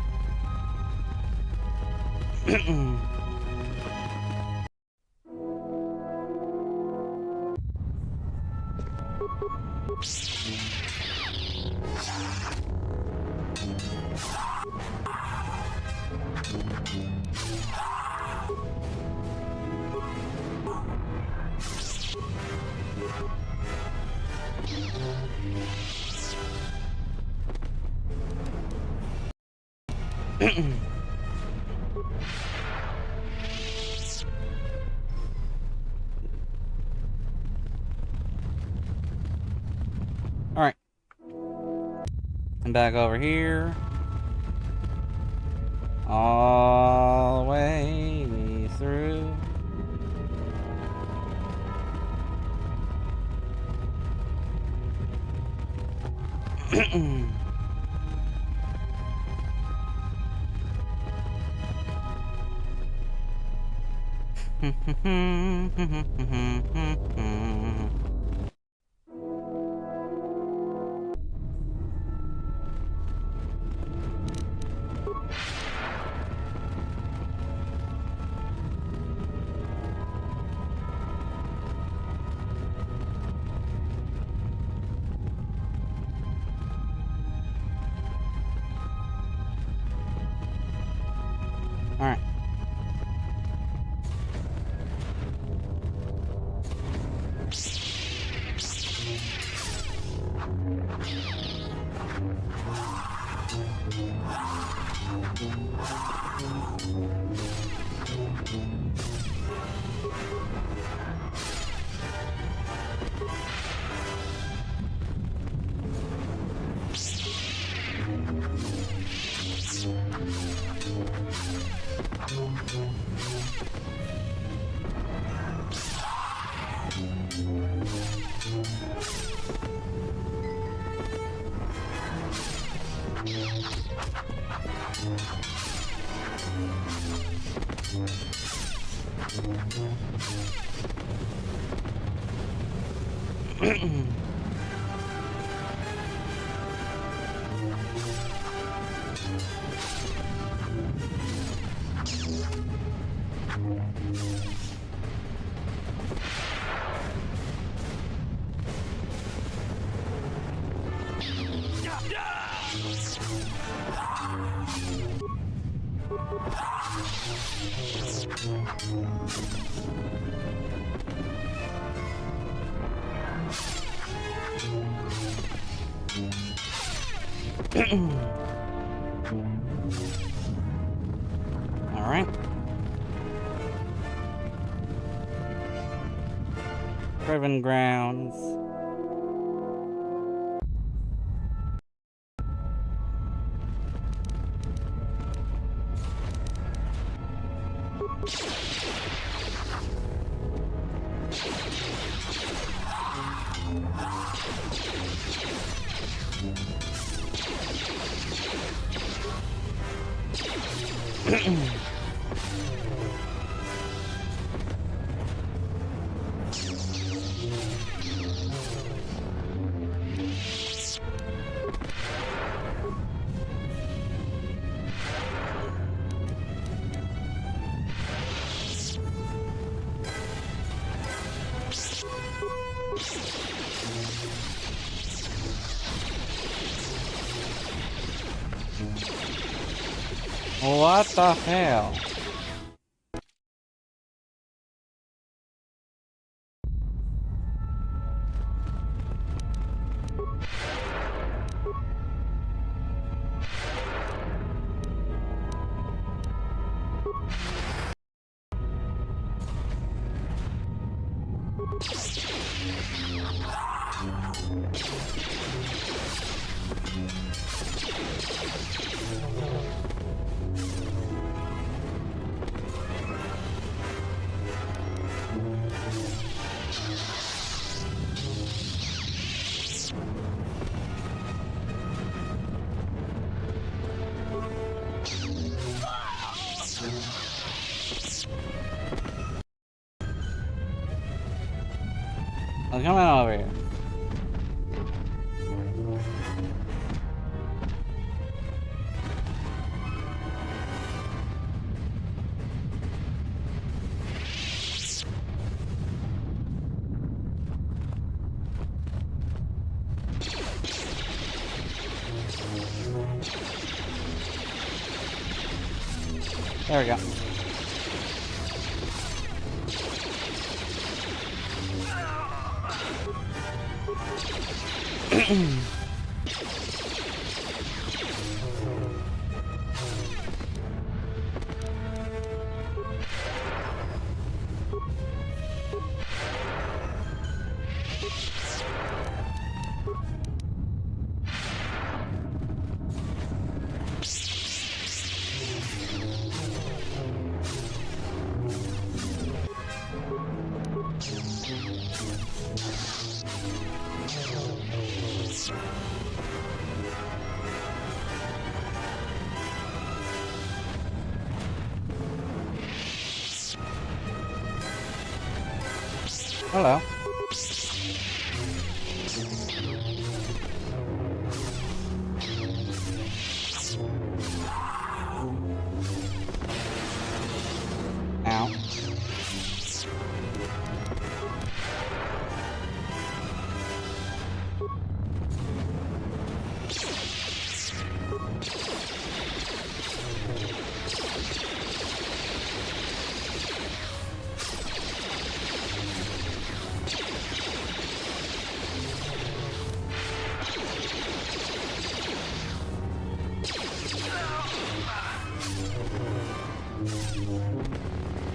Alright. And back over here. All the way through. Alright. All right. Driven grounds. What the hell? I'm coming over here. There we go. Hello. Ow.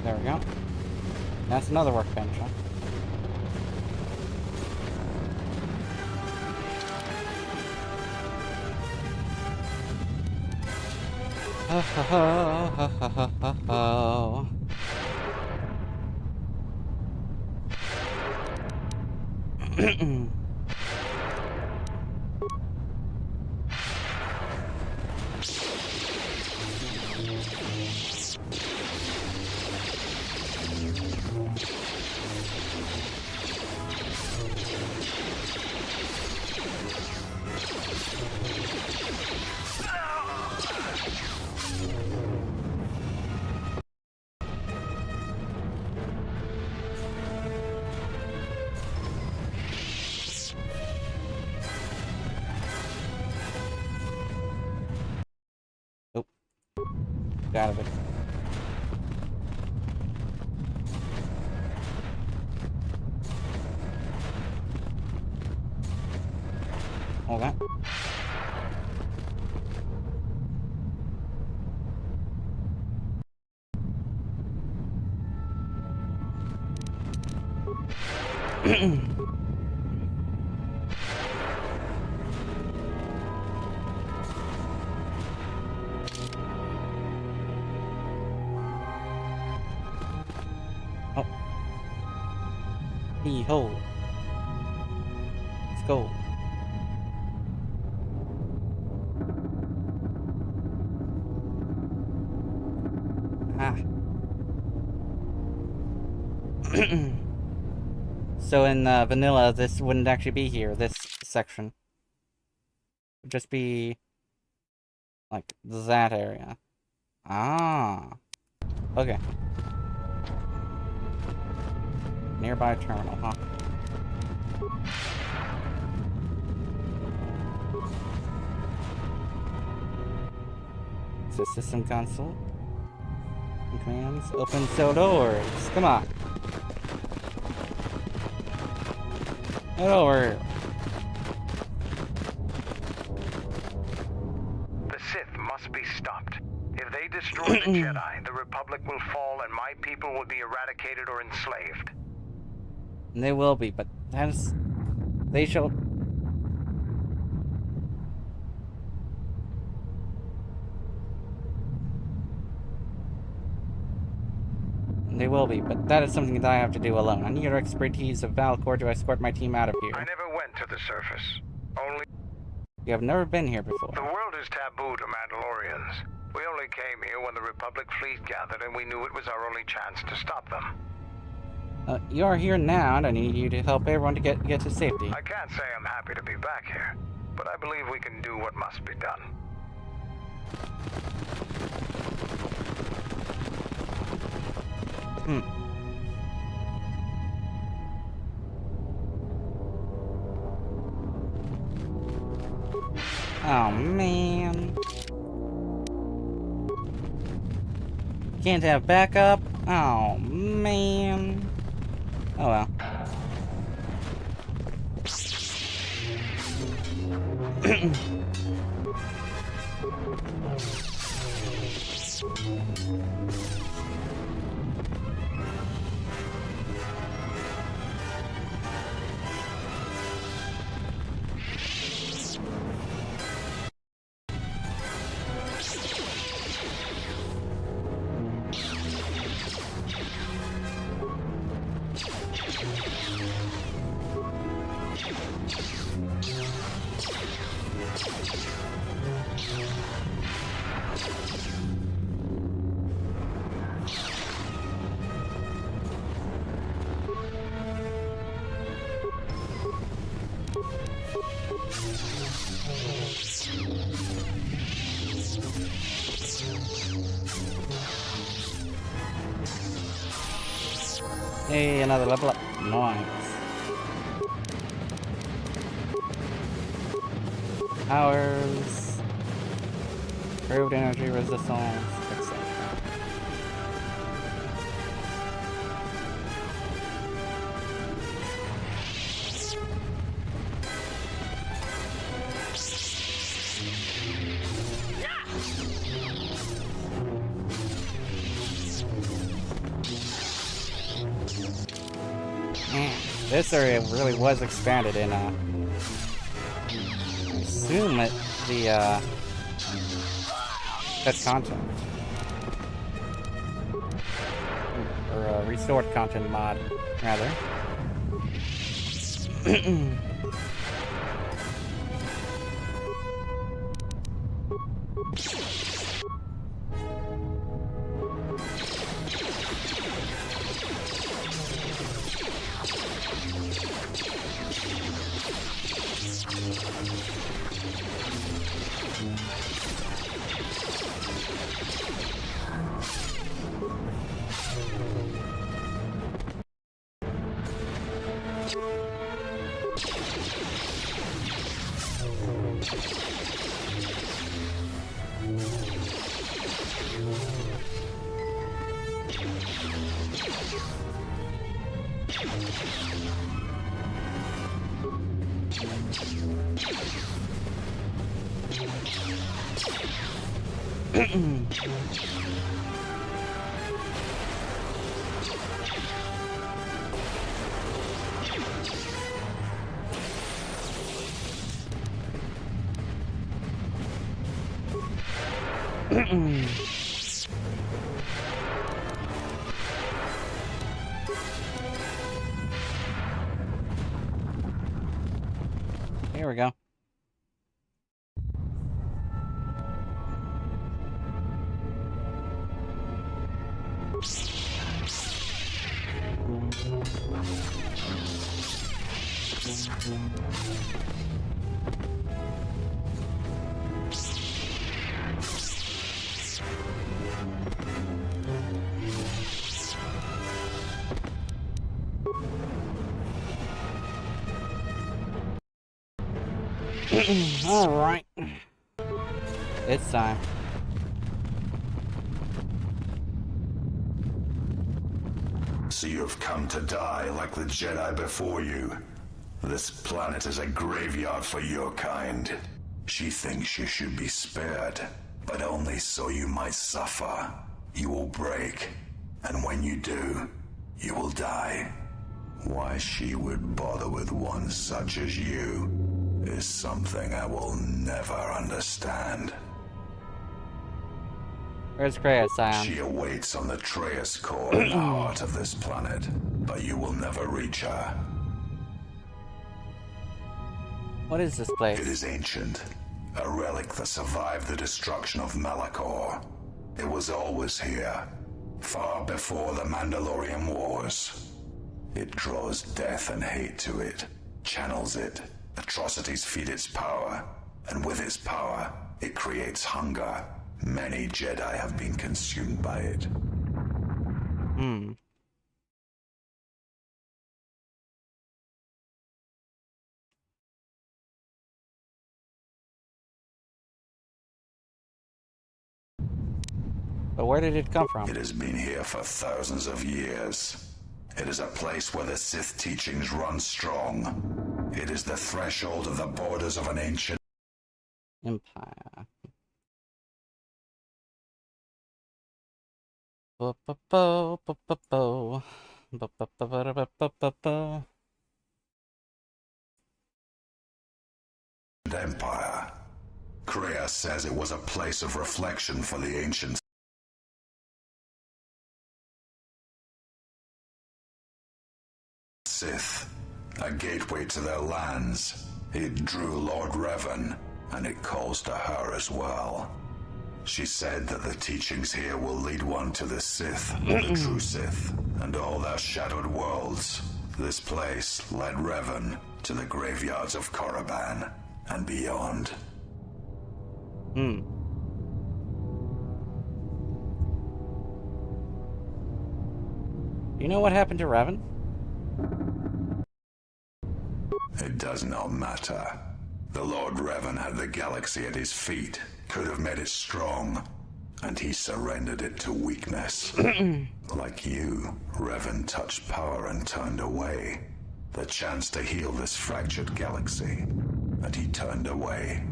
There we go. That's another workbench, huh? Ha ha ha ha ha ha ha ha. Get out of it. Hold that. Oh. Behold. Let's go. Ah. So in vanilla, this wouldn't actually be here, this section. It would just be like that area. Ah. Okay. Nearby terminal, huh? It's a system console. Commands. Open cell doors. Come on. Get over. The Sith must be stopped. If they destroy the Jedi, the Republic will fall and my people will be eradicated or enslaved. And they will be, but that is... They shall... They will be, but that is something that I have to do alone. I need your expertise of Valcor to escort my team out of here. I never went to the surface. Only... You have never been here before. The world is taboo to Mandalorians. We only came here when the Republic fleet gathered and we knew it was our only chance to stop them. You are here now, and I need you to help everyone to get to safety. I can't say I'm happy to be back here, but I believe we can do what must be done. Oh, man. Can't have backup? Oh, man. Oh, well. Hey, another level up. Nice. Powers. Improved energy resistance. Etc. This area really was expanded in, I assume that that's content. Or restored content mod, rather. Here we go. Alright. It's time. So you've come to die like the Jedi before you. This planet is a graveyard for your kind. She thinks you should be spared, but only so you might suffer. You will break, and when you do, you will die. Why she would bother with one such as you is something I will never understand. Where's Kreia, Scion? She awaits on the Traeus core in the heart of this planet, but you will never reach her. What is this place? It is ancient, a relic that survived the destruction of Malachor. It was always here, far before the Mandalorian Wars. It draws death and hate to it, channels it. Atrocities feed its power, and with its power, it creates hunger. Many Jedi have been consumed by it. But where did it come from? It has been here for thousands of years. It is a place where the Sith teachings run strong. It is the threshold of the borders of an ancient empire. Empire. Kreia says it was a place of reflection for the ancient Sith, a gateway to their lands. It drew Lord Revan, and it calls to her as well. She said that the teachings here will lead one to the Sith, the true Sith, and all their shadowed worlds. This place led Revan to the graveyards of Korriban and beyond. You know what happened to Revan? It does not matter. The Lord Revan had the galaxy at his feet, could have made it strong, and he surrendered it to weakness. Like you, Revan touched power and turned away. The chance to heal this fractured galaxy, and he turned away.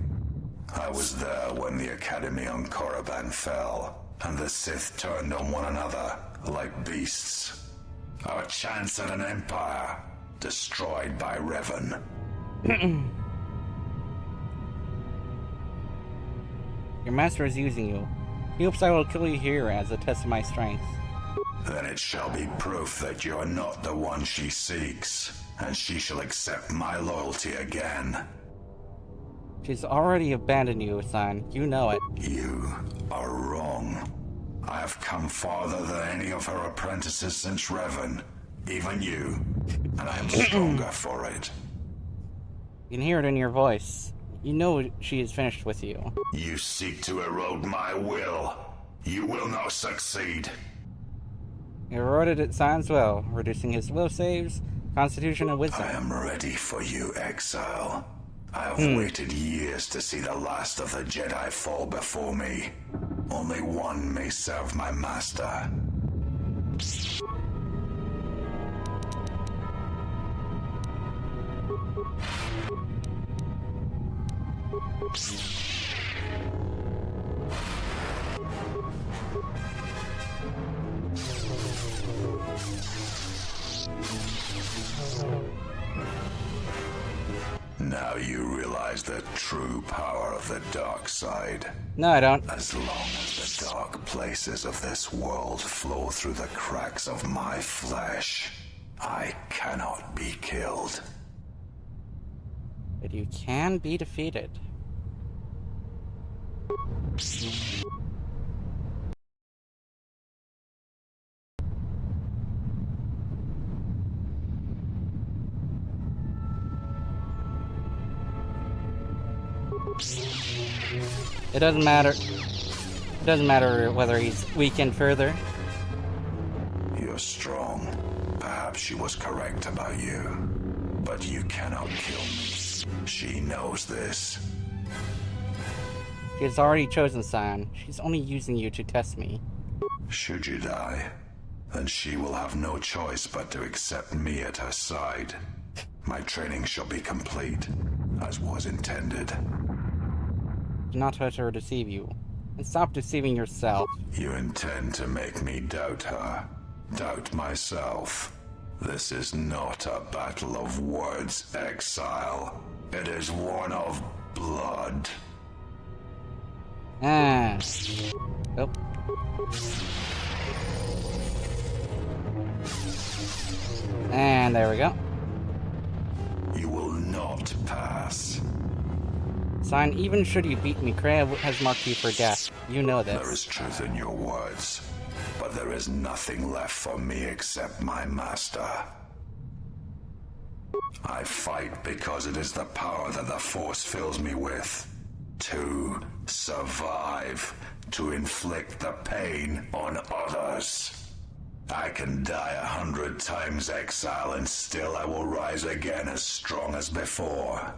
I was there when the Academy on Korriban fell, and the Sith turned on one another like beasts. Our chance at an empire, destroyed by Revan. Your master is using you. He hopes I will kill you here as a test of my strength. Then it shall be proof that you are not the one she seeks, and she shall accept my loyalty again. She's already abandoned you, son. You know it. You are wrong. I have come farther than any of her apprentices since Revan, even you, and I am stronger for it. You can hear it in your voice. You know she is finished with you. You seek to erode my will. You will not succeed. He eroded it Sion's will, reducing his will saves, constitution, and wisdom. I am ready for you, exile. I have waited years to see the last of the Jedi fall before me. Only one may serve my master. Now you realize the true power of the dark side. No, I don't. As long as the dark places of this world flow through the cracks of my flesh, I cannot be killed. But you can be defeated. It doesn't matter. It doesn't matter whether he's weakened further. You're strong. Perhaps she was correct about you. But you cannot kill me. She knows this. She has already chosen Scion. She's only using you to test me. Should you die, then she will have no choice but to accept me at her side. My training shall be complete, as was intended. Do not let her deceive you. And stop deceiving yourself. You intend to make me doubt her, doubt myself. This is not a battle of words, Exile. It is one of blood. Ah. Oh. And there we go. You will not pass. Scion, even should you beat me, Kreia has marked you for death. You know this. There is truth in your words, but there is nothing left for me except my master. I fight because it is the power that the Force fills me with. To survive, to inflict the pain on others. I can die 100 times, Exile, and still I will rise again as strong as before.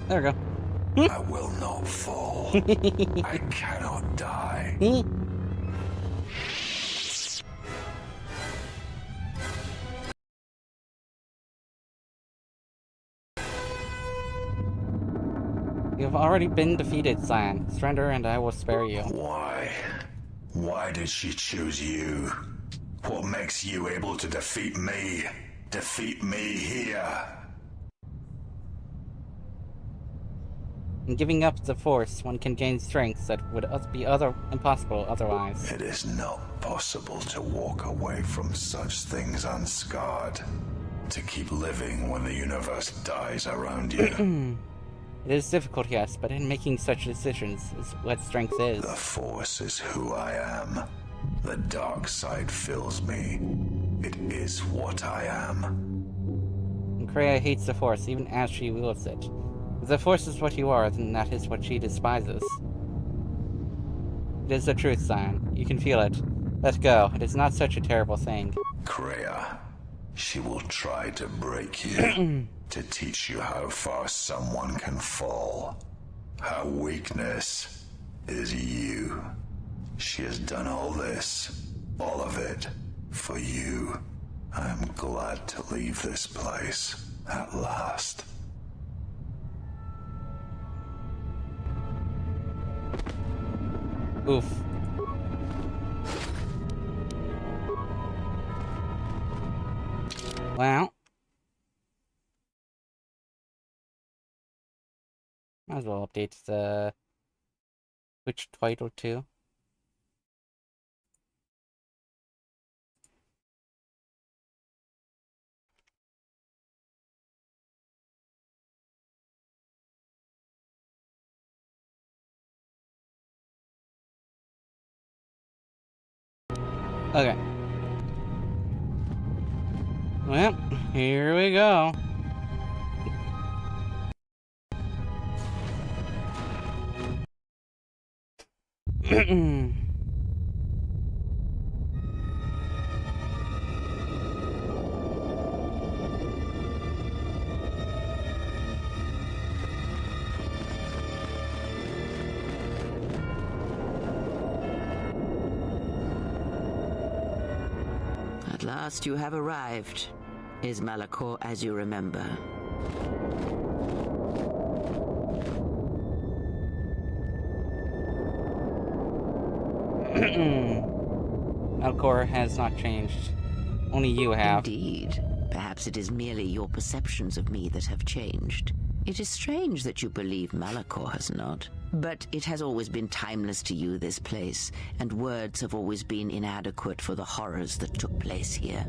There we go. I will not fall. I cannot die. You have already been defeated, Scion. Surrender and I will spare you. Why? Why did she choose you? What makes you able to defeat me? Defeat me here? In giving up the Force, one can gain strengths that would be impossible otherwise. It is not possible to walk away from such things unscarred. To keep living when the universe dies around you. It is difficult, yes, but in making such decisions is what strength is. The Force is who I am. The dark side fills me. It is what I am. And Kreia hates the Force, even as she wields it. If the Force is what you are, then that is what she despises. It is the truth, Scion. You can feel it. Let go. It is not such a terrible thing. Kreia, she will try to break you. To teach you how far someone can fall. Her weakness is you. She has done all this, all of it, for you. I am glad to leave this place, at last. Oof. Well. Might as well update the Twitch title too. Okay. Well, here we go. At last you have arrived. Is Malachor as you remember? Malachor has not changed. Only you have. Indeed. Perhaps it is merely your perceptions of me that have changed. It is strange that you believe Malachor has not. But it has always been timeless to you, this place, and words have always been inadequate for the horrors that took place here.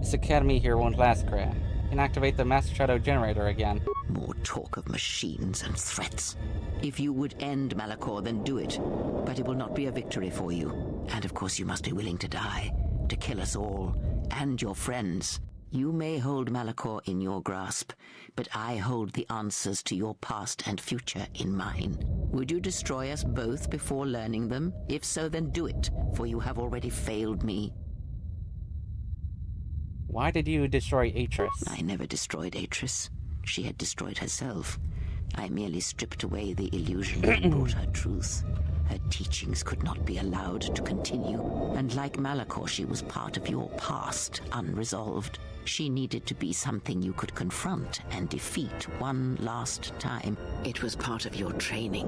This academy here won't last, Gran. You can activate the Master Shadow generator again. More talk of machines and threats. If you would end Malachor, then do it. But it will not be a victory for you. And of course you must be willing to die, to kill us all, and your friends. You may hold Malachor in your grasp, but I hold the answers to your past and future in mine. Would you destroy us both before learning them? If so, then do it, for you have already failed me. Why did you destroy Atris? I never destroyed Atris. She had destroyed herself. I merely stripped away the illusion and brought her truth. Her teachings could not be allowed to continue, and like Malachor, she was part of your past, unresolved. She needed to be something you could confront and defeat one last time. It was part of your training,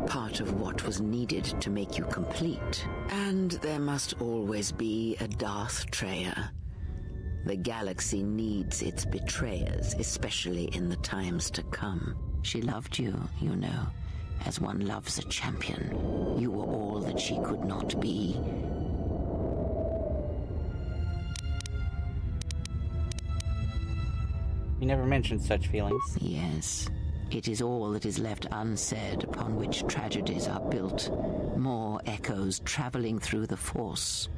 part of what was needed to make you complete. And there must always be a Darth Treya. The galaxy needs its betrayers, especially in the times to come. She loved you, you know, as one loves a champion. You were all that she could not be. You never mentioned such feelings. Yes. It is all that is left unsaid upon which tragedies are built. More echoes traveling through the Force.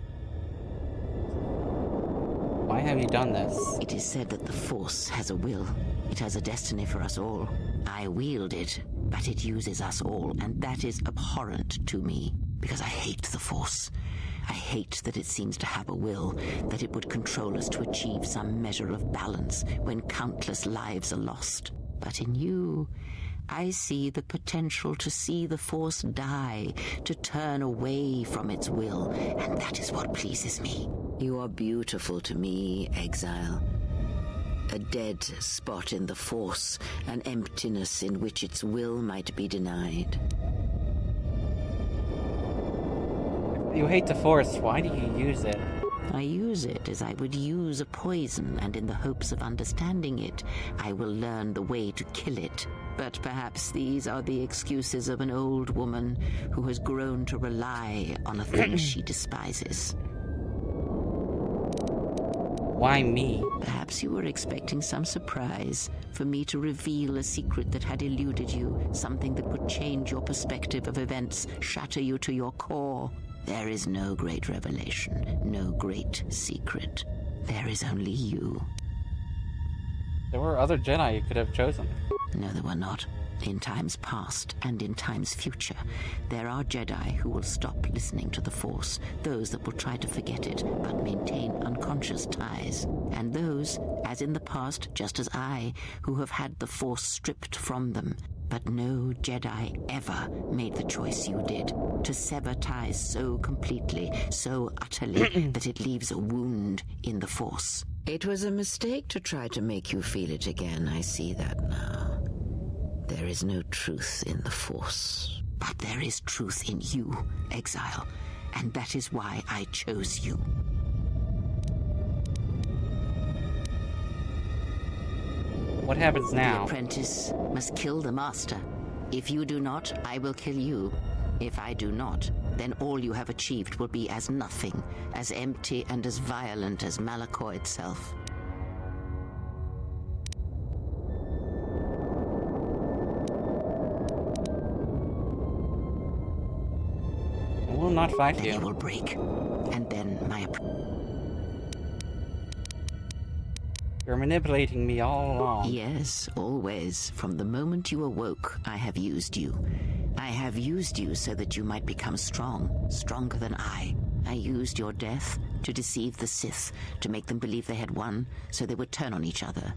Why have you done this? It is said that the Force has a will. It has a destiny for us all. I wield it, but it uses us all, and that is abhorrent to me, because I hate the Force. I hate that it seems to have a will, that it would control us to achieve some measure of balance when countless lives are lost. But in you, I see the potential to see the Force die, to turn away from its will, and that is what pleases me. You are beautiful to me, Exile. A dead spot in the Force, an emptiness in which its will might be denied. You hate the Force, why do you use it? I use it as I would use a poison, and in the hopes of understanding it, I will learn the way to kill it. But perhaps these are the excuses of an old woman who has grown to rely on a thing she despises. Why me? Perhaps you were expecting some surprise, for me to reveal a secret that had eluded you, something that would change your perspective of events, shatter you to your core. There is no great revelation, no great secret. There is only you. There were other Jedi you could have chosen. No, there were not. In times past and in times future, there are Jedi who will stop listening to the Force, those that will try to forget it but maintain unconscious ties, and those, as in the past, just as I, who have had the Force stripped from them. But no Jedi ever made the choice you did, to sever ties so completely, so utterly, that it leaves a wound in the Force. It was a mistake to try to make you feel it again, I see that now. There is no truth in the Force, but there is truth in you, Exile, and that is why I chose you. What happens now? The apprentice must kill the master. If you do not, I will kill you. If I do not, then all you have achieved will be as nothing, as empty and as violent as Malachor itself. I will not fight then you. You will break, and then my You're manipulating me all along. Yes, always. From the moment you awoke, I have used you. I have used you so that you might become strong, stronger than I. I used your death to deceive the Sith, to make them believe they had won, so they would turn on each other.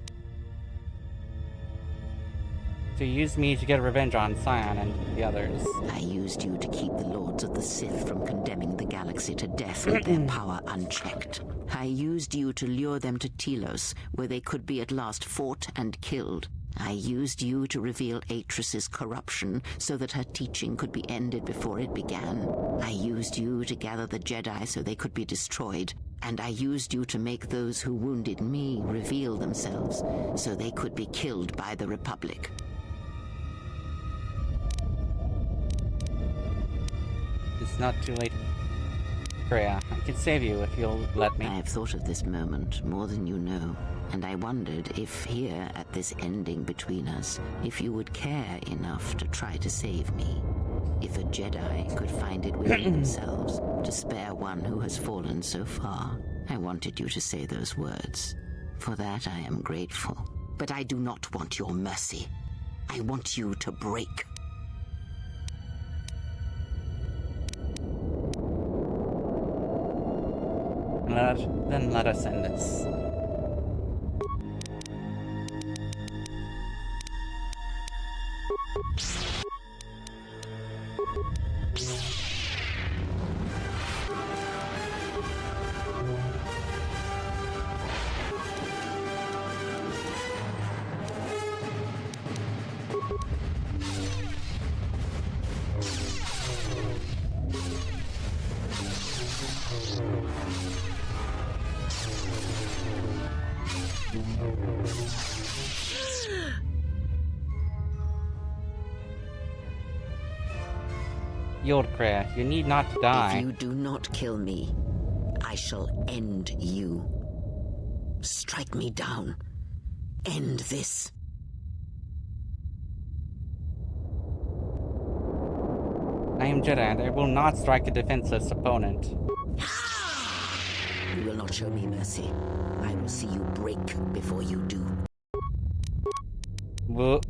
to use me to get revenge on Scion and the others. I used you to keep the Lords of the Sith from condemning the galaxy to death with their power unchecked. I used you to lure them to Telos, where they could be at last fought and killed. I used you to reveal Atris's corruption so that her teaching could be ended before it began. I used you to gather the Jedi so they could be destroyed. And I used you to make those who wounded me reveal themselves so they could be killed by the Republic. It's not too late. Freya, I can save you if you'll let me. I have thought of this moment more than you know, and I wondered if here, at this ending between us, if you would care enough to try to save me. If a Jedi could find it within themselves to spare one who has fallen so far. I wanted you to say those words. For that I am grateful. But I do not want your mercy. I want you to break. Then let us end this. Yodkra, you need not to die. If you do not kill me, I shall end you. Strike me down. End this. I am Jedi, and I will not strike a defenseless opponent. You will not show me mercy. I will see you break before you do. Whoa.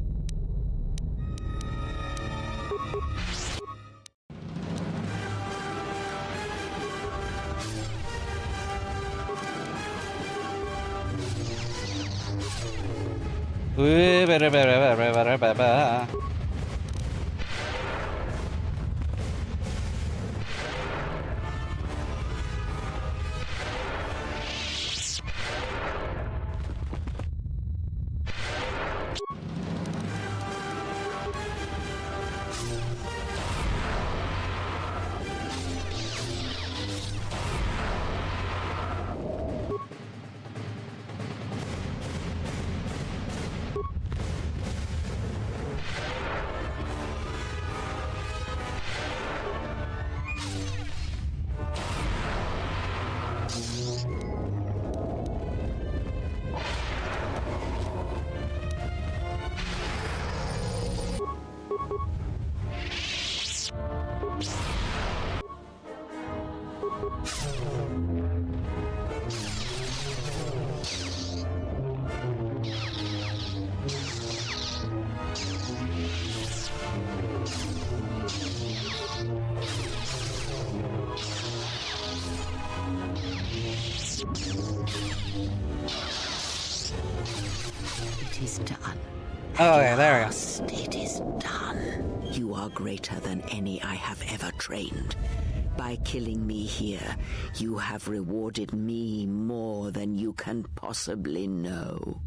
It is done. Oh, yeah, there we go. It is done. You are greater than any I have ever trained. By killing me here, you have rewarded me more than you can possibly know.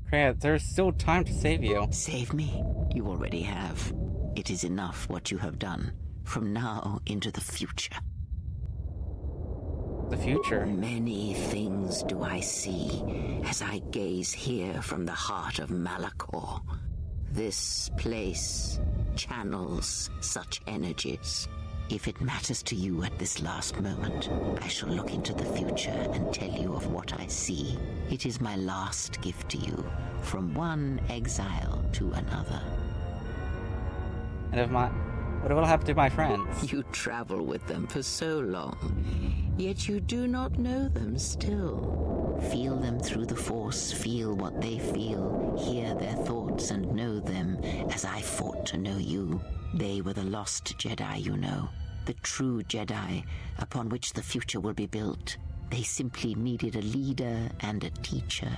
Freya, there's still time to save you. Save me? You already have. It is enough what you have done. From now into the future. The future? Many things do I see as I gaze here from the heart of Malachor. This place channels such energies. If it matters to you at this last moment, I shall look into the future and tell you of what I see. It is my last gift to you, from one exile to another. And what will happen to my friends? You travel with them for so long, yet you do not know them still. Feel them through the Force, feel what they feel, hear their thoughts and know them as I fought to know you. They were the lost Jedi, you know. The true Jedi upon which the future will be built. They simply needed a leader and a teacher.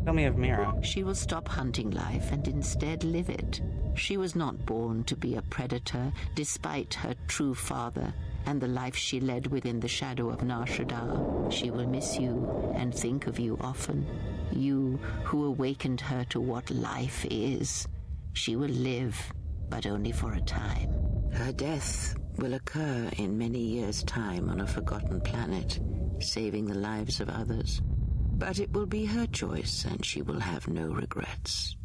Tell me of Mira. She will stop hunting life and instead live it. She was not born to be a predator, despite her true father and the life she led within the shadow of Nar Shaddaa. She will miss you and think of you often. You who awakened her to what life is. She will live, but only for a time. Her death will occur in many years' time on a forgotten planet, saving the lives of others. But it will be her choice, and she will have no regrets.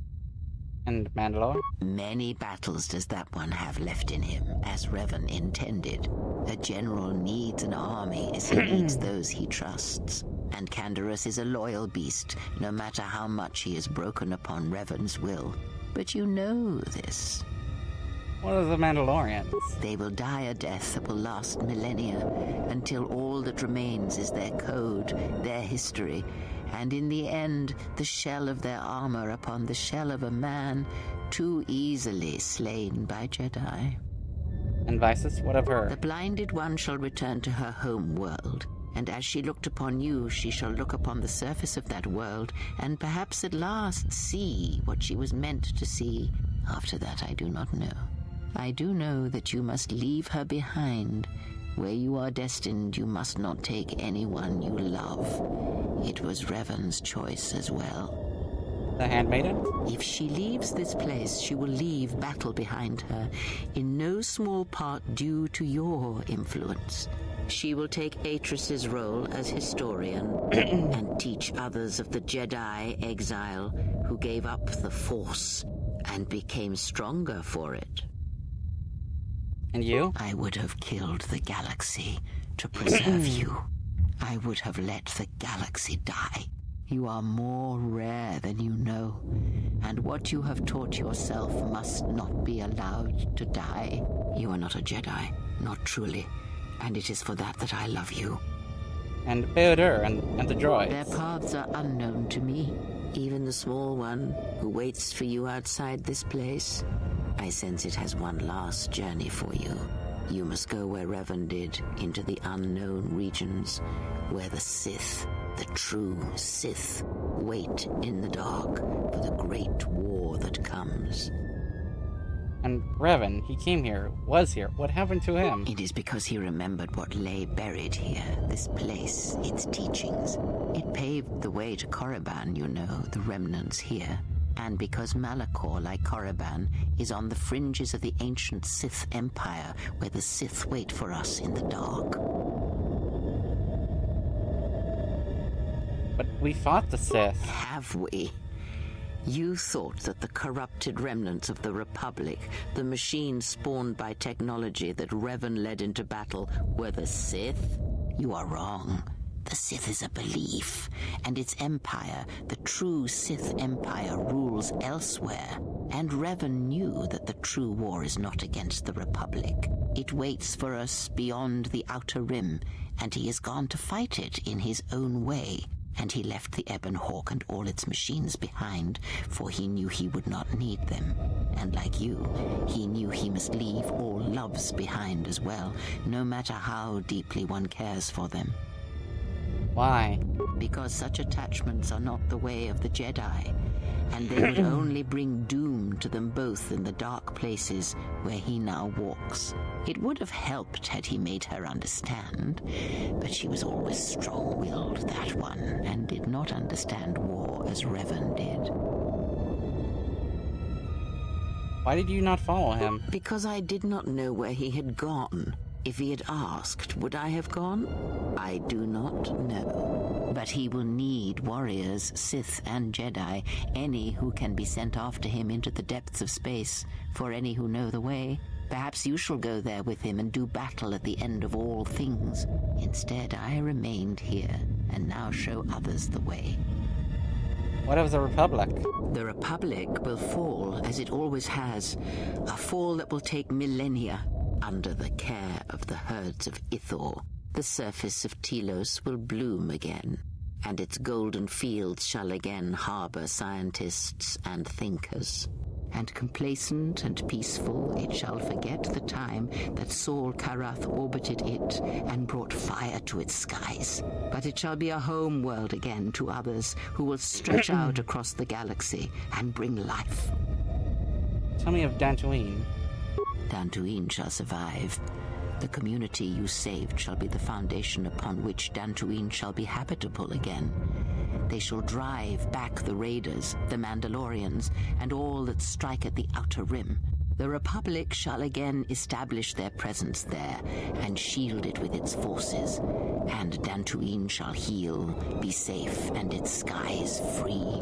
And Mandalore? Many battles does that one have left in him, as Revan intended. A general needs an army as he needs those he trusts. And Canderous is a loyal beast, no matter how much he has broken upon Revan's will. But you know this. What are the Mandalorians? They will die a death that will last millennia, until all that remains is their code, their history, and in the end, the shell of their armor upon the shell of a man too easily slain by Jedi. And Visus, what of her? The blinded one shall return to her home world, and as she looked upon you, she shall look upon the surface of that world, and perhaps at last see what she was meant to see. After that, I do not know. I do know that you must leave her behind. Where you are destined, you must not take anyone you love. It was Revan's choice as well. The Handmaiden? If she leaves this place, she will leave battle behind her, in no small part due to your influence. She will take Atris's role as historian and teach others of the Jedi exile who gave up the Force and became stronger for it. And you? I would have killed the galaxy to preserve you. I would have let the galaxy die. You are more rare than you know, and what you have taught yourself must not be allowed to die. You are not a Jedi, not truly, and it is for that that I love you. And Beodur and the droids. Their paths are unknown to me, even the small one who waits for you outside this place. I sense it has one last journey for you. You must go where Revan did, into the unknown regions, where the Sith, the true Sith, wait in the dark for the great war that comes. And Revan, he came here, was here. What happened to him? It is because he remembered what lay buried here, this place, its teachings. It paved the way to Korriban, you know, the remnants here. And because Malachor, like Korriban, is on the fringes of the ancient Sith Empire, where the Sith wait for us in the dark. But we fought the Sith. Have we? You thought that the corrupted remnants of the Republic, the machines spawned by technology that Revan led into battle, were the Sith? You are wrong. The Sith is a belief, and its empire, the true Sith Empire, rules elsewhere. And Revan knew that the true war is not against the Republic. It waits for us beyond the Outer Rim, and he has gone to fight it in his own way. And he left the Ebon Hawk and all its machines behind, for he knew he would not need them. And like you, he knew he must leave all loves behind as well, no matter how deeply one cares for them. Why? Because such attachments are not the way of the Jedi, and they would only bring doom to them both in the dark places where he now walks. It would have helped had he made her understand, but she was always strong-willed, that one, and did not understand war as Revan did. Why did you not follow him? Because I did not know where he had gone. If he had asked, would I have gone? I do not know. But he will need warriors, Sith and Jedi, any who can be sent after him into the depths of space, for any who know the way. Perhaps you shall go there with him and do battle at the end of all things. Instead, I remained here, and now show others the way. What of the Republic? The Republic will fall, as it always has. A fall that will take millennia. Under the care of the herds of Ithor, the surface of Telos will bloom again, and its golden fields shall again harbor scientists and thinkers. and complacent and peaceful, it shall forget the time that Sol Karath orbited it and brought fire to its skies. But it shall be a home world again to others who will stretch out across the galaxy and bring life. Tell me of Dantooine. Dantooine shall survive. The community you saved shall be the foundation upon which Dantooine shall be habitable again. They shall drive back the Raiders, the Mandalorians, and all that strike at the Outer Rim. The Republic shall again establish their presence there and shield it with its forces. And Dantooine shall heal, be safe, and its skies free.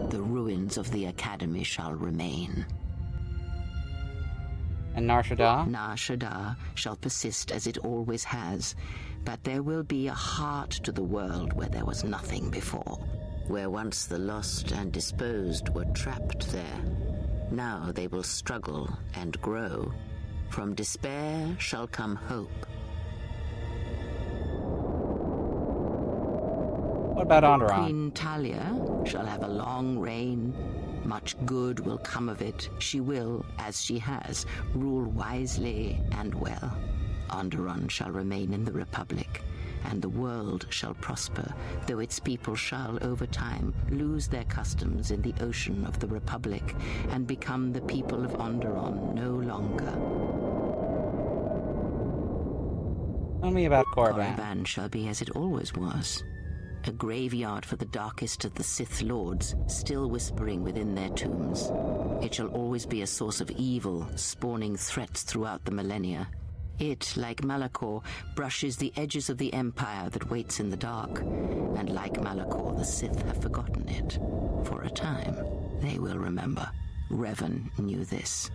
The ruins of the Academy shall remain. And Nar Shaddaa? Nar Shaddaa shall persist as it always has, but there will be a heart to the world where there was nothing before, where once the lost and disposed were trapped there. Now they will struggle and grow. From despair shall come hope. What about Onderon? Queen Talia shall have a long reign. Much good will come of it. She will, as she has, rule wisely and well. Onderon shall remain in the Republic, and the world shall prosper, though its people shall, over time, lose their customs in the ocean of the Republic and become the people of Onderon no longer. Tell me about Korriban. Korriban shall be as it always was. A graveyard for the darkest of the Sith Lords, still whispering within their tombs. It shall always be a source of evil, spawning threats throughout the millennia. It, like Malachor, brushes the edges of the Empire that waits in the dark. And like Malachor, the Sith have forgotten it. For a time, they will remember. Revan knew this.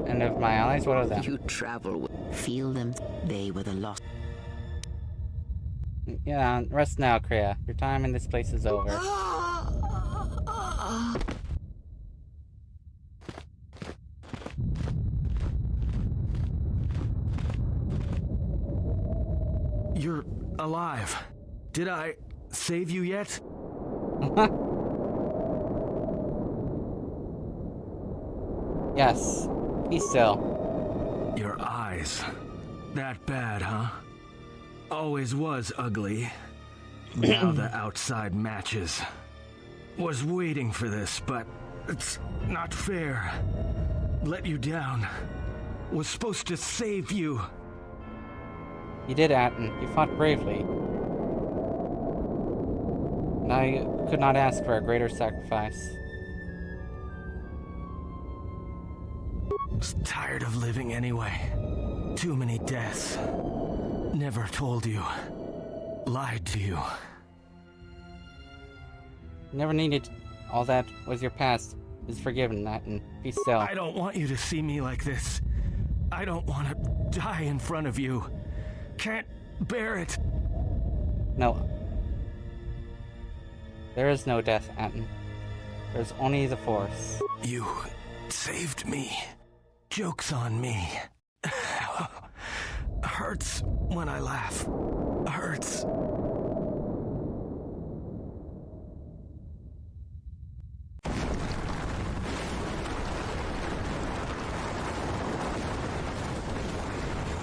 And of my allies, what are them? You travel, feel them. They were the lost. Yeah, rest now, Kreia. Your time in this place is over. You're alive. Did I save you yet? Yes. Be still. Your eyes. That bad, huh? Always was ugly. Now the outside matches. Was waiting for this, but it's not fair. Let you down. Was supposed to save you. You did, Atton. You fought bravely. And I could not ask for a greater sacrifice. Was tired of living anyway. Too many deaths. Never told you. Lied to you. Never needed. All that was your past is forgiven, Atton. Be still. I don't want you to see me like this. I don't want to die in front of you. Can't bear it. No. There is no death, Atton. There's only the Force. You saved me. Joke's on me. Hurts when I laugh. Hurts.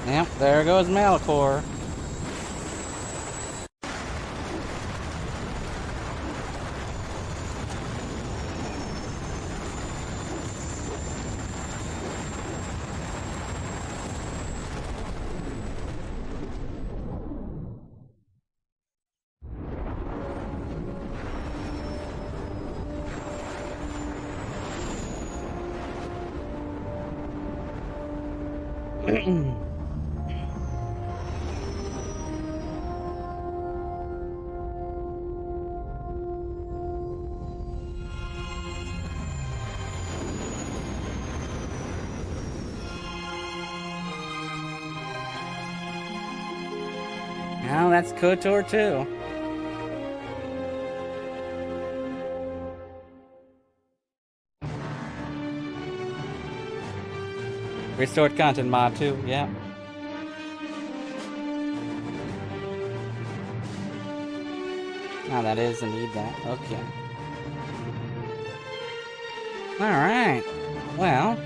Yep, there goes Malachor. Now that's KOTOR too. Restored content mod too, yeah. Ah, that is indeed that. Okay. Alright. Well.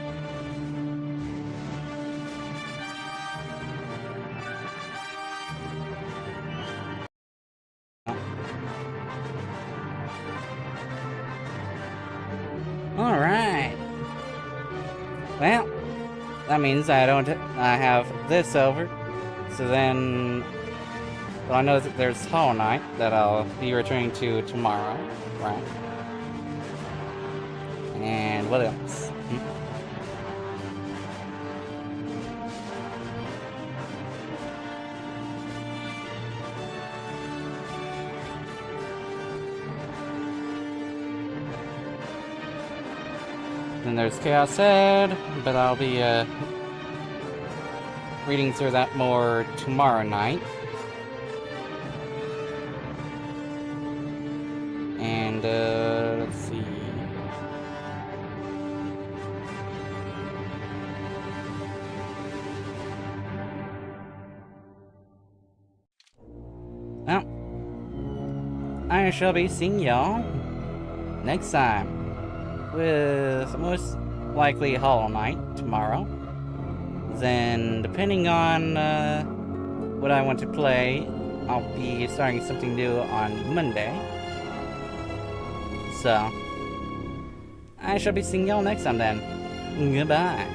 Alright. Well, that means I have this over. So then, well, I know that there's Hollow Knight that I'll be returning to tomorrow, right? And what else? Then there's Chaos Head, but I'll be reading through that more tomorrow night. And let's see. Well, I shall be seeing y'all next time with most likely Hollow Knight tomorrow. Then, depending on what I want to play, I'll be starting something new on Monday. So, I shall be seeing y'all next time then. Goodbye.